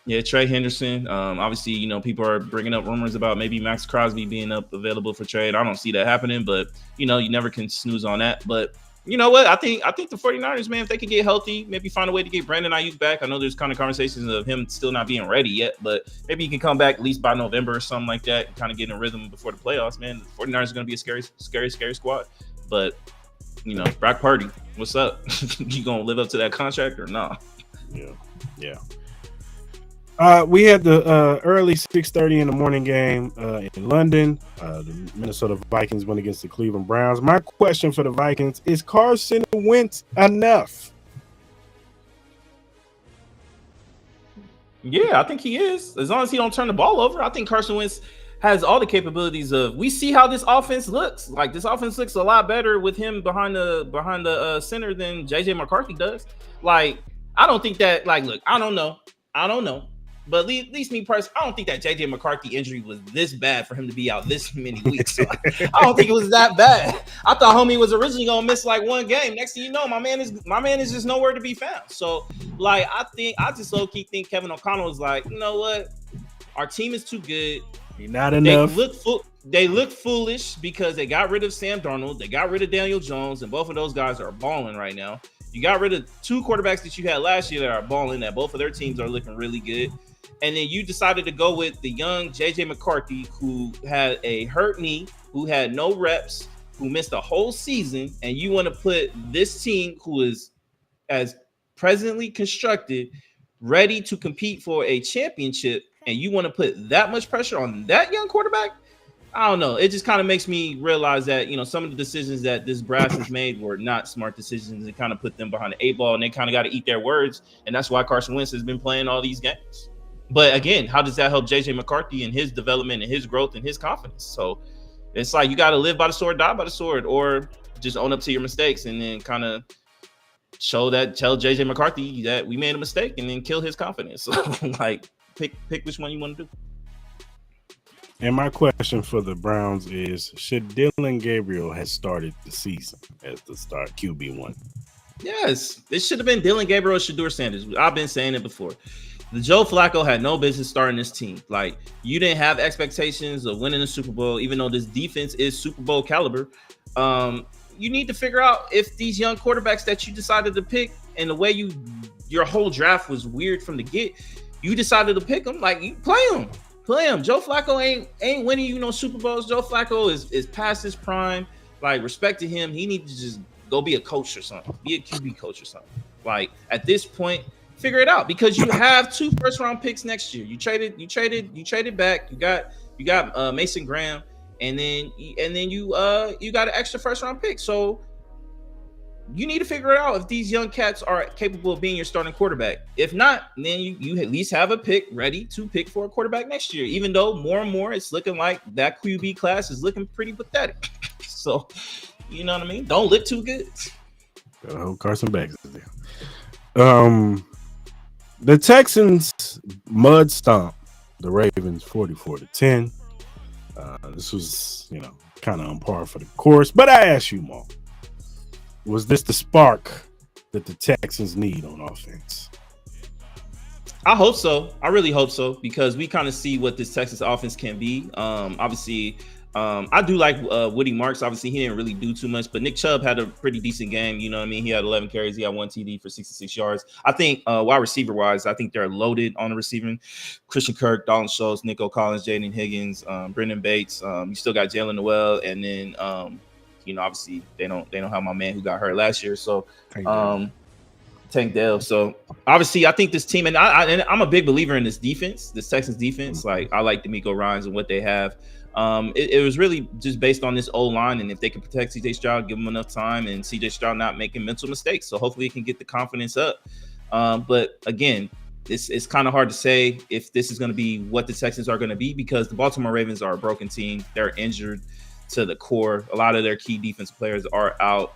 Yeah, Trey Henderson. Obviously, people are bringing up rumors about maybe Max Crosby being available for trade. I don't see that happening, but you never can snooze on that. But you know what? I think the 49ers, man, if they can get healthy, maybe find a way to get Brandon Ayuk back. I know there's kind of conversations of him still not being ready yet, but maybe he can come back at least by November or something like that and kind of get in a rhythm before the playoffs, man. The 49ers are going to be a scary squad. But, Brock Purdy, what's up? You going to live up to that contract or not? Yeah. We had the early 6:30 in the morning game in London. The Minnesota Vikings went against the Cleveland Browns. My question for the Vikings is Carson Wentz enough? Yeah, I think he is. As long as he don't turn the ball over, I think Carson Wentz has all the capabilities of. We see how this offense looks. Like this offense looks a lot better with him behind the center than JJ McCarthy does. Like I don't think that. Like, look, I don't know. But at least me personally, I don't think that JJ McCarthy injury was this bad for him to be out this many weeks. So I don't think it was that bad. I thought homie was originally gonna miss like 1 game. Next thing you know, my man is just nowhere to be found. So like I just low key think Kevin O'Connell was like, you know what, our team is too good. You're not enough. They look foolish because they got rid of Sam Darnold, they got rid of Daniel Jones, and both of those guys are balling right now. You got rid of 2 quarterbacks that you had last year that are balling. That both of their teams are looking really good. And then you decided to go with the young JJ McCarthy, who had a hurt knee, who had no reps, who missed a whole season. And you want to put this team, who is as presently constructed, ready to compete for a championship, and you want to put that much pressure on that young quarterback? I don't know. It just kind of makes me realize that, some of the decisions that this brass has made were not smart decisions. It kind of put them behind the 8 ball, and they kind of got to eat their words. And that's why Carson Wentz has been playing all these games. But again, how does that help JJ McCarthy and his development and his growth and his confidence? So it's like you got to live by the sword, die by the sword, or just own up to your mistakes and then kind of tell JJ McCarthy that we made a mistake and then kill his confidence. So, like, pick which one you want to do. And my question for the Browns is, should Dylan Gabriel have started the season as the start QB1? Yes, it should have been Dylan Gabriel or Shedeur Sanders. I've been saying it before. The Joe Flacco had no business starting this team. Like, you didn't have expectations of winning the Super Bowl, even though this defense is Super Bowl caliber. You need to figure out if these young quarterbacks that you decided to pick, and the way your whole draft was weird from the get, you decided to pick them. Like, you play them. Joe Flacco ain't winning you no Super Bowls. Joe Flacco is past his prime. Like, respect to him. He needs to just go be a coach or something. Be a QB coach or something. Like, at this point, figure it out, because you have 2 first-round picks next year. You traded back. You got Mason Graham, and then you got an extra first-round pick. So you need to figure it out if these young cats are capable of being your starting quarterback. If not, then you at least have a pick ready to pick for a quarterback next year, even though more and more it's looking like that QB class is looking pretty pathetic. So, you know what I mean? Don't look too good. Gotta hold Carson back there. The Texans mud stomp the Ravens 44-10. This was, kind of on par for the course. But I ask you, Mal, was this the spark that the Texans need on offense? I hope so. I really hope so, because we kind of see what this Texas offense can be. Obviously, I do like Woody Marks. Obviously, he didn't really do too much, but Nick Chubb had a pretty decent game. You know what I mean? He had 11 carries. He had 1 TD for 66 yards. I think wide receiver-wise, I think they're loaded on the receiving. Christian Kirk, Dalton Schultz, Nico Collins, Jaden Higgins, Brendan Bates. You still got Jalen Noel, and then obviously they don't have my man who got hurt last year. So Tank Dell. So obviously, I think this team, and I'm a big believer in this defense, this Texans defense. Like, I like D'Amico Ryans and what they have. It was really just based on this O-line, and if they can protect CJ Stroud, give him enough time, and CJ Stroud not making mental mistakes. So hopefully he can get the confidence up. But again, it's kind of hard to say if this is going to be what the Texans are going to be, because the Baltimore Ravens are a broken team. They're injured to the core. A lot of their key defensive players are out.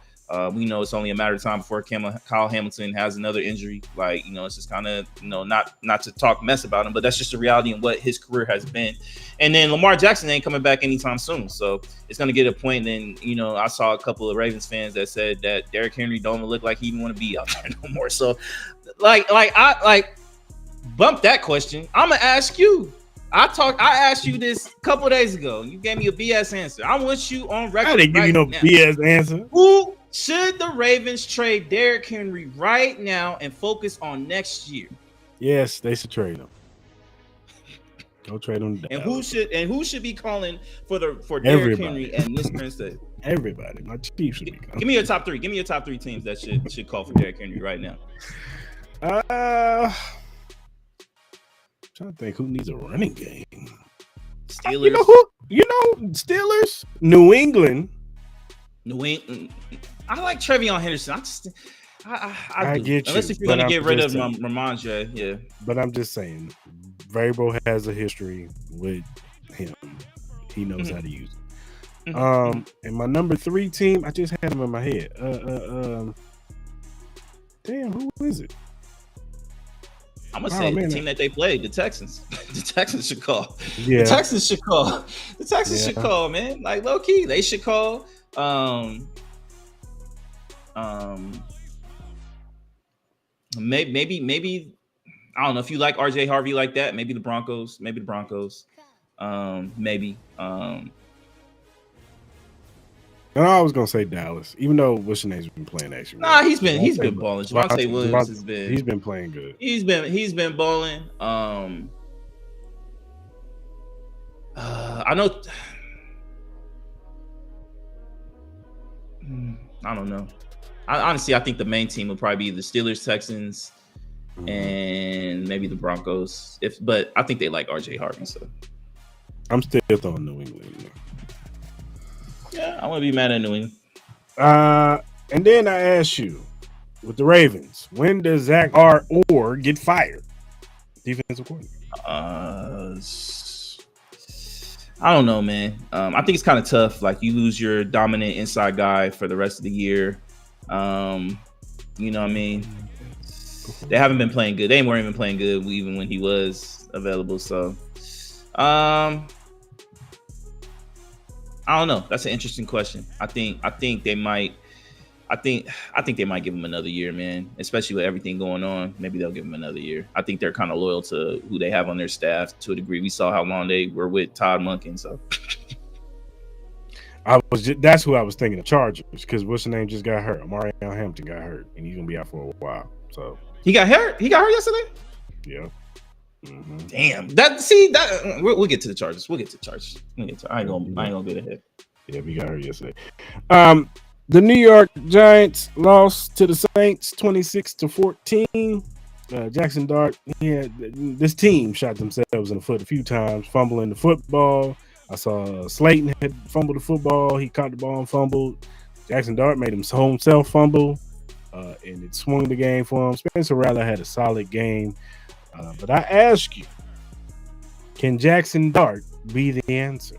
We know it's only a matter of time before Kyle Hamilton has another injury. Like, it's just kind of, not to talk mess about him, but that's just the reality and what his career has been. And then Lamar Jackson ain't coming back anytime soon. So it's going to get a point. And then, I saw a couple of Ravens fans that said that Derrick Henry don't look like he even want to be out there no more. So I bump that question. I'm going to ask you. I asked you this a couple of days ago. You gave me a BS answer. I want you on record. I didn't give you no BS answer. Who should the Ravens trade Derrick Henry right now and focus on next year? Yes, they should trade him. Go trade him. And who should be calling for Derrick Henry and this current state? Everybody. My Chiefs should be calling. Give me your top 3. Give me your top 3 teams that should call for Derrick Henry right now. Trying to think who needs a running game. Steelers. Steelers. New England. I like Trevion Henderson. I get you. Unless if you're going to get rid of Ramondre, yeah. But I'm just saying, Vrabel has a history with him. He knows how to use it. And my number 3 team, I just had him in my head. Damn, who is it? I'm gonna say the team that they played, the Texans. The Texans should call. Yeah. The Texans should call. The Texans should call, man. Like, low key, they should call. Maybe I don't know if you like RJ Harvey like that. Maybe the Broncos. Maybe. And I was gonna say Dallas, even though what's your name's been playing actually. Nah, he's been balling. Javonte Williams has been. He's been playing good. He's been balling. I know. I don't know. Honestly, I think the main team would probably be the Steelers, Texans, and maybe the Broncos. But I think they like RJ Harvey, so I'm still throwing New England. Yeah, I want to be mad at New England. And then I ask you, with the Ravens, when does Zach Orr get fired? Defensive coordinator. I don't know, man. I think it's kind of tough. Like, you lose your dominant inside guy for the rest of the year. You know what I mean? They haven't been playing good. They weren't even playing good even when he was available. So, I don't know. That's an interesting question. I think they might. I think they might give him another year, man. Especially with everything going on, maybe they'll give him another year. I think they're kind of loyal to who they have on their staff to a degree. We saw how long they were with Todd Monken, so. That's who I was thinking of, Chargers, because what's the name just got hurt. Amari Hampton got hurt, and he's gonna be out for a while. So he got hurt. He got hurt yesterday. Yeah. Mm-hmm. Damn. We'll get to the Chargers. I ain't gonna get ahead. Yeah, we got hurt yesterday. The New York Giants lost to the Saints 26-14. Jackson Dart, this team shot themselves in the foot a few times, fumbling the football. I saw Slayton had fumbled the football. He caught the ball and fumbled. Jackson Dart made himself fumble, and it swung the game for him. Spencer Rattler had a solid game. But I ask you, can Jackson Dart be the answer?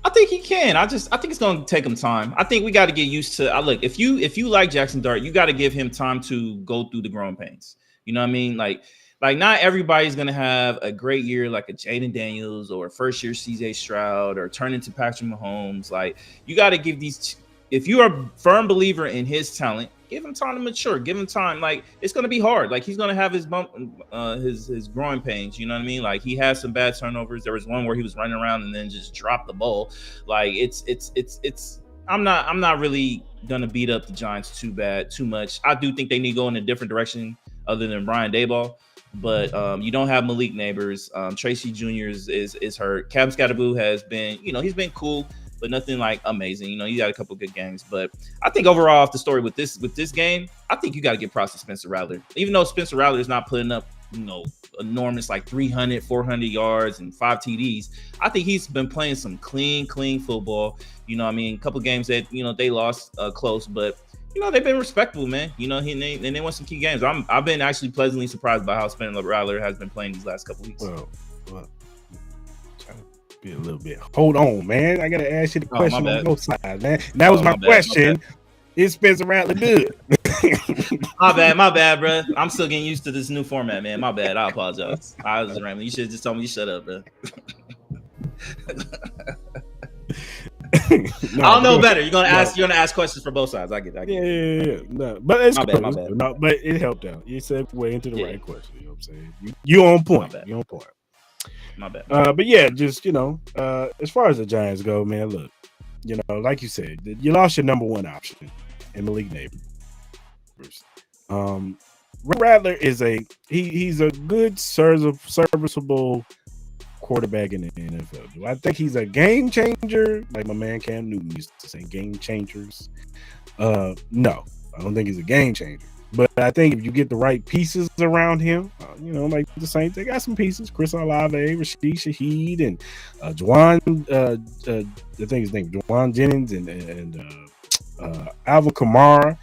I think he can. I think it's going to take him time. I think we got to get used to. Look, if you like Jackson Dart, you got to give him time to go through the growing pains. You know what I mean? Like not everybody's going to have a great year like a Jaden Daniels or first year CJ Stroud or turn into Patrick Mahomes. Like, you got to give these. If you're a firm believer in his talent, give him time to mature. Give him time. Like, it's going to be hard. Like, he's going to have his bump, his growing pains. You know what I mean? Like, he has some bad turnovers. There was one where he was running around and then just dropped the ball. Like, it's. I'm not really going to beat up the Giants too much. I do think they need to go in a different direction other than Brian Daboll. But you don't have Malik Neighbors. Tracy Jr. is hurt. Cam Scatterboo has been, he's been cool, but nothing like amazing. He got a couple good games. But I think overall, off the story with this game, I think you got to give props to Spencer Rattler. Even though Spencer Rattler is not putting up, enormous like 300, 400 yards and 5 TDs, I think he's been playing some clean football. A couple games that, they lost close, but they've been respectable, man. And they won some key games. I've been actually pleasantly surprised by how Spencer Rattler has been playing these last couple weeks. Well, trying to be a little bit. Hold on, man. I gotta ask you the question on both sides, man. And that was my question. Is Spencer Rattler good? my bad, bro. I'm still getting used to this new format, man. My bad. I apologize. I was rambling. You should have just told me to shut up, bro. No, I don't know better. You're gonna ask questions for both sides. I get that. Yeah. No, but it's my cool. bad. No, but it helped out. You said way into the right question. You know what I'm saying? You on point. You on point. My bad. But yeah, just as far as the Giants go, man, look, like you said, you lost your number one option in Malik Neighbors. Rattler is he's a good serviceable quarterback in the NFL. Do I think he's a game changer? Like my man Cam Newton used to say, game changers. No, I don't think he's a game changer. But I think if you get the right pieces around him, like the Saints, they got some pieces. Chris Olave, Rashid Shaheed, and Juwan. I think his name Juwan Jennings and Alvin Kamara.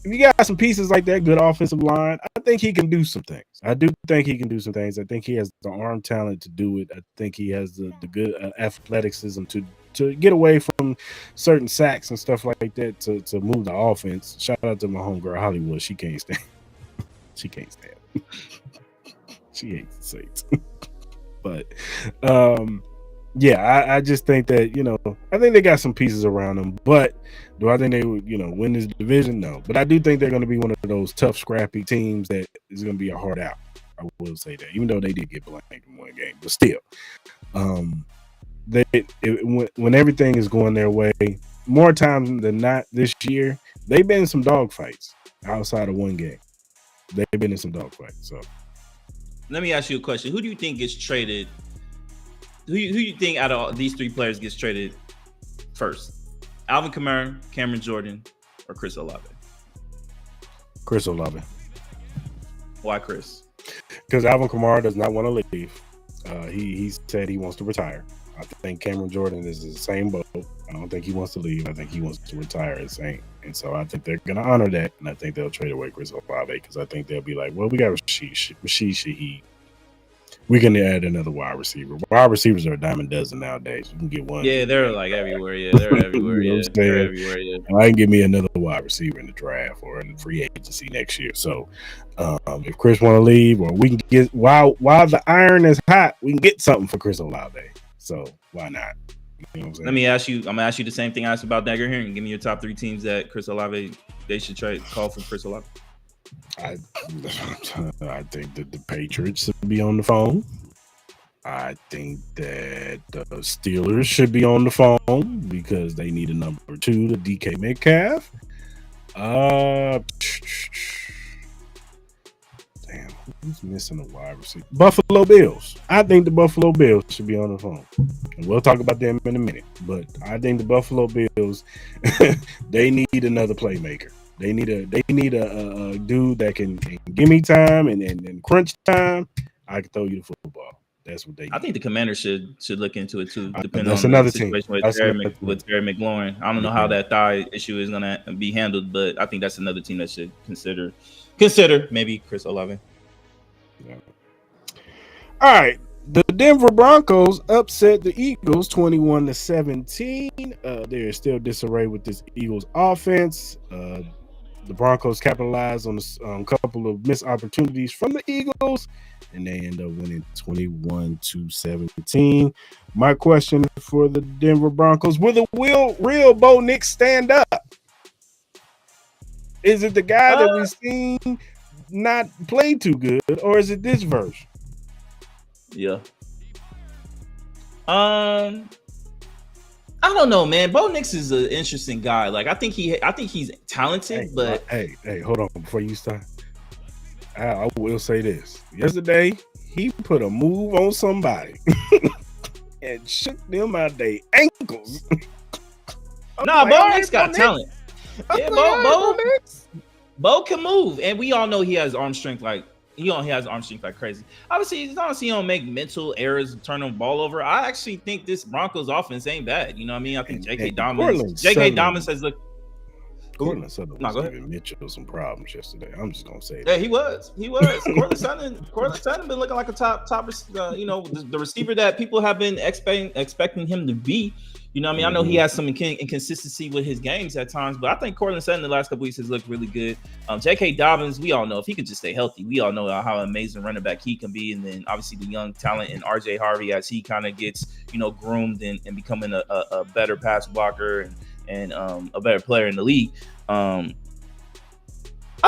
If you got some pieces like that, good offensive line, I think he can do some things. I do think he can do some things. I think he has the arm talent to do it. I think he has the good athleticism to get away from certain sacks and stuff like that to move the offense. Shout out to my homegirl Hollywood. She can't stand. She can't stand. She hates the Saints. But yeah, I just think that, I think they got some pieces around them. But do I think they would, win this division? No. But I do think they're going to be one of those tough, scrappy teams that is going to be a hard out. I will say that, even though they did get blanked in one game. But still, when everything is going their way, more times than not this year, they've been in some dogfights outside of one game. They've been in some dogfights. So let me ask you a question. Who do you think gets traded? Who you think out of all these three players gets traded first? Alvin Kamara, Cameron Jordan, or Chris Olave? Chris Olave. Why Chris? Because Alvin Kamara does not want to leave. He said he wants to retire. I think Cameron Jordan is the same boat. I don't think he wants to leave. I think he wants to retire at Saint. And so I think they're going to honor that. And I think they'll trade away Chris Olave because I think they'll be like, well, we got Rashid Shaheed. We can add another wide receiver. Wide receivers are a dime a dozen nowadays. You can get one. Yeah, they're like everywhere. Yeah, they're everywhere. You know Yeah, what I'm they're saying? everywhere. Yeah. I can give me another wide receiver in the draft or in the free agency next year. So if Chris want to leave, or we can get while the iron is hot, we can get something for Chris Olave. So why not? You know what I'm saying? Let me ask you. I'm gonna ask you the same thing I asked about Dagger here, and give me your top 3 teams that Chris Olave they should call for Chris Olave. I think that the Patriots should be on the phone. I think that the Steelers should be on the phone because they need a number 2 to DK Metcalf. Damn, who's missing a wide receiver? Buffalo Bills. I think the Buffalo Bills should be on the phone. And we'll talk about them in a minute. But I think the Buffalo Bills, they need another playmaker. They need a dude that can give me time and crunch time. I can throw you the football. That's what they need. I think the Commanders should look into it too, depending That's on another the situation team. with Terry McLaurin. I don't know how that thigh issue is gonna be handled, but I think that's another team that should consider maybe Chris Olave. Yeah. All right. The Denver Broncos upset the Eagles 21-17. There is still disarray with this Eagles offense. The Broncos capitalized on a couple of missed opportunities from the Eagles, and they end up winning 21-17. My question for the Denver Broncos: will the real Bo Nix stand up? Is it the guy that we've seen not play too good, or is it this version? Yeah. I don't know, man. Bo Nix is an interesting guy. Like I think he's talented, but hey, hold on before you start. I will say this: yesterday he put a move on somebody and shook them out their ankles. Nah, Bo Nix got talent. Yeah, Bo can move, and we all know he has arm strength. Like he has arm strength like crazy. Obviously, he don't make mental errors, turn the ball over. I actually think this Broncos offense ain't bad. You know what I mean? I think J.K. Dobbins has looked. Cortland Sutton was giving Mitchell some problems yesterday. I'm just gonna say that. Yeah, he was. Cortland Sutton been looking like a top. The receiver that people have been expecting him to be. You know what I mean? I know he has some inconsistency with his games at times, but I think Cortland Sutton the last couple weeks has looked really good. J.K. Dobbins, we all know if he could just stay healthy, we all know how amazing running back he can be. And then obviously the young talent in R.J. Harvey as he kind of gets, groomed and becoming a better pass blocker and a better player in the league. I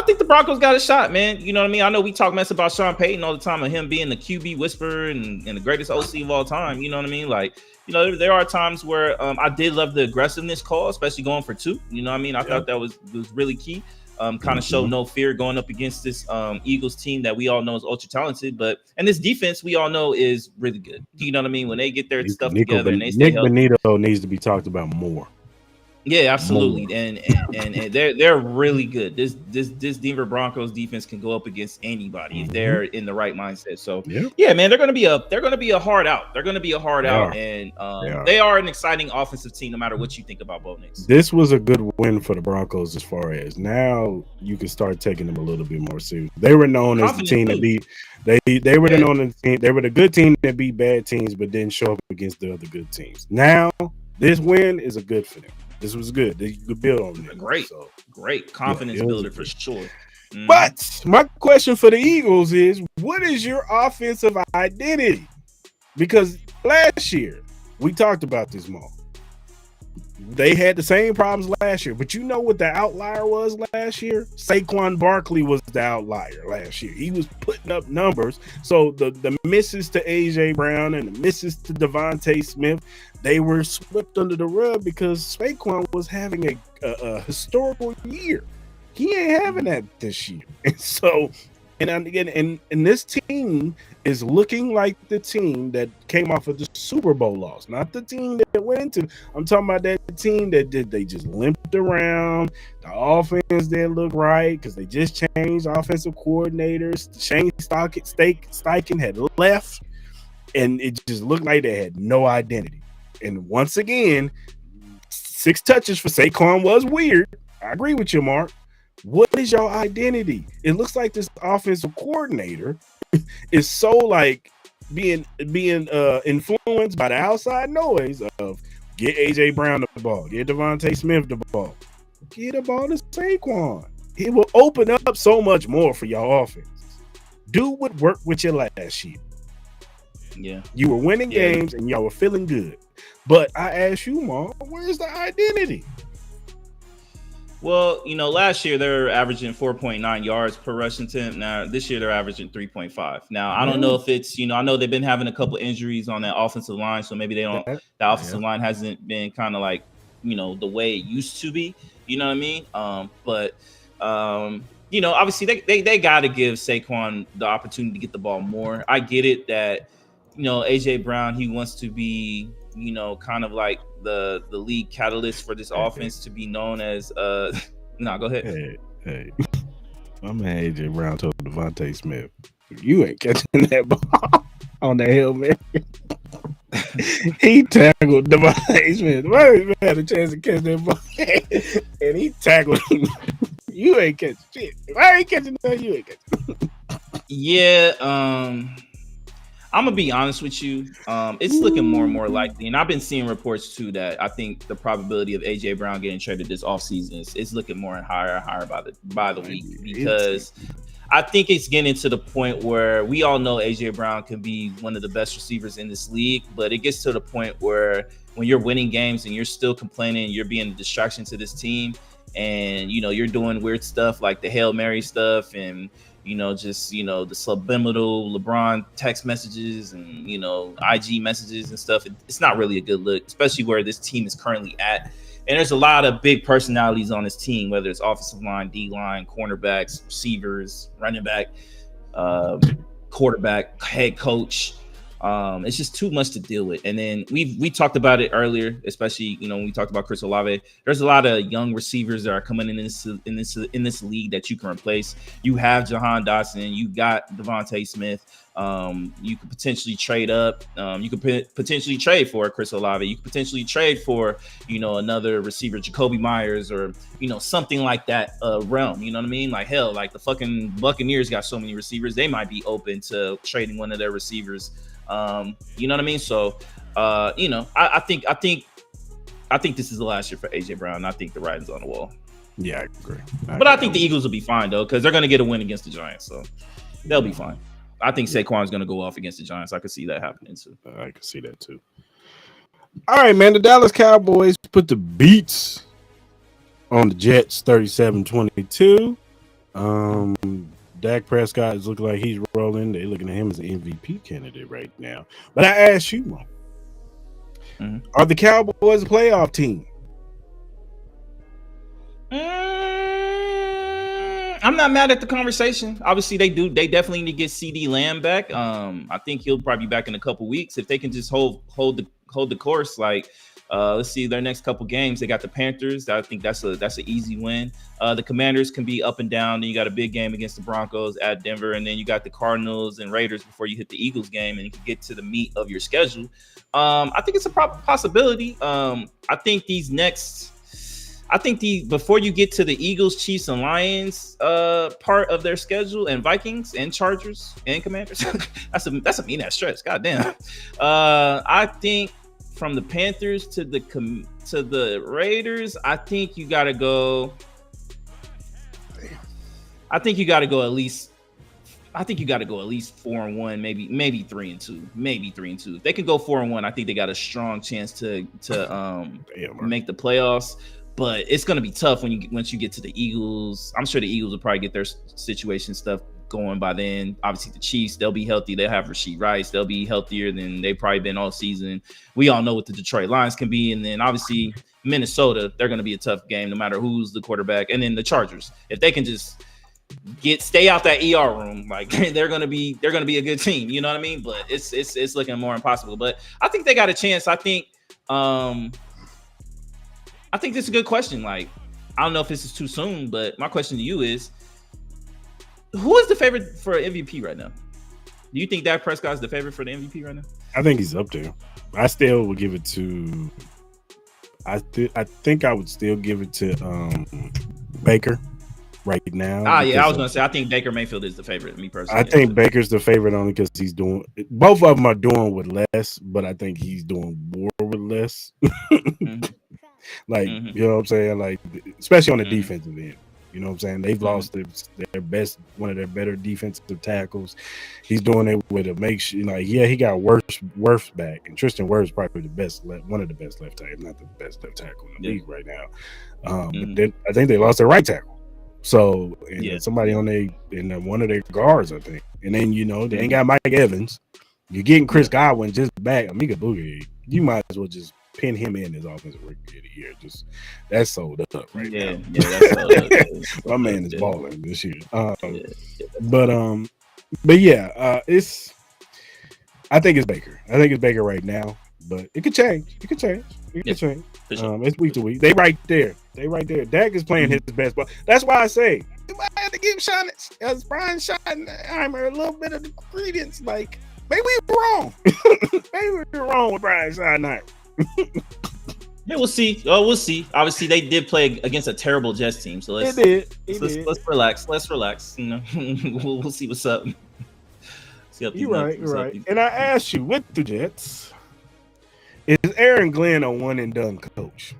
think the Broncos got a shot, man. You know what I mean? I know we talk mess about Sean Payton all the time of him being the QB whisperer and the greatest OC of all time. You know what I mean? Like, there are times where I did love the aggressiveness call, especially going for 2. You know what I mean? I thought that was really key. Kind of show no fear going up against this Eagles team that we all know is ultra talented, and this defense we all know is really good. You know what I mean? When they get their stuff together and they stay healthy. Nick Bonito needs to be talked about more. Yeah, absolutely, and they're really good. This Denver Broncos defense can go up against anybody if they're in the right mindset. So yeah, man, they're gonna be a hard out. They're gonna be a hard out, and they are an exciting offensive team, no matter what you think about Bo Nix. This was a good win for the Broncos as far as now you can start taking them a little bit more serious. They were known as the team that beat. They were known as the team. They were the good team that beat bad teams, but didn't show up against the other good teams. Now this win is a good for them. This was good. They could build on it. Great confidence builder for sure. But my question for the Eagles is, what is your offensive identity? Because last year we talked about this more. They had the same problems last year, but you know what the outlier was last year? Saquon Barkley was the outlier last year. He was putting up numbers. So the misses to A.J. Brown and the misses to Devontae Smith, they were swept under the rug because Saquon was having a historical year. He ain't having that this year. And so, and this team is looking like the team that came off of the Super Bowl loss, not the team that went into. I'm talking about that team that they just limped around. The offense didn't look right because they just changed offensive coordinators. Shane Steichen had left, and it just looked like they had no identity. And once again, 6 touches for Saquon was weird. I agree with you, Mark. What is your identity? It looks like this offensive coordinator is so like being influenced by the outside noise of get AJ Brown the ball, get Devontae Smith the ball, get the ball to Saquon. It will open up so much more for y'all offense. Do what worked with your last year. Yeah, you were winning games and y'all were feeling good. But I asked you, Mom, where's the identity? Well, last year they were averaging 4.9 yards per rushing attempt. Now this year they're averaging 3.5. Now I don't know if it's I know they've been having a couple injuries on that offensive line, so maybe they don't. The offensive line hasn't been kind of like the way it used to be. You know what I mean? But obviously they got to give Saquon the opportunity to get the ball more. I get it that AJ Brown, he wants to be kind of like the league catalyst for this offense to be known as no, go ahead. Hey. My man AJ Brown told Devontae Smith, you ain't catching that ball on the Hail Mary. He tackled Devontae Smith. Devontae Smith had a chance to catch that ball. And he tackled him. You ain't catching shit. If I ain't catching that, you ain't catching. Yeah, I'm gonna be honest with you. It's looking more and more likely, and I've been seeing reports too that I think the probability of AJ Brown getting traded this offseason is looking more and higher by the week, because I think it's getting to the point where we all know AJ Brown can be one of the best receivers in this league, but it gets to the point where when you're winning games and you're still complaining, you're being a distraction to this team, and you're doing weird stuff like the Hail Mary stuff and just the subliminal LeBron text messages and IG messages and stuff. It's not really a good look, especially where this team is currently at. And there's a lot of big personalities on this team, whether it's offensive line, D line, cornerbacks, receivers, running back, quarterback, head coach. It's just too much to deal with. And then we talked about it earlier, especially when we talked about Chris Olave. There's a lot of young receivers that are coming in this league that you can replace. You have Jahan Dotson, you got Devontae Smith. You could potentially trade up. You could potentially trade for Chris Olave. You could potentially trade for another receiver, Jacoby Myers, or something like that realm. You know what I mean? Like hell, like the fucking Buccaneers got so many receivers, they might be open to trading one of their receivers. You know what I mean? So, I think this is the last year for AJ Brown. I think the writing's on the wall. Yeah, I agree. I think the Eagles will be fine though, because they're going to get a win against the Giants, so they'll be fine. I think Saquon's going to go off against the Giants. I could see that happening too. I can see that too. All right, man. The Dallas Cowboys put the beats on the Jets 37-22. Dak Prescott is looking like he's rolling. They're looking at him as an MVP candidate right now. But I ask you, are the Cowboys a playoff team? I'm not mad at the conversation. Obviously, they do. They definitely need to get CD Lamb back. I think he'll probably be back in a couple weeks if they can just hold the course. Like, let's see their next couple games. They got the Panthers. I think that's an easy win. The Commanders can be up and down. Then you got a big game against the Broncos at Denver, and then you got the Cardinals and Raiders before you hit the Eagles game, and you can get to the meat of your schedule. I think it's a possibility. Before you get to the Eagles, Chiefs, and Lions part of their schedule, and Vikings and Chargers and Commanders, that's a mean ass stretch. Goddamn. I think from the Panthers to the Raiders, I think you got to go. I think you got to go at least 4-1, maybe 3-2, maybe 3-2. If they can go 4-1, I think they got a strong chance to make the playoffs. But it's going to be tough once you get to the Eagles. I'm sure the Eagles will probably get their situation stuff going by then. Obviously, the Chiefs, they'll be healthy. They'll have Rashid Rice. They'll be healthier than they've probably been all season. We all know what the Detroit Lions can be. And then, obviously, Minnesota, they're going to be a tough game no matter who's the quarterback. And then the Chargers, if they can just stay out that ER room, like they're going to be a good team. You know what I mean? But it's looking more impossible. But I think they got a chance. I think this is a good question. Like, I don't know if this is too soon, but my question to you is, who is the favorite for MVP right now? Do you think Dak Prescott is the favorite for the MVP right now? I think he's up there. I still would give it to. I think I would still give it to Baker right now. Yeah, I was gonna say I think Baker Mayfield is the favorite. Me personally, I think Baker's the favorite only because he's doing. Both of them are doing with less, but I think he's doing more with less. Mm-hmm. Like you know what I'm saying, like especially on the defensive end. You know what I'm saying? They've lost their best, one of their better defensive tackles. He's doing it with a makeshift. Like, yeah, he got Wirfs back, and Tristan Wirfs probably the best, one of the best left tackles, not the best left tackle in the league right now. But then I think they lost their right tackle. So and somebody on one of their guards, I think. And then they ain't got Mike Evans. You're getting Chris Godwin just back. Amiga Boogie. You might as well just pin him in as offensive rookie of the year. Just that's sold up right now. Yeah, that's sold up. My man is balling this year. But yeah, it's. I think it's Baker. I think it's Baker right now, but it could change. It could change. Sure. It's week to week. They right there. Dak is playing his best ball. That's why I say you might have to give Brian Schottenheimer a little bit of the credence. Like maybe we're wrong. Maybe we're wrong with Brian Schottenheimer. Yeah, we'll see. We'll see. Obviously, they did play against a terrible Jets team, so let's relax. Let's relax. We'll see what's up. You're right. And I asked you, with the Jets, is Aaron Glenn a one and done coach?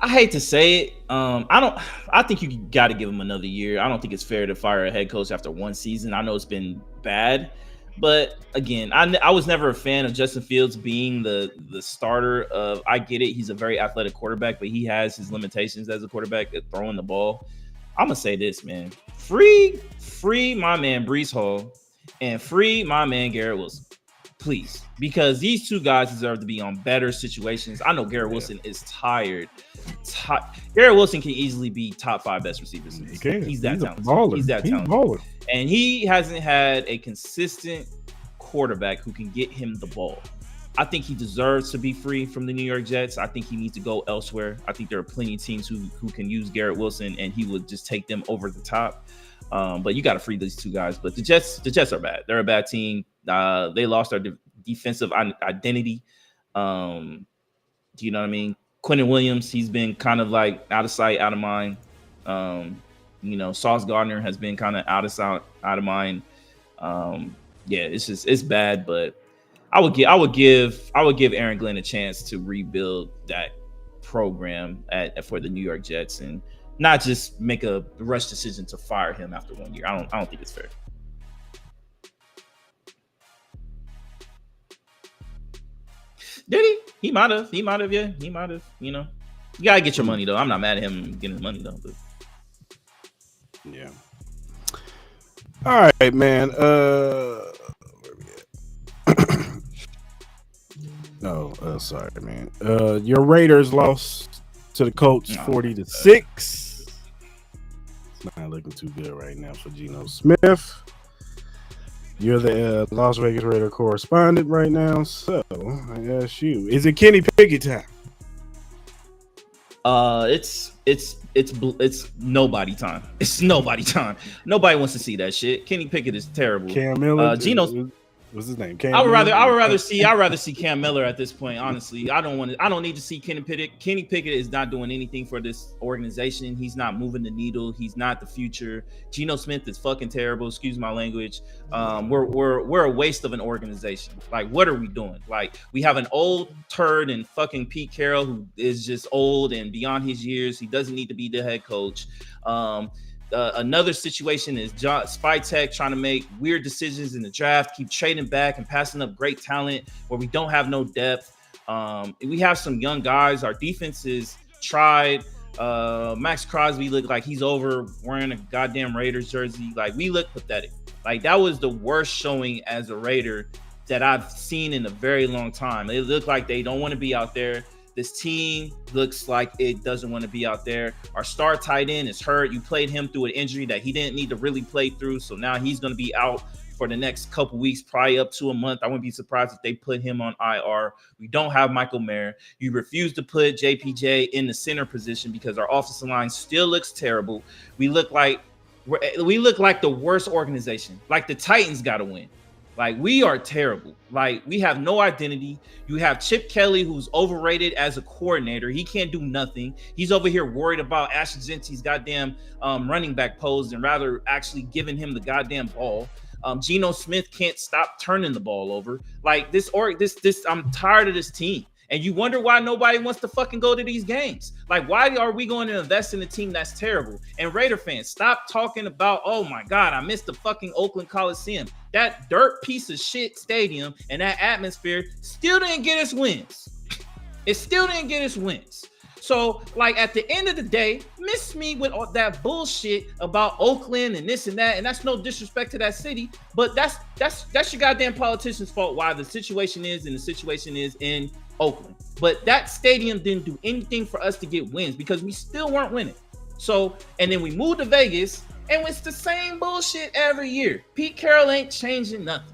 I hate to say it. I think you got to give him another year. I don't think it's fair to fire a head coach after one season. I know it's been bad. But again, I was never a fan of Justin Fields being the starter of. I get it, he's a very athletic quarterback, but he has his limitations as a quarterback at throwing the ball. I'm gonna say this, man: free my man Breece Hall and free my man Garrett Wilson, please, because these two guys deserve to be on better situations. I know Garrett Wilson is tired. Garrett Wilson can easily be top 5 best receivers. He's that talented. He's that talented. And he hasn't had a consistent quarterback who can get him the ball. I think he deserves to be free from the New York Jets. I think he needs to go elsewhere. I think there are plenty of teams who can use Garrett Wilson, and he would just take them over the top. But you got to free these two guys. But the Jets are bad. They're a bad team. They lost their defensive identity. Do you know what I mean? Quentin Williams, he's been kind of like out of sight, out of mind. Sauce Gardner has been kind of out of sight, out of mind. It's bad, but I would give Aaron Glenn a chance to rebuild that program for the New York Jets and not just make a rush decision to fire him after 1 year. I don't think it's fair. Did he? He might have. Yeah, he might have. You gotta get your money though. I'm not mad at him getting his money though. But. Yeah. All right, man. Where we at? Sorry, man. Your Raiders lost to the Colts 40-6. It's not looking too good right now for Geno Smith. You're the Las Vegas Raider correspondent right now, so I ask you: is it Kenny Pickett time? It's nobody time. It's nobody time. Nobody wants to see that shit. Kenny Pickett is terrible. Cam Miller, Geno. What's his name? I would rather see Cam Miller at this point. Honestly, I don't need to see Kenny Pickett. Kenny Pickett is not doing anything for this organization. He's not moving the needle. He's not the future. Geno Smith is fucking terrible. Excuse my language. We're a waste of an organization. Like, what are we doing? Like, we have an old turd in fucking Pete Carroll who is just old and beyond his years. He doesn't need to be the head coach. Another situation is Spytek trying to make weird decisions in the draft, keep trading back and passing up great talent where we don't have no depth. We have some young guys. Our defense is tried. Max Crosby looked like he's over wearing a goddamn Raiders jersey. Like, we look pathetic. Like, that was the worst showing as a Raider that I've seen in a very long time. They look like they don't want to be out there. This team looks like it doesn't want to be out there. Our star tight end is hurt. You played him through an injury that he didn't need to really play through. So now he's going to be out for the next couple weeks, probably up to a month. I wouldn't be surprised if they put him on IR. We don't have Michael Mayer. You refuse to put JPJ in the center position because our offensive line still looks terrible. We look like the worst organization. Like, the Titans got to win. Like, we are terrible. Like, we have no identity. You have Chip Kelly, who's overrated as a coordinator. He can't do nothing. He's over here worried about Ashley Genty's goddamn running back pose and rather actually giving him the goddamn ball. Geno Smith can't stop turning the ball over. Like, this, I'm tired of this team. And you wonder why nobody wants to fucking go to these games. Like, why are we going to invest in a team that's terrible? And Raider fans, stop talking about, oh my God, I missed the fucking Oakland Coliseum. That dirt piece of shit stadium and that atmosphere still didn't get us wins. It still didn't get us wins. So, like, at the end of the day, miss me with all that bullshit about Oakland and this and that. And that's no disrespect to that city, but that's your goddamn politician's fault why the situation is and the situation is in Oakland. But that stadium didn't do anything for us to get wins because we still weren't winning. So, and then we moved to Vegas and it's the same bullshit every year. Pete Carroll ain't changing nothing.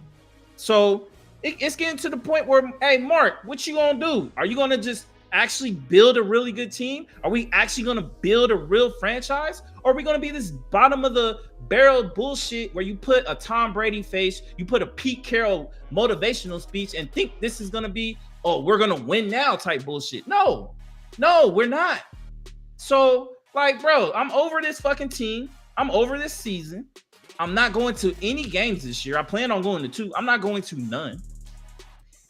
So it's getting to the point where, hey, Mark, what you gonna do? Are you gonna just actually build a really good team? Are we actually gonna build a real franchise? Or are we gonna be this bottom of the barrel bullshit where you put a Tom Brady face, you put a Pete Carroll motivational speech and think this is gonna be, oh, we're gonna win now type bullshit? No, we're not. So, like, bro, I'm over this fucking team. I'm over this season. I'm not going to any games this year. I plan on going to 2. I'm not going to none.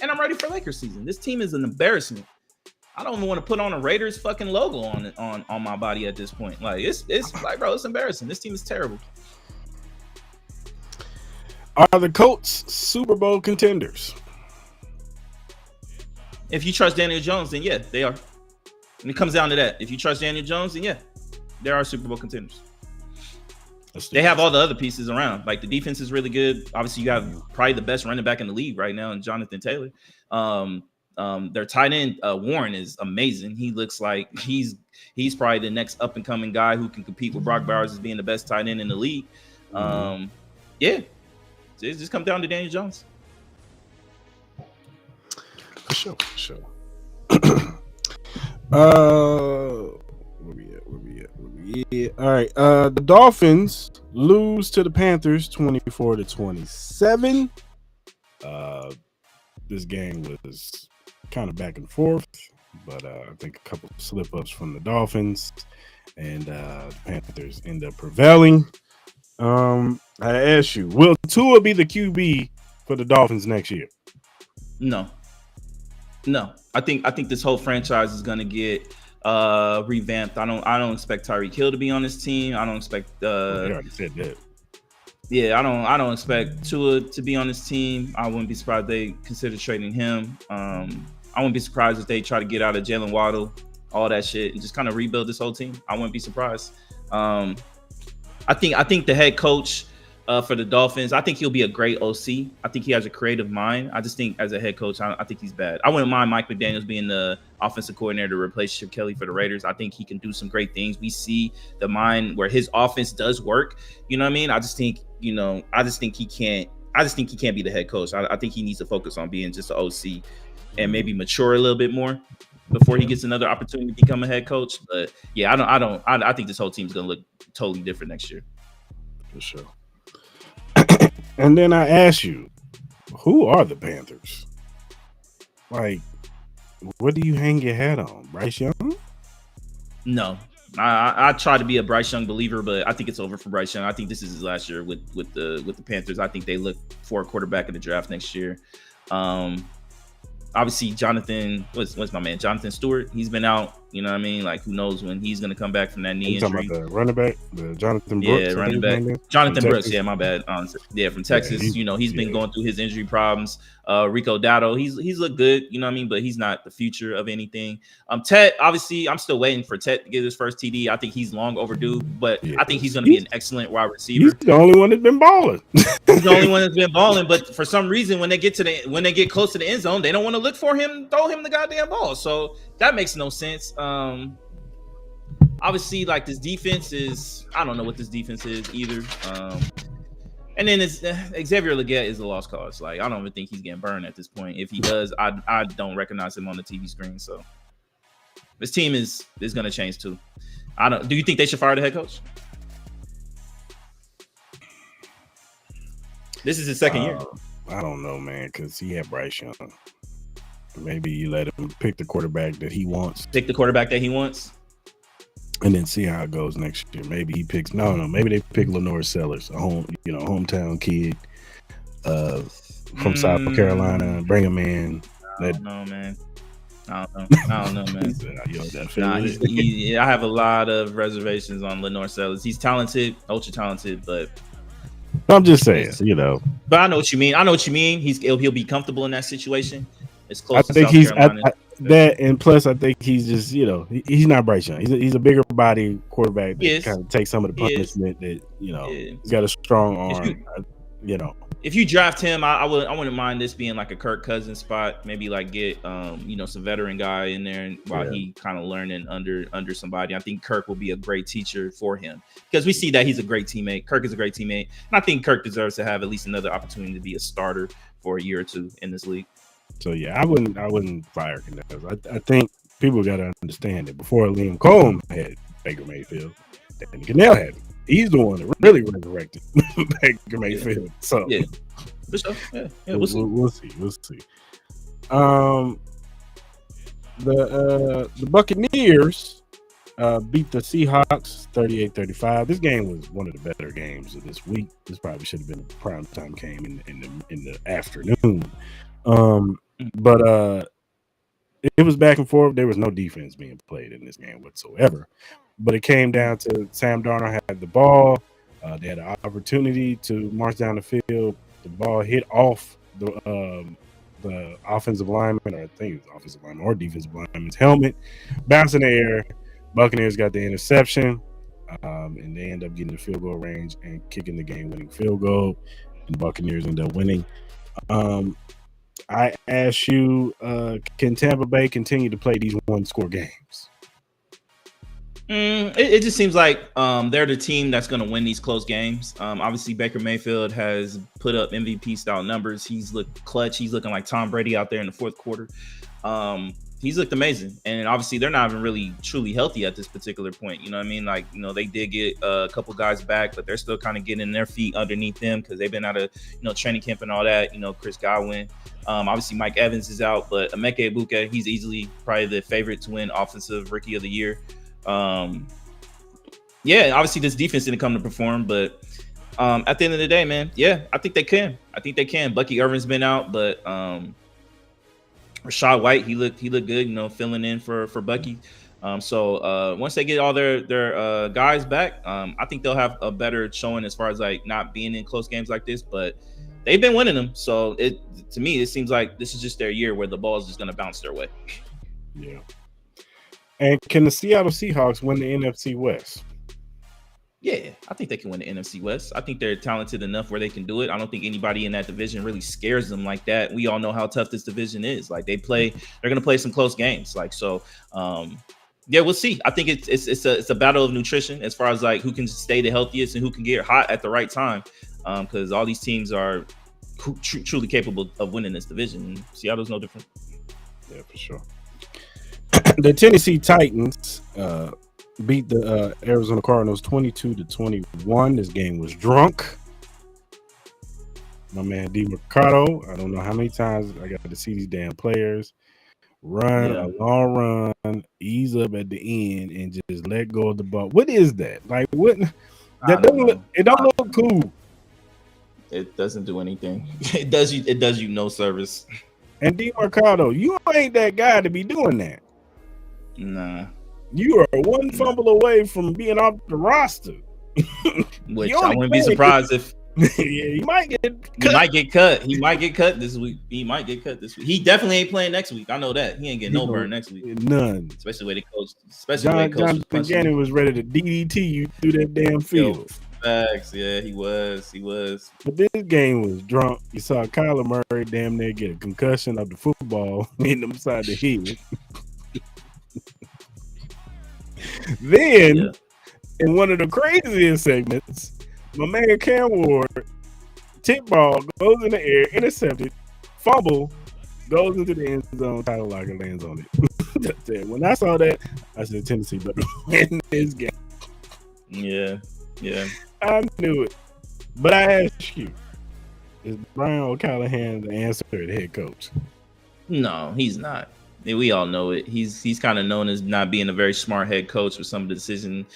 And I'm ready for Lakers season. This team is an embarrassment. I don't even want to put on a Raiders fucking logo on my body at this point. Like, it's like, bro, it's embarrassing. This team is terrible. Are the Colts Super Bowl contenders? If you trust Daniel Jones, then yeah, they are. And it comes down to that. If you trust Daniel Jones, then yeah, they are Super Bowl contenders. They have all the other pieces around. Like, the defense is really good. Obviously, you have probably the best running back in the league right now in Jonathan Taylor. Their tight end, Warren, is amazing. He looks like he's probably the next up and coming guy who can compete with Brock Bowers as being the best tight end in the league. Yeah, it just comes down to Daniel Jones. For sure. Where we at? All right. The Dolphins lose to the Panthers 24-27. This game was kind of back and forth, but I think a couple of slip-ups from the Dolphins, and the Panthers end up prevailing. I ask you, will Tua be the QB for the Dolphins next year? No. I think this whole franchise is gonna get revamped. I don't expect Tyreek Hill to be on this team. I don't expect They already said that. Yeah, I don't expect Tua to be on this team. I wouldn't be surprised if they consider trading him. I wouldn't be surprised if they try to get out of Jalen Waddle, all that shit, and just kind of rebuild this whole team. I wouldn't be surprised. I think the head coach for the Dolphins, I think he'll be a great OC. I think he has a creative mind. I just think as a head coach, I think he's bad. I wouldn't mind Mike McDaniels being the offensive coordinator to replace Chip Kelly for the Raiders. I think he can do some great things. We see the mind where his offense does work. You know what I mean? I just think he can't be the head coach. I think he needs to focus on being just an OC and maybe mature a little bit more before he gets another opportunity to become a head coach. But yeah, I think this whole team's gonna look totally different next year. For sure. And then I ask you, who are the Panthers? Like, what do you hang your hat on? Bryce Young? No. I try to be a Bryce Young believer, but I think it's over for Bryce Young. I think this is his last year with the Panthers. I think they look for a quarterback in the draft next year. Obviously, what's my man? Jonathan Stewart. He's been out. You know what I mean? Like, who knows when he's going to come back from that knee injury. Talking about the running back, the Jonathan Brooks. Yeah, running back. Jonathan Brooks. Yeah, my bad. From Texas. He's been going through his injury problems. Rico Dowdle. He's looked good. You know what I mean? But he's not the future of anything. Ted, obviously, I'm still waiting for Ted to get his first TD. I think he's long overdue, but I think he's going to be an excellent wide receiver. He's the only one that's been balling. He's the only one that's been balling. But for some reason, when they get close to the end zone, they don't want to look for him, throw him the goddamn ball. So that makes no sense. Obviously, like, this defense is, I don't know what this defense is either. And then it's Xavier Legette is a lost cause. Like, I don't even think he's getting burned at this point. If he does, I don't recognize him on the TV screen. So this team is going to change too. Do you think they should fire the head coach? This is his second year. I don't know, man, because he had Bryce Young. Maybe you let him pick the quarterback that he wants. Pick the quarterback that he wants. And then see how it goes next year. Maybe he picks maybe they pick Lenore Sellers, a hometown kid from South Carolina, bring him in. I don't know, man. I don't know, man. I have a lot of reservations on Lenore Sellers. He's talented, ultra talented, but I'm just saying, But I know what you mean. He'll be comfortable in that situation. It's close. I think he's that, and plus I think he's just he's not Bryce Young. He's a bigger body quarterback that kind of takes some of the punishment that he's got a strong arm. If you draft him, I wouldn't mind this being like a Kirk Cousins spot. Maybe like get some veteran guy in there while he kind of learning under somebody. I think Kirk will be a great teacher for him because we see that he's a great teammate. Kirk is a great teammate, and I think Kirk deserves to have at least another opportunity to be a starter for a year or two in this league. So I wouldn't fire Canales. I think people got to understand that before Liam Cohen had Baker Mayfield, and Canales had him. He's the one that really resurrected Baker Mayfield. So for sure. Yeah, we'll see. We'll see. The Buccaneers beat the Seahawks 38-35. This game was one of the better games of this week. This probably should have been a primetime game in the afternoon. But it was back and forth. There was no defense being played in this game whatsoever. But it came down to Sam Darnold had the ball. They had an opportunity to march down the field. The ball hit off the offensive lineman, or I think it was offensive lineman or defensive lineman's helmet, bounced in the air. Buccaneers got the interception, and they end up getting the field goal range and kicking the game-winning field goal. And the Buccaneers end up winning. I ask you, can Tampa Bay continue to play these one-score games? It just seems like they're the team that's going to win these close games. Obviously, Baker Mayfield has put up MVP-style numbers. He's looked clutch. He's looking like Tom Brady out there in the fourth quarter. He's looked amazing. And obviously, they're not even really truly healthy at this particular point. You know what I mean? Like, they did get a couple guys back, but they're still kind of getting their feet underneath them because they've been out of, training camp and all that. Chris Godwin. Obviously, Mike Evans is out, but Emeka Egbuka, he's easily probably the favorite to win Offensive Rookie of the Year. Obviously this defense didn't come to perform, but at the end of the day, man, I think they can. Bucky Irvin's been out, but Rashad White, he looked good, filling in for Bucky. So once they get all their guys back, I think they'll have a better showing as far as like not being in close games like this, but they've been winning them. So to me, it seems like this is just their year where the ball is just going to bounce their way. Yeah. And can the Seattle Seahawks win the NFC West? Yeah, I think they can win the NFC West. I think they're talented enough where they can do it. I don't think anybody in that division really scares them like that. We all know how tough this division is. Like they're going to play some close games. Like, so, we'll see. I think it's a battle of nutrition as far as like who can stay the healthiest and who can get hot at the right time. Because all these teams are truly capable of winning this division. Seattle's no different. Yeah, for sure. The Tennessee Titans beat the Arizona Cardinals 22-21. This game was drunk. My man D. Mercado, I don't know how many times I got to see these damn players run a long run, ease up at the end, and just let go of the ball. What is that? Like, what? That don't look cool. It doesn't do anything. It does you no service. And D. Mercado, you ain't that guy to be doing that. Nah. You are one fumble away from being off the roster. Which I wouldn't be surprised if he might get cut. He might get cut this week. He definitely ain't playing next week. I know that. He ain't getting no burn next week. None. Especially the way the coach. Jonathan Gannon was ready to DDT you through that damn field. Facts. Yeah, he was. But this game was drunk. You saw Kyler Murray damn near get a concussion of the football hitting him side the head. Then, in one of the craziest segments, my man Cam Ward, tip ball goes in the air, intercepted, fumble, goes into the end zone, Tyler Lockett lands on it. When I saw that, I said Tennessee better win this game. Yeah. I knew it. But I ask you, Is Brian O'Callahan the answer at head coach? No, he's not. We all know it. He's kind of known as not being a very smart head coach with some of the decisions.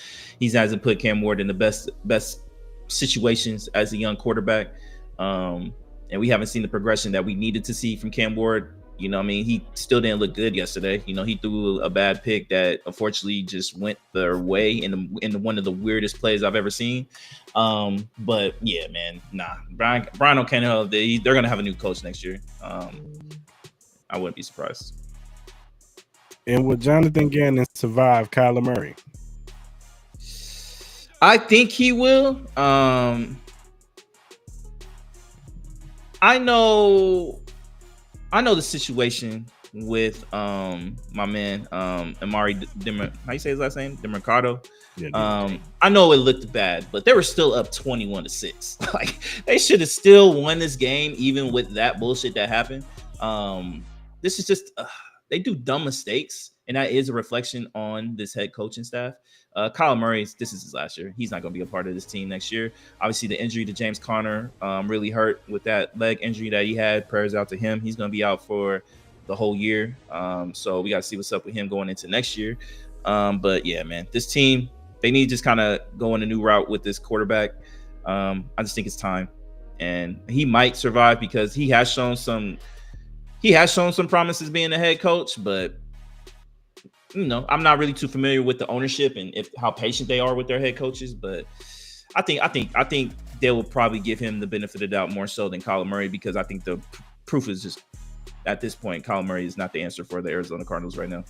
He hasn't put Cam Ward in the best situations as a young quarterback. And we haven't seen the progression that we needed to see from Cam Ward. You know, I mean, he still didn't look good yesterday. You know, he threw a bad pick that unfortunately just went their way in one of the weirdest plays I've ever seen. But yeah, man, nah. Brian O'Connell, they're gonna have a new coach next year. I wouldn't be surprised. And will Jonathan Gannon survive Kyler Murray? I think he will. I know the situation with my man Amari how you say his last name? DeMarcado. Yeah, I know it looked bad, but they were still up 21-6. Like they should have still won this game, even with that bullshit that happened. This is just they do dumb mistakes, and that is a reflection on this head coaching staff. Kyler Murray, this is his last year. He's not going to be a part of this team next year. Obviously, the injury to James Conner really hurt with that leg injury that he had. Prayers out to him. He's going to be out for the whole year. So we got to see what's up with him going into next year. But yeah, man, this team, they need to just kind of go on a new route with this quarterback. I just think it's time. And he might survive because he has shown some promises being a head coach, but you know, I'm not really too familiar with the ownership and how patient they are with their head coaches. But I think they will probably give him the benefit of the doubt more so than Kyler Murray, because I think the proof is just at this point, Kyler Murray is not the answer for the Arizona Cardinals right now.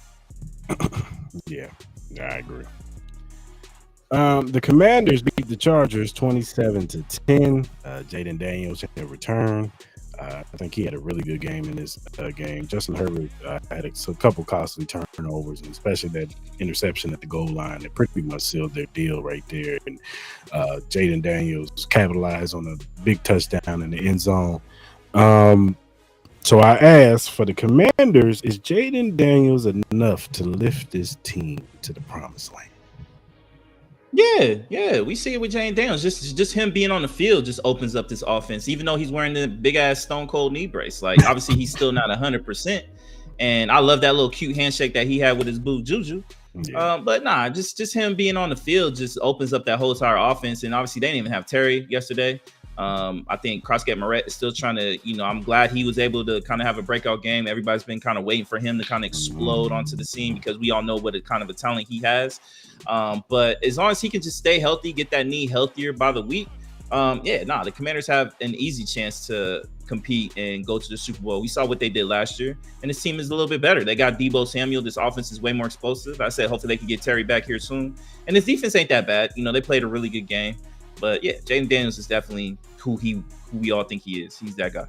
Yeah, I agree. The Commanders beat the Chargers 27-10. Jaden Daniels had a return. I think he had a really good game in this game. Justin Herbert had a couple costly turnovers, and especially that interception at the goal line that pretty much sealed their deal right there. And Jaden Daniels capitalized on a big touchdown in the end zone. So I asked for the Commanders, is Jaden Daniels enough to lift this team to the promised land? Yeah, we see it with Jane Daniels. Just him being on the field just opens up this offense. Even though he's wearing the big ass Stone Cold knee brace, like obviously he's still not 100%. And I love that little cute handshake that he had with his boo Juju. Yeah. But nah, just him being on the field just opens up that whole entire offense. And obviously they didn't even have Terry yesterday. I think Crosquet Moret is still trying to, I'm glad he was able to kind of have a breakout game. Everybody's been kind of waiting for him to kind of explode onto the scene because we all know what a kind of a talent he has. But as long as he can just stay healthy, get that knee healthier by the week, the Commanders have an easy chance to compete and go to the Super Bowl. We saw what they did last year, and this team is a little bit better. They got Deebo Samuel. This offense is way more explosive. I said hopefully they can get Terry back here soon. And this defense ain't that bad. They played a really good game. But yeah, Jaden Daniels is definitely who we all think he is. He's that guy.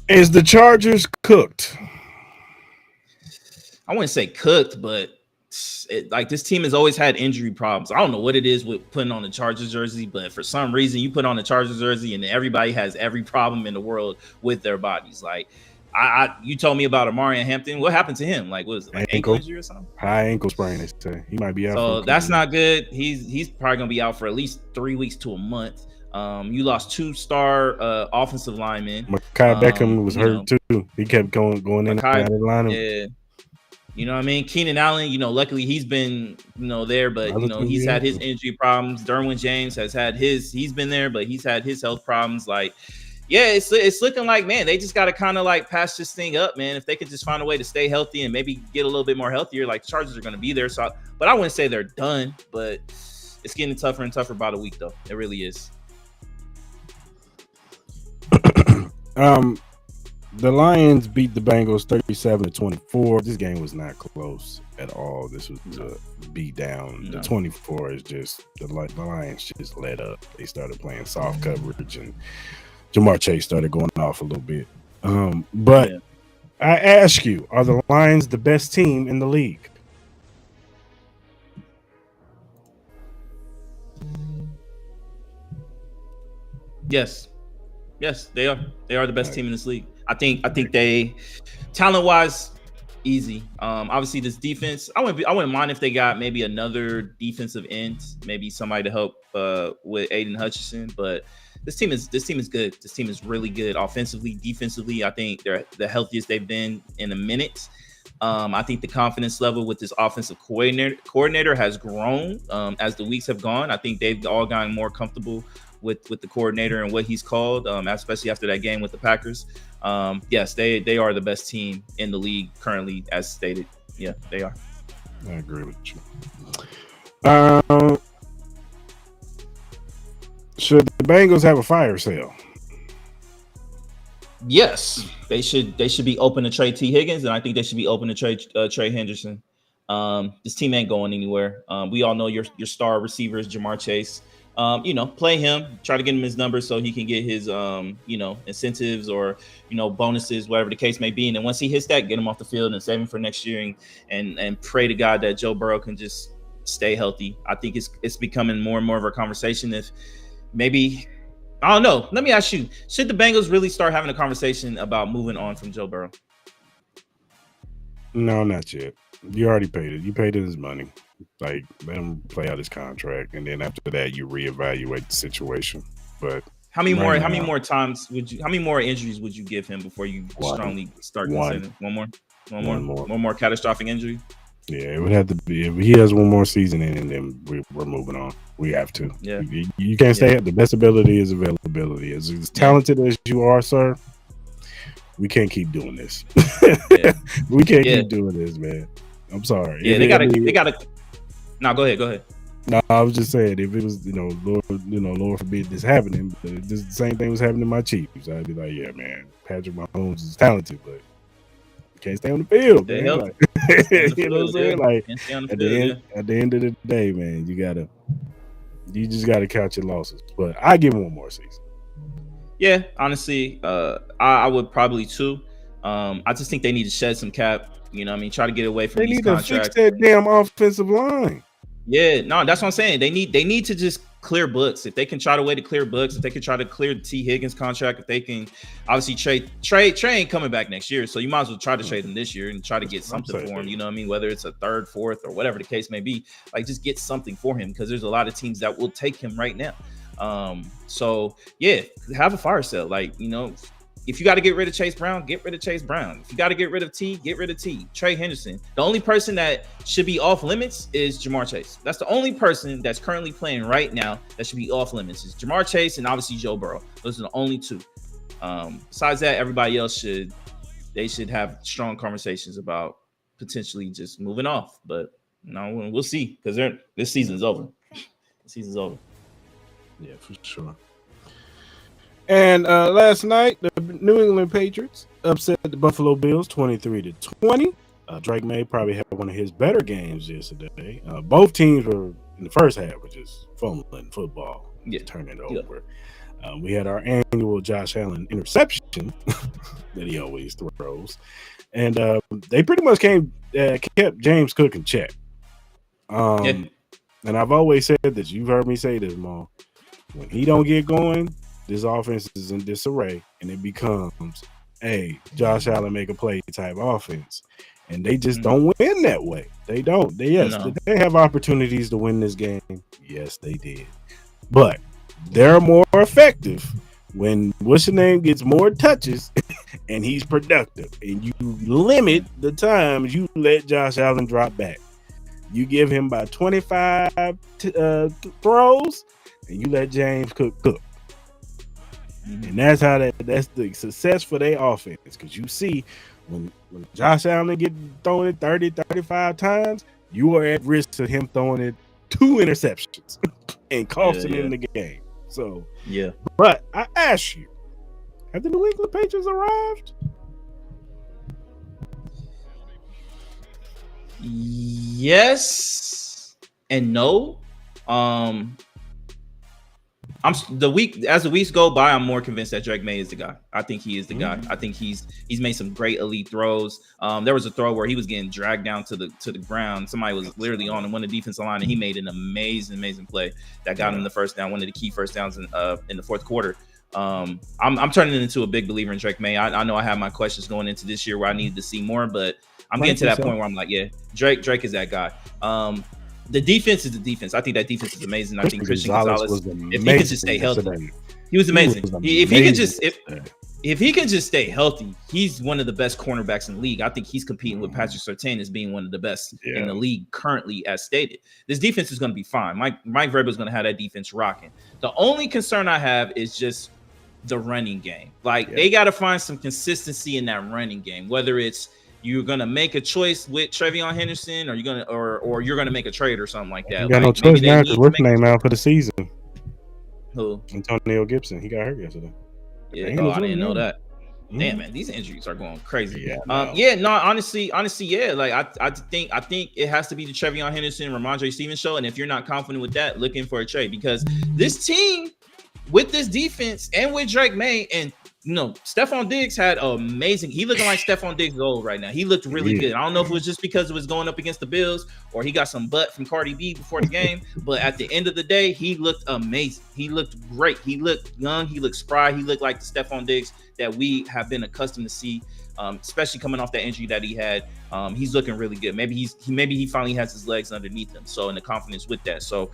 Is the Chargers cooked? I wouldn't say cooked, but this team has always had injury problems. I don't know what it is with putting on the Chargers jersey, but for some reason you put on the Chargers jersey and everybody has every problem in the world with their bodies. Like you told me about Amari Hampton. What happened to him? Like, what was it, like ankle injury or something? High ankle sprain, they say. He might be out. So that's not good. He's probably gonna be out for at least 3 weeks to a month. You lost 2-star offensive linemen. Mekhi Beckham was hurt too. He kept going in and out of the lineup. Yeah. You know what I mean? Keenan Allen, luckily he's been, there, but he's had his injury problems. Derwin James has had he's been there, but he's had his health problems. Like, yeah, it's looking like, man, they just got to kind of like patch this thing up, man. If they could just find a way to stay healthy and maybe get a little bit more healthier, like the Chargers are going to be there. So, but I wouldn't say they're done, but it's getting tougher and tougher by the week, though. It really is. The Lions beat the Bengals 37-24. This game was not close at all. This was a beat down. No. The 24 is just the Lions just let up. They started playing soft coverage, and Jamar Chase started going off a little bit. But I ask you, are the Lions the best team in the league? Yes, they are. They are the best team in this league. I think they, talent-wise, easy. Obviously, this defense, I wouldn't mind if they got maybe another defensive end, maybe somebody to help with Aiden Hutchinson. But this team is good. This team is really good offensively, defensively. I think they're the healthiest they've been in a minute. I think the confidence level with this offensive coordinator has grown as the weeks have gone. I think they've all gotten more comfortable with the coordinator and what he's called, especially after that game with the Packers. Yes, they are the best team in the league currently, as stated. Yeah, they are. I agree with you. Should the Bengals have a fire sale? Yes, they should be open to trade T. Higgins, and I think they should be open to trade Trey Henderson. This team ain't going anywhere. We all know your star receiver is Jamar Chase. Play him, try to get him his numbers so he can get his incentives or bonuses, whatever the case may be. And then once he hits that, get him off the field and save him for next year, and pray to God that Joe Burrow can just stay healthy. I think it's becoming more and more of a conversation. If maybe, I don't know. Let me ask you, should the Bengals really start having a conversation about moving on from Joe Burrow? No, not yet. You already paid it. You paid him his money. Like, let him play out his contract, and then after that, you reevaluate the situation. But how many more injuries would you give him before you strongly start considering one more catastrophic injury? Yeah, it would have to be. If he has one more season in, and then we're moving on. We have to. Yeah, you can't stay at the best ability is availability. As talented as you are, sir, we can't keep doing this. We can't keep doing this, man. I'm sorry. Yeah, they gotta. No, go ahead. No, I was just saying, if it was, Lord forbid this happening, but this the same thing was happening to my Chiefs, I'd be like, yeah, man, Patrick Mahomes is talented, but can't stay on the field, man. Like, you know what I'm saying? Like, at the end of the day, man, you just gotta count your losses. But I give him one more season. Yeah, honestly, I would probably too. I just think they need to shed some cap. Try to get away from these contracts. They need to fix that damn offensive line. Yeah, no, that's what I'm saying. They need to just clear books. If they can try to clear books, if they can try to clear the T. Higgins contract, if they can obviously trade Trey ain't coming back next year, so you might as well try to trade him this year and try to get something for him. You know what I mean? Whether it's a third, fourth, or whatever the case may be, like just get something for him because there's a lot of teams that will take him right now. So yeah, have a fire sale. Like, if you got to get rid of Chase Brown, get rid of Chase Brown. If you got to get rid of T, get rid of T. Trey Henderson. The only person that should be off limits is Jamar Chase. That's the only person that's currently playing right now that should be off limits is Jamar Chase and obviously Joe Burrow. Those are the only two. Besides that, everybody else should have strong conversations about potentially just moving off. But we'll see because this season's over. The season's over. Yeah, for sure. And last night, the New England Patriots upset the Buffalo Bills 23-20. Drake May probably had one of his better games yesterday. Both teams were in the first half were just fumbling football, turning it over. We had our annual Josh Allen interception that he always throws, and they pretty much kept James Cook in check. And I've always said this. You've heard me say this, Mo. When he don't get going, this offense is in disarray, and it becomes, hey, Josh Allen make a play type offense. And they just don't win that way. They don't. They have opportunities to win this game. Yes, they did. But they're more effective when what's your name gets more touches and he's productive. And you limit the times you let Josh Allen drop back. You give him about 25 throws, and you let James cook. And that's the success for their offense. Because you see, when Josh Allen get thrown it 30, 35 times, you are at risk of him throwing it 2 interceptions and costing him the game. So, But I ask you, have the New England Patriots arrived? Yes and no. As the weeks go by, I'm more convinced that Drake May is the guy. I think he is the guy. I think he's made some great elite throws. There was a throw where he was getting dragged down to the ground. Somebody was literally on and won the defensive line, and he made an amazing play that got him the first down, one of the key first downs in the fourth quarter. I'm turning into a big believer in Drake May. I know I have my questions going into this year where I needed to see more, but I'm getting to that point where I'm like, yeah, Drake is that guy. The defense is the defense. I think that defense is amazing. I think Christian Gonzalez, if he can just stay healthy. He was amazing. If he could just yesterday. if he can just stay healthy, he's one of the best cornerbacks in the league. I think he's competing with Patrick Surtain as being one of the best in the league currently, as stated. This defense is going to be fine. Mike Vrabel is going to have that defense rocking. The only concern I have is just the running game. Like they got to find some consistency in that running game. Whether it's you're going to make a choice with Trevion Henderson, or you're going to make a trade or something like that. You got no choice now because what's name out for the season? Who? Antonio Gibson. He got hurt yesterday. Yeah, I didn't know that. Damn, man, these injuries are going crazy. Honestly, yeah. Like I think it has to be the Trevion Henderson, Ramondre Stevens show. And if you're not confident with that, looking for a trade, because this team with this defense and with Drake May and Stephon Diggs had amazing. He looking like Stephon Diggs is old right now. He looked really good. I don't know if it was just because it was going up against the Bills or he got some butt from Cardi B before the game, but at the end of the day, he looked amazing. He looked great. He looked young. He looked spry. He looked like the Stephon Diggs that we have been accustomed to see, especially coming off that injury that he had. He's looking really good. Maybe he finally has his legs underneath him. So, and the confidence with that. So,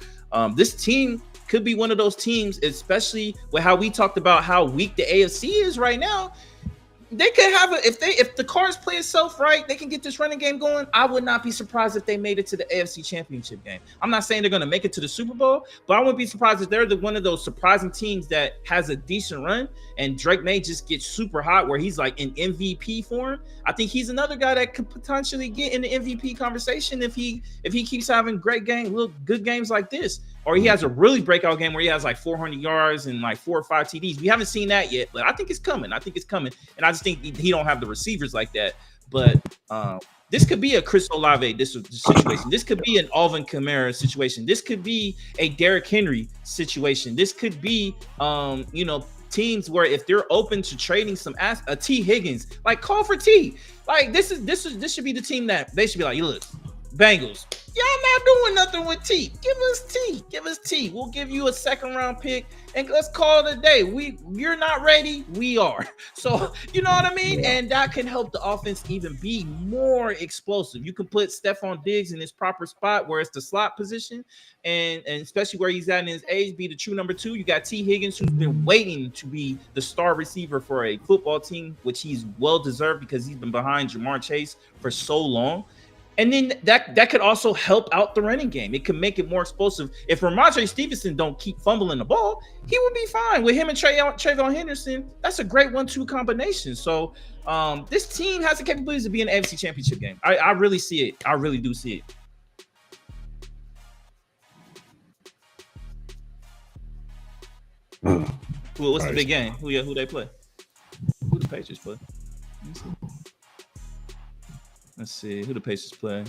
this team could be one of those teams, especially with how we talked about how weak the AFC is right now. They could have if the Cards play itself right, they can get this running game going. I would not be surprised if they made it to the AFC Championship game. I'm not saying they're going to make it to the Super Bowl, but I wouldn't be surprised if they're one of those surprising teams that has a decent run and Drake May just gets super hot where he's like in MVP form. I think he's another guy that could potentially get in the MVP conversation if he keeps having good games like this. Or he has a really breakout game where he has like 400 yards and like 4 or 5 TDs. We haven't seen that yet, but I think it's coming. And I just think he don't have the receivers like that. But this could be a Chris Olave situation. This could be an Alvin Kamara situation. This could be a Derrick Henry situation. This could be, teams where if they're open to trading some T Higgins, like call for T. Like this should be the team that they should be like, look, Bengals, y'all not doing nothing with T. Give us T. We'll give you a 2nd round pick and let's call it a day. You're not ready. We are. So you know what I mean? Yeah. And that can help the offense even be more explosive. You can put Stephon Diggs in his proper spot where it's the slot position, and especially where he's at in his age, be the true number 2. You got T Higgins, who's been waiting to be the star receiver for a football team, which he's well deserved because he's been behind Jamar Chase for so long. And then that could also help out the running game. It could make it more explosive. If Ramondre Stevenson don't keep fumbling the ball, he would be fine. With him and Trevion Henderson, that's a great 1-2 combination. So this team has the capabilities to be in the AFC Championship game. I really see it. I really do see it. What's the big game? Who they play? Who the Patriots play? Let's see who the Pacers play.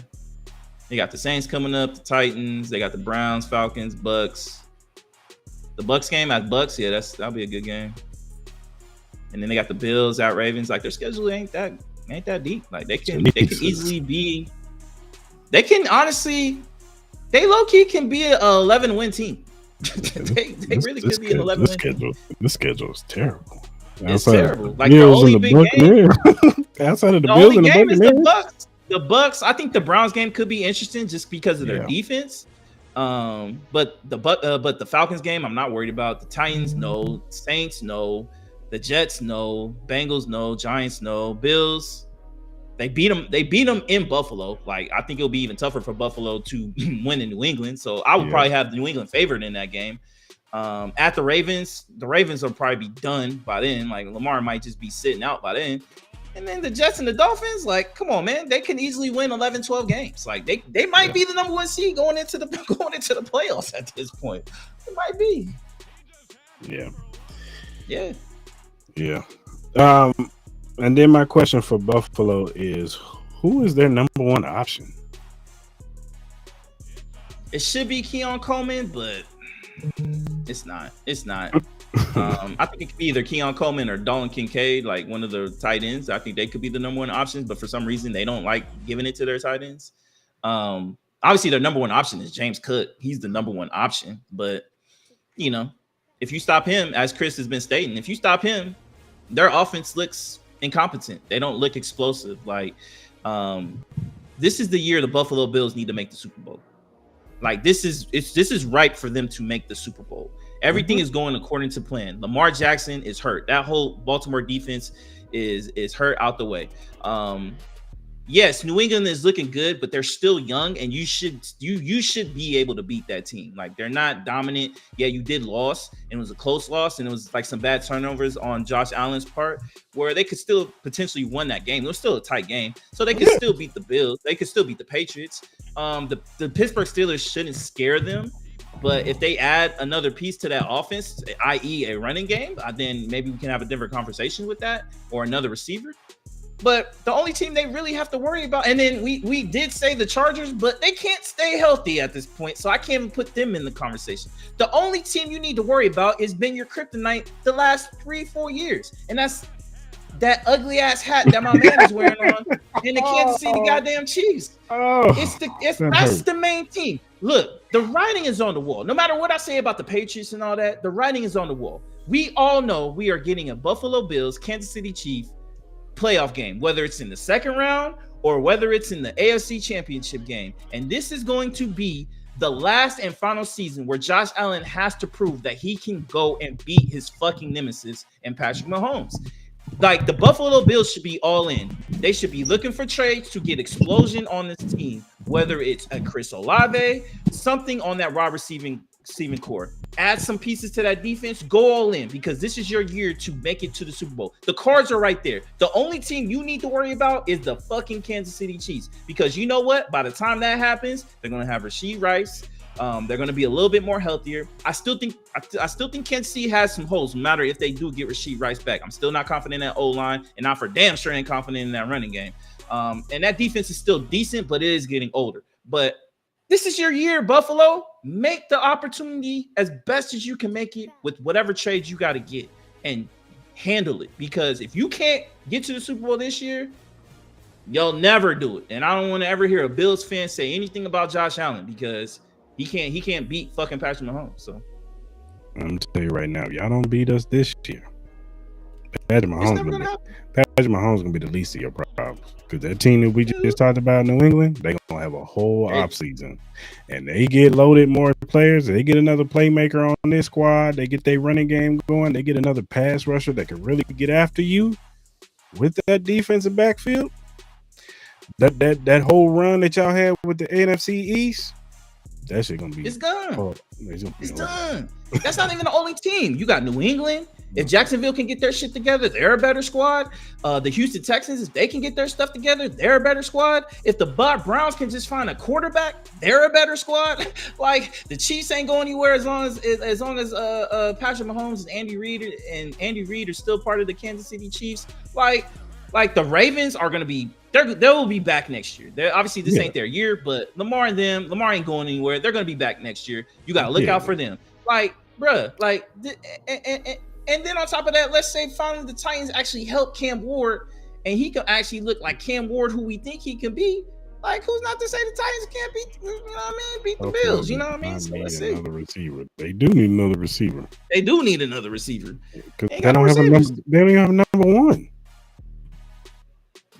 They got the Saints coming up, the Titans. They got the Browns, Falcons, Bucks. The Bucks game at Bucks, that'll be a good game. And then they got the Bills at Ravens. Like their schedule ain't that deep. Like they can easily be. They can honestly, they low key can be an 11-win team. they really could be an 11-win team. This schedule is terrible. It's terrible. Like the only big game outside of the Bills and the game is the Bucks. The Bucks. I think the Browns game could be interesting just because of their defense. But the Falcons game, I'm not worried about. The Titans, no. Saints, no. The Jets, no. Bengals, no. Giants, no. Bills. They beat them in Buffalo. Like I think it'll be even tougher for Buffalo to win in New England. So I would probably have New England favored in that game. At the Ravens will probably be done by then. Like Lamar might just be sitting out by then. And then the Jets and the Dolphins, like, come on, man, they can easily win 11, 12 games. Like they might be the number 1 seed going into the playoffs at this point. It might be. Yeah. And then my question for Buffalo is, who is their number 1 option? It should be Keon Coleman, but it's not. I think it could be either Keon Coleman or Dalton Kincaid, like one of the tight ends. I think they could be the number 1 options, but for some reason they don't like giving it to their tight ends. Obviously their number 1 option is James Cook. He's the number 1 option, but if you stop him, as Chris has been stating, if you stop him, their offense looks incompetent. They don't look explosive. Like this is the year the Buffalo Bills need to make the Super Bowl. Like this is ripe for them to make the Super Bowl. Everything is going according to plan. Lamar Jackson is hurt. That whole Baltimore defense is hurt out the way. Yes, New England is looking good, but they're still young, and you should be able to beat that team. Like, they're not dominant. Yeah, you did lose, and it was a close loss, and it was like some bad turnovers on Josh Allen's part, where they could still potentially win that game. It was still a tight game, so they could still beat the Bills. They could still beat the Patriots. The Pittsburgh Steelers shouldn't scare them, but if they add another piece to that offense, i.e. a running game, then maybe we can have a different conversation with that, or another receiver. But the only team they really have to worry about, and then we did say the Chargers, but they can't stay healthy at this point, so I can't even put them in the conversation. The only team you need to worry about has been your kryptonite the last 3-4 years, and that's that ugly ass hat that my man is wearing on in the Kansas City goddamn Chiefs. That's the main team. Look, the writing is on the wall. No matter what I say about the Patriots and all that, the writing is on the wall. We all know we are getting a Buffalo Bills, Kansas City Chiefs playoff game, whether it's in the second round or whether it's in the AFC Championship game. And this is going to be the last and final season where Josh Allen has to prove that he can go and beat his fucking nemesis and Patrick Mahomes. Like, the Buffalo Bills should be all in. They should be looking for trades to get explosion on this team, whether it's a Chris Olave, something on that wide receiving core. Add some pieces to that defense, go all in, because this is your year to make it to the Super Bowl. The cards are right there. The only team you need to worry about is the fucking Kansas City Chiefs, because you know what? By the time that happens, they're going to have Rashee Rice. They're going to be a little bit more healthier. I still think Kansas City has some holes, no matter if they do get Rashee Rice back. I'm still not confident in that O-line, and I'm for damn sure ain't confident in that running game. And that defense is still decent, but it is getting older. But this is your year, Buffalo. Make the opportunity as best as you can make it with whatever trades you got to get and handle it. Because if you can't get to the Super Bowl this year, you'll never do it. And I don't want to ever hear a Bills fan say anything about Josh Allen, because he can't beat fucking Patrick Mahomes. So I'm gonna tell you right now, y'all don't beat us this year. Patrick Mahomes gonna be the least of your problems, because that team that we just talked about, New England, they gonna have a whole offseason, and they get loaded more players. They get another playmaker on this squad. They get their running game going. They get another pass rusher that can really get after you with that defensive backfield. That whole run that y'all had with the NFC East, that shit gonna be. It's done. It's done. That's not even the only team. You got New England. If Jacksonville can get their shit together, they're a better squad. The Houston Texans, if they can get their stuff together, they're a better squad. If the Browns can just find a quarterback, they're a better squad. Like, the Chiefs ain't going anywhere as long as Patrick Mahomes and Andy Reid are still part of the Kansas City Chiefs. Like the Ravens are going to be, they will be back next year. They're obviously this ain't their year, but Lamar ain't going anywhere. They're going to be back next year. You got to look out for them. Like, bruh, like, and then on top of that, let's say finally the Titans actually help Cam Ward, and he can actually look like Cam Ward, who we think he can be. Like, who's not to say the Titans can't beat, you know what I mean? Beat the Bills, you know what I mean? So let's see. Another receiver. They do need another receiver. They do need another receiver. Because they don't even have a number one.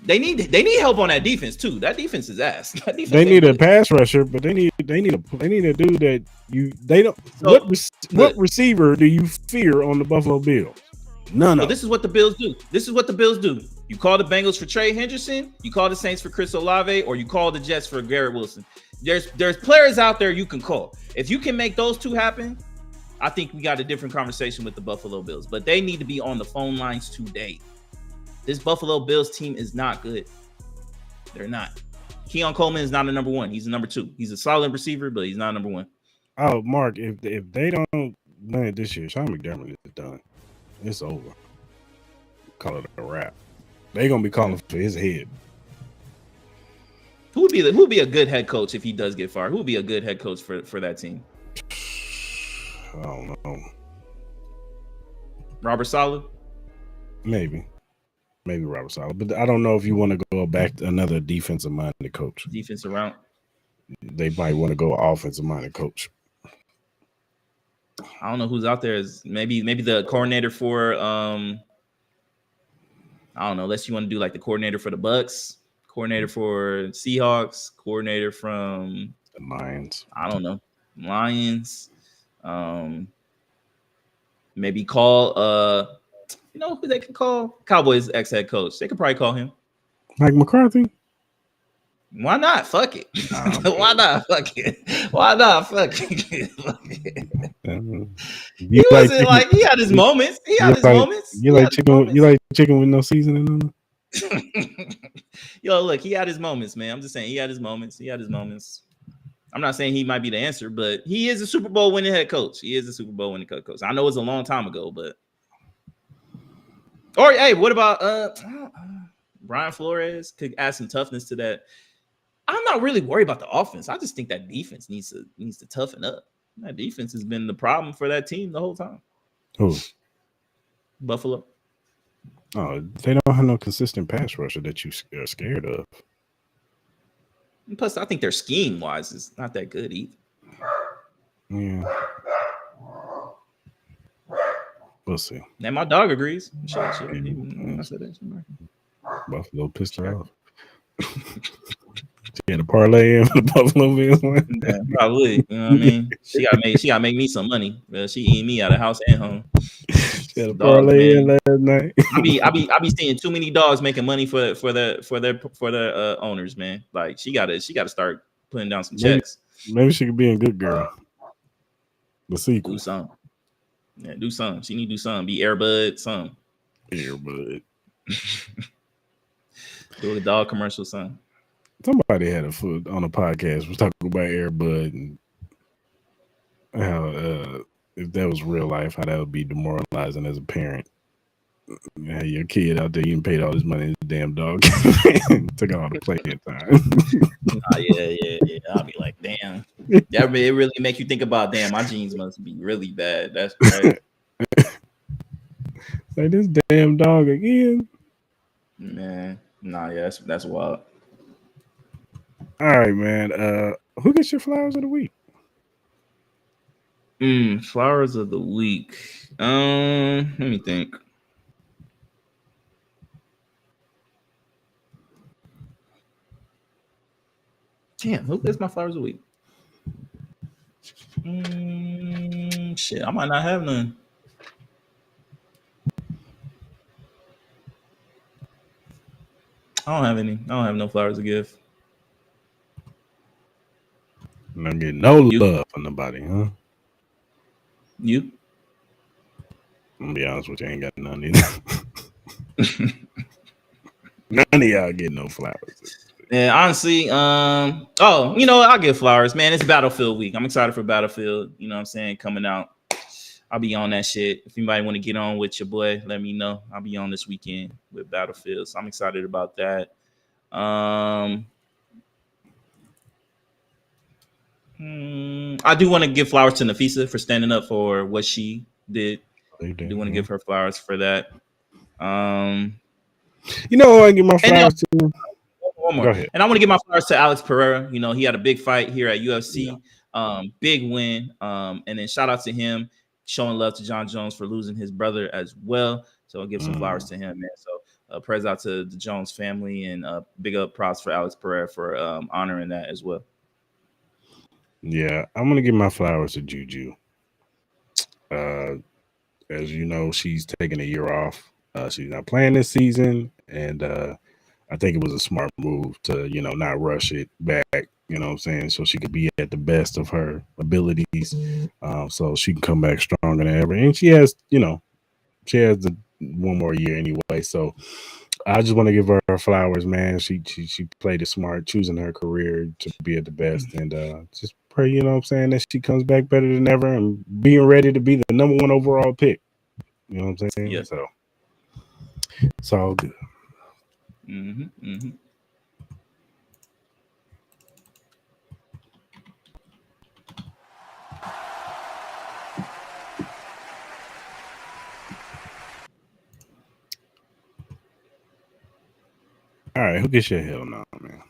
They need help on that defense too. That defense is ass. They need a pass rusher, but they need a dude that they don't. So, what receiver do you fear on the Buffalo Bills? None of. This is what the Bills do. You call the Bengals for Trey Henderson, you call the Saints for Chris Olave, or you call the Jets for Garrett Wilson. There's players out there you can call. If you can make those two happen, I think we got a different conversation with the Buffalo Bills. But they need to be on the phone lines today. This Buffalo Bills team is not good. They're not. Keon Coleman is not a number one. He's a number two. He's a solid receiver, but he's not number one. Oh, Mark, if they don't win it this year, Sean McDermott is done. It's over. Call it a wrap. They're gonna be calling for his head. Who would be a good head coach if he does get fired? Who would be a good head coach for that team? I don't know. Robert Saleh? Maybe Robert Saleh, but I don't know if you want to go back to another defensive-minded coach. Defensive round. They might want to go offensive-minded coach. I don't know who's out there. Is maybe the coordinator for I don't know. Unless you want to do like the coordinator for the Bucks, coordinator for Seahawks, coordinator from the Lions. I don't know, Lions. Maybe call you know who they can call? Cowboys ex-head coach. They could probably call him. Mike McCarthy. Why not? Fuck it. Why not? Fuck it. Why not? Fuck it. He wasn't like he had his moments. He had his moments. You like chicken? You like chicken with no seasoning on it? Yo, look, he had his moments, man. I'm just saying he had his moments. He had his moments. I'm not saying he might be the answer, but he is a Super Bowl winning head coach. He is a Super Bowl winning head coach. I know it's a long time ago, but or hey, what about Brian Flores could add some toughness to that. I'm not really worried about the offense. I just think that defense needs to toughen up. That defense has been the problem for that team the whole time. Who? Buffalo. Oh, they don't have no consistent pass rusher that you are scared of. And plus, I think their scheme wise is not that good either. Yeah. We'll see. And my dog agrees. Buffalo pissed her off. She had a parlay in for the Buffalo Bills one. Yeah, probably. You know what I mean? She gotta make me some money. She eating me out of house and home. She had a parlay in last night. I be seeing too many dogs making money for their owners, man. Like she gotta start putting down some checks. Maybe she could be a good girl. The sequel. Do something. Yeah, do something. She need to do something. Be Airbud, something. Airbud. Do a dog commercial, something. Somebody had a foot on a podcast was talking about Airbud and how if that was real life, how that would be demoralizing as a parent. Yeah, your kid out there, you paid all this money, this damn dog took all the playing time. Yeah. I'll be like, damn. That it really make you think about, damn, my genes must be really bad. That's right. Like this damn dog again. Man, nah, yeah, that's wild. All right, man. Who gets your flowers of the week? Flowers of the week. Let me think. Damn, who gets my flowers of the week? Shit, I might not have none. I don't have any. I don't have no flowers to give. I'm not getting no love from nobody, huh? You? I'm gonna be honest with you, I ain't got none either. None of y'all get no flowers. Yeah, honestly, I'll give flowers, man. It's Battlefield week. I'm excited for Battlefield, you know what I'm saying, coming out. I'll be on that shit. If anybody want to get on with your boy, let me know. I'll be on this weekend with Battlefield. So I'm excited about that. I do want to give flowers to Nafisa for standing up for what she did. I do want to give her flowers for that. You know who I give my flowers to? One more. And I want to give my flowers to Alex Pereira. You know, he had a big fight here at UFC. Big win. And then shout out to him showing love to John Jones for losing his brother as well. So I'll give some flowers to him, man. So praise out to the Jones family and big up props for Alex Pereira for honoring that as well. Yeah, I'm going to give my flowers to Juju. As you know, she's taking a year off. She's not playing this season. And I think it was a smart move to, not rush it back, you know what I'm saying? So she could be at the best of her abilities. So she can come back stronger than ever. And she has, the one more year anyway. So I just want to give her flowers, man. She played it smart, choosing her career to be at the best. And just pray, you know what I'm saying, that she comes back better than ever and being ready to be the number one overall pick. You know what I'm saying? Yeah. So it's all good. All right, who gets your hell now, man?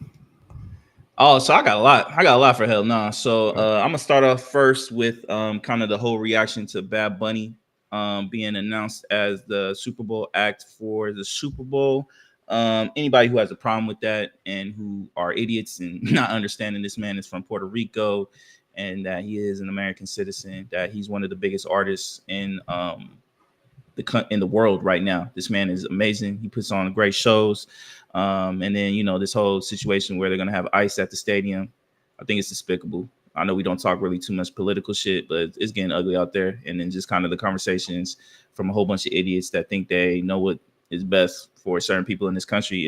Oh, so I got a lot for hell nah. So I'm gonna start off first with kind of the whole reaction to Bad Bunny being announced as the Super Bowl act for the Super Bowl. Anybody who has a problem with that and who are idiots and not understanding this man is from Puerto Rico and that he is an American citizen, that he's one of the biggest artists in the world right now. This man is amazing. He puts on great shows. And then, you know, this whole situation where they're going to have ICE at the stadium, I think it's despicable. I know we don't talk really too much political shit, but it's getting ugly out there. And then just kind of the conversations from a whole bunch of idiots that think they know what is best for certain people in this country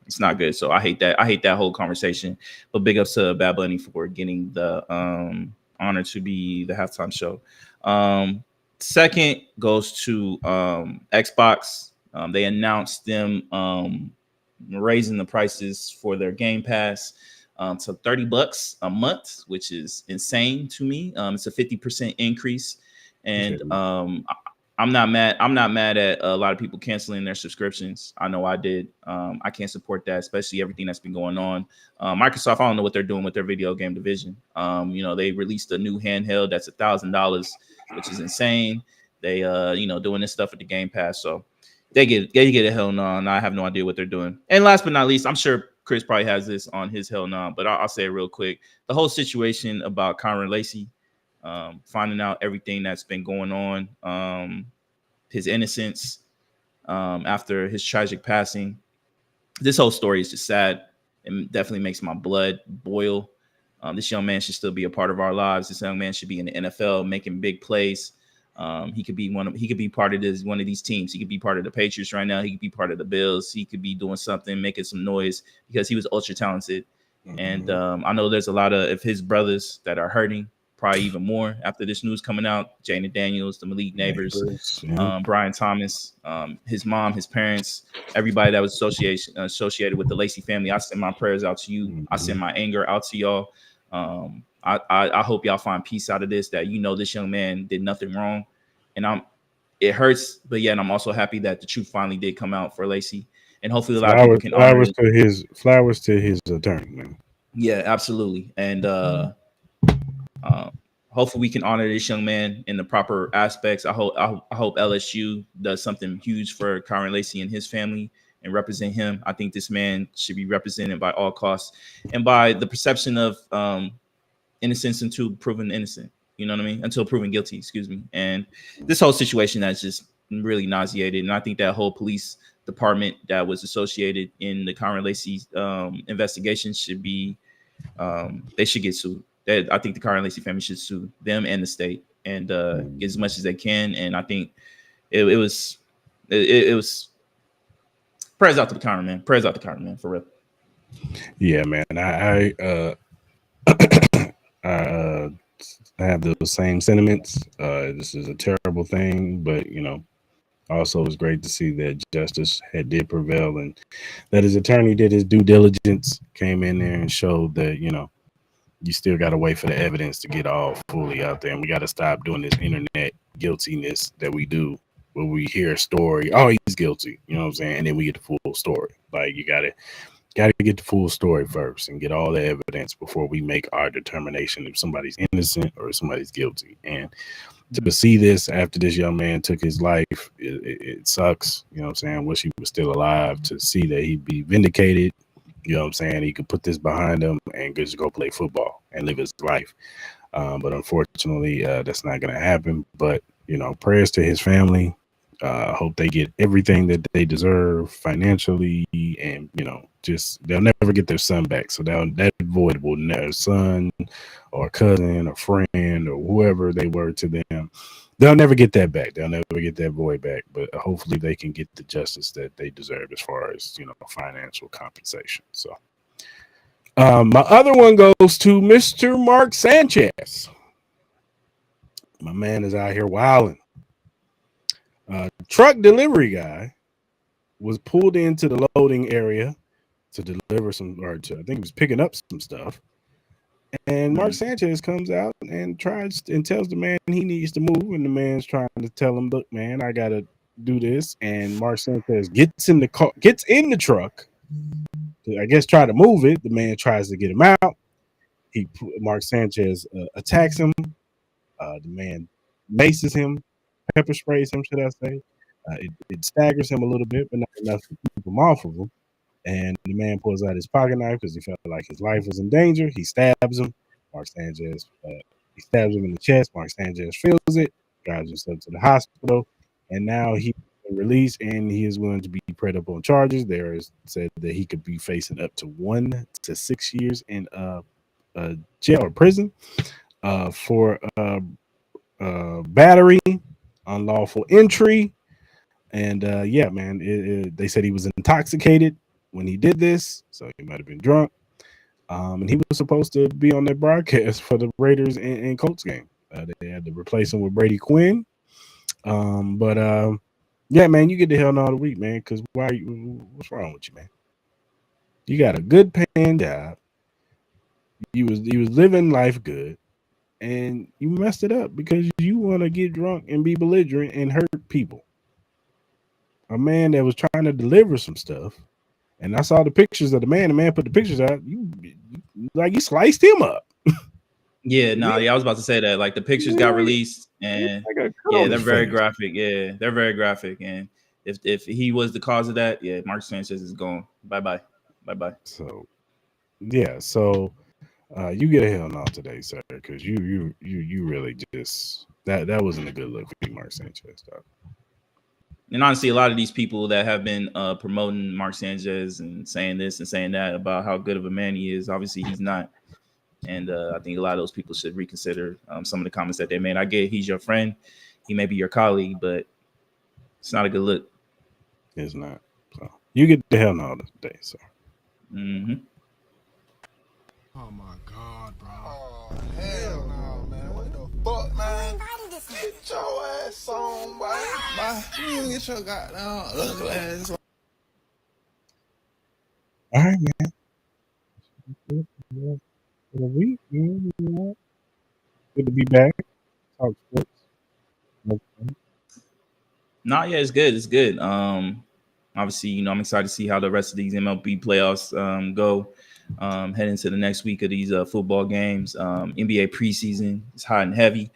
it's not good. So I hate that. I hate that whole conversation. But big ups to Bad Bunny for getting the honor to be the halftime show. Second goes to Xbox. They announced them raising the prices for their Game Pass to $30 a month, which is insane to me. It's a 50% increase, and I'm not mad. I'm not mad at a lot of people canceling their subscriptions. I know I did. I can't support that, especially everything that's been going on. Microsoft, I don't know what they're doing with their video game division. You know, they released a new handheld that's $1,000, which is insane. They, you know, doing this stuff with the Game Pass, so they get a hell no, and I have no idea what they're doing. And last but not least, I'm sure Chris probably has this on his hell no, but I'll say it real quick. The whole situation about Conrad Lacey, finding out everything that's been going on, his innocence after his tragic passing. This whole story is just sad. It definitely makes my blood boil. This young man should still be a part of our lives. This young man should be in the NFL making big plays. He could be part of one of these teams. He could be part of the Patriots right now. He could be part of the Bills. He could be doing something, making some noise because he was ultra talented. Mm-hmm. And I know there's a lot of his brothers that are hurting, probably even more after this news coming out. Jana Daniels, the Malik Neighbors, Brian Thomas, his mom, his parents, everybody that was associated with the Lacey family. I send my prayers out to you. Mm-hmm. I send my anger out to y'all. I hope y'all find peace out of this, that, you know, this young man did nothing wrong. And it hurts, but yet I'm also happy that the truth finally did come out for Lacey. And hopefully a lot of people can flowers to his attorney, man. Yeah, absolutely. And hopefully we can honor this young man in the proper aspects. I hope LSU does something huge for Conrad Lacey and his family and represent him. I think this man should be represented by all costs and by the perception of innocence until proven innocent. You know what I mean? Until proven guilty, excuse me. And this whole situation that's just really nauseated. And I think that whole police department that was associated in the Conrad Lacey's investigation should be, they should get sued. I think the Conrad Lacey family should sue them and the state and get as much as they can. And I think it was prayers out to the Conrad man. Prayers out to Conrad man, for real. Yeah, man. I have those same sentiments. This is a terrible thing, but, you know, also it's great to see that justice did prevail and that his attorney did his due diligence, came in there and showed that, you know, you still got to wait for the evidence to get all fully out there. And we got to stop doing this internet guiltiness that we do where we hear a story. Oh, he's guilty. You know what I'm saying? And then we get the full story. Like, you got to get the full story first and get all the evidence before we make our determination if somebody's innocent or if somebody's guilty. And to see this after this young man took his life, it sucks. You know what I'm saying? Wish he was still alive to see that he'd be vindicated. You know what I'm saying? He could put this behind him and just go play football and live his life. But unfortunately, that's not going to happen. But, you know, prayers to his family. Hope they get everything that they deserve financially, and, you know, just they'll never get their son back. So that void will never, son or cousin or friend or whoever they were to them, they'll never get that back. They'll never get that void back. But hopefully they can get the justice that they deserve as far as, you know, financial compensation. So my other one goes to Mr. Mark Sanchez. My man is out here wilding. Truck delivery guy was pulled into the loading area to deliver I think he was picking up some stuff. And Mark Sanchez comes out and tries and tells the man he needs to move. And the man's trying to tell him, look, man, I got to do this. And Mark Sanchez gets in the truck to, I guess, try to move it. The man tries to get him out. Mark Sanchez attacks him. The man maces him. Pepper sprays him, should I say. It staggers him a little bit, but not enough to keep him off of him. And the man pulls out his pocket knife because he felt like his life was in danger. He stabs him. Mark Sanchez, he stabs him in the chest. Mark Sanchez feels it, drives himself to the hospital, and now he's been released and he is willing to be prayed up on charges. There is said that he could be facing up to 1 to 6 years in jail or prison for battery, unlawful entry, and yeah, man, they said he was intoxicated when he did this, so he might have been drunk. And he was supposed to be on the broadcast for the Raiders and Colts game. They had to replace him with Brady Quinn. But yeah, man, you get the hell out of the week, man. Because what's wrong with you, man? You got a good paying job. You was living life good, and you messed it up because you want to get drunk and be belligerent and hurt people. A man that was trying to deliver some stuff. And I saw the pictures of the man. The man put the pictures out. You sliced him up. Yeah, no, I was about to say that. Like the pictures got released, and yeah, they're very graphic. Yeah, they're very graphic. And if he was the cause of that, yeah, Mark Sanchez is gone. Bye. So yeah, you get a hell no today, sir, because you really just that wasn't a good look for you, Mark Sanchez. Dog. And honestly, a lot of these people that have been promoting Mark Sanchez and saying this and saying that about how good of a man he is, obviously he's not. And I think a lot of those people should reconsider some of the comments that they made. I get he's your friend. He may be your colleague, but it's not a good look. It's not. So you get the hell no today, sir. Mm-hmm. Oh, my God, bro. Oh, hell no, man. What the fuck, man? Get your ass on, boy. You get your goddamn ugly ass on. All right, man. For the week, man. Good to be back. Talk sports. Okay. No, yeah, it's good. It's good. Obviously, I'm excited to see how the rest of these MLB playoffs go. Head into the next week of these football games. NBA preseason is hot and heavy.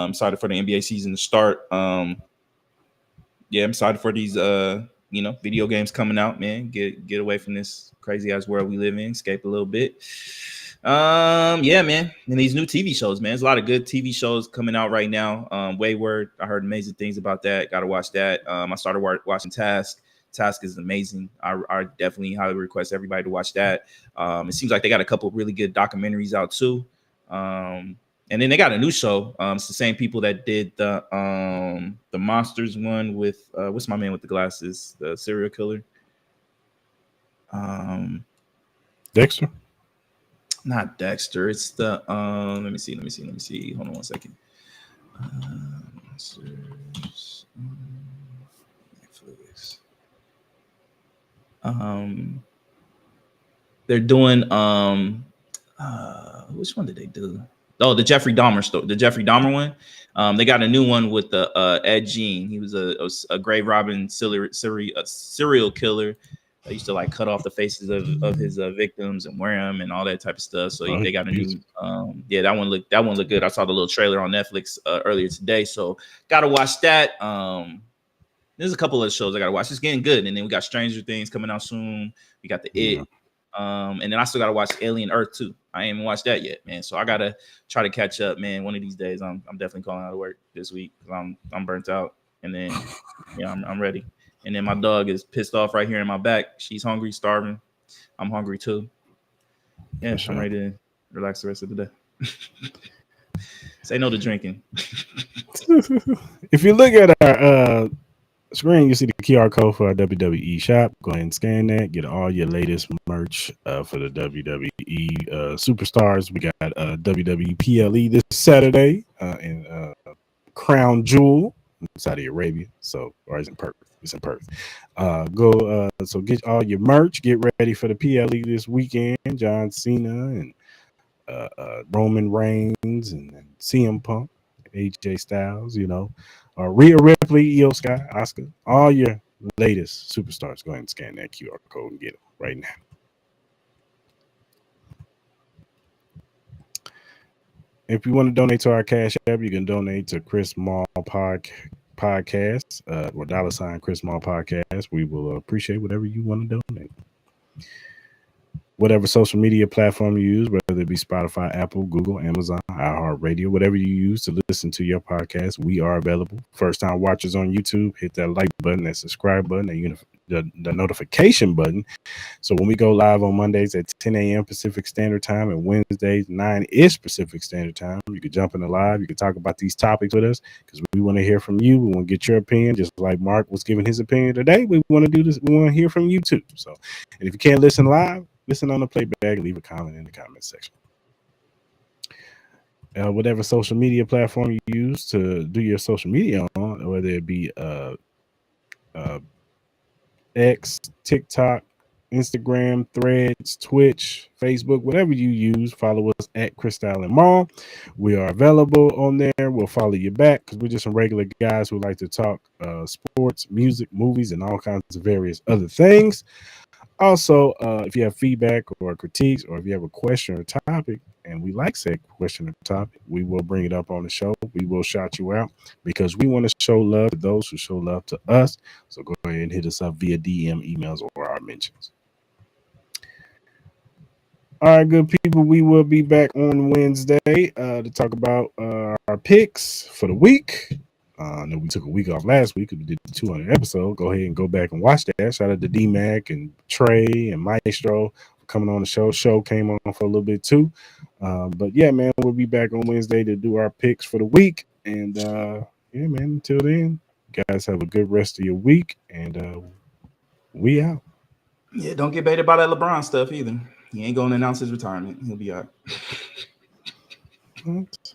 Excited for the NBA season to start. Yeah, I'm excited for these video games coming out, man. Get away from this crazy ass world we live in, escape a little bit. Yeah, man. And these new TV shows, man. There's a lot of good TV shows coming out right now. Wayward, I heard amazing things about that. Got to watch that. I started watching Task. Task is amazing. I definitely highly request everybody to watch that. It seems like they got a couple of really good documentaries out too. And then they got a new show. It's the same people that did the Monsters one with what's my man with the glasses, the serial killer. Dexter? Not Dexter. It's the let me see. Hold on one second. Monsters. Netflix. They're doing which one did they do? Oh, the Jeffrey Dahmer story, the Jeffrey Dahmer one. They got a new one with the Ed Gein. He was a grave robbing serial killer. They used to like cut off the faces of his victims and wear them and all that type of stuff. So they got a new that one looked good. I saw the little trailer on Netflix earlier today, so gotta watch that. There's a couple of shows I gotta watch. It's getting good. And then we got Stranger Things coming out soon. We got the It. And then I still gotta watch Alien Earth too. I ain't even watched that yet, man. So I gotta try to catch up, man. One of these days, I'm definitely calling out of work this week because I'm burnt out. And then I'm ready. And then my dog is pissed off right here in my back. She's hungry, starving. I'm hungry too. Yeah, I'm ready to relax the rest of the day. Say no to drinking. If you look at our screen, you see the QR code for our WWE shop. Go ahead and scan that. Get all your latest merch for the WWE superstars. We got WWE PLE this Saturday in Crown Jewel in Saudi Arabia. So, or it's in Perth. It's in Perth. So get all your merch. Get ready for the PLE this weekend. John Cena and Roman Reigns and CM Punk, AJ Styles, Rhea Ripley, Io Sky, Oscar, all your latest superstars. Go ahead and scan that QR code and get them right now. If you want to donate to our Cash App, you can donate to Cris Style Podcast or $ Cris Style Podcast. We will appreciate whatever you want to donate. Whatever social media platform you use, whether whether it be Spotify, Apple, Google, Amazon, iHeartRadio, whatever you use to listen to your podcast. We are available. First time watchers on YouTube, hit that like button, that subscribe button, and the notification button. So when we go live on Mondays at 10 a.m. Pacific Standard Time and Wednesdays 9-ish Pacific Standard Time, you can jump in the live. You can talk about these topics with us because we want to hear from you. We want to get your opinion, just like Mark was giving his opinion today. We want to do this. We want to hear from you too. So, and if you can't listen live, listen on the playback and leave a comment in the comment section. Whatever social media platform you use to do your social media on, whether it be X, TikTok, Instagram, Threads, Twitch, Facebook, whatever you use, follow us at Cris Style Mal. We are available on there. We'll follow you back because we're just some regular guys who like to talk sports, music, movies, and all kinds of various other things. Also, if you have feedback or critiques, or if you have a question or topic, and we like said question or topic, we will bring it up on the show. We will shout you out because we want to show love to those who show love to us. So go ahead and hit us up via DM, emails, or our mentions. All right, good people. We will be back on Wednesday to talk about our picks for the week. I know we took a week off last week because we did the 200 episode. Go ahead and go back and watch that. Shout out to D-Mac and Trey and Maestro for coming on the show. Show came on for a little bit too. But yeah, man, we'll be back on Wednesday to do our picks for the week. And yeah, man, until then, guys have a good rest of your week. And we out. Yeah, don't get baited by that LeBron stuff either. He ain't going to announce his retirement. He'll be out. What?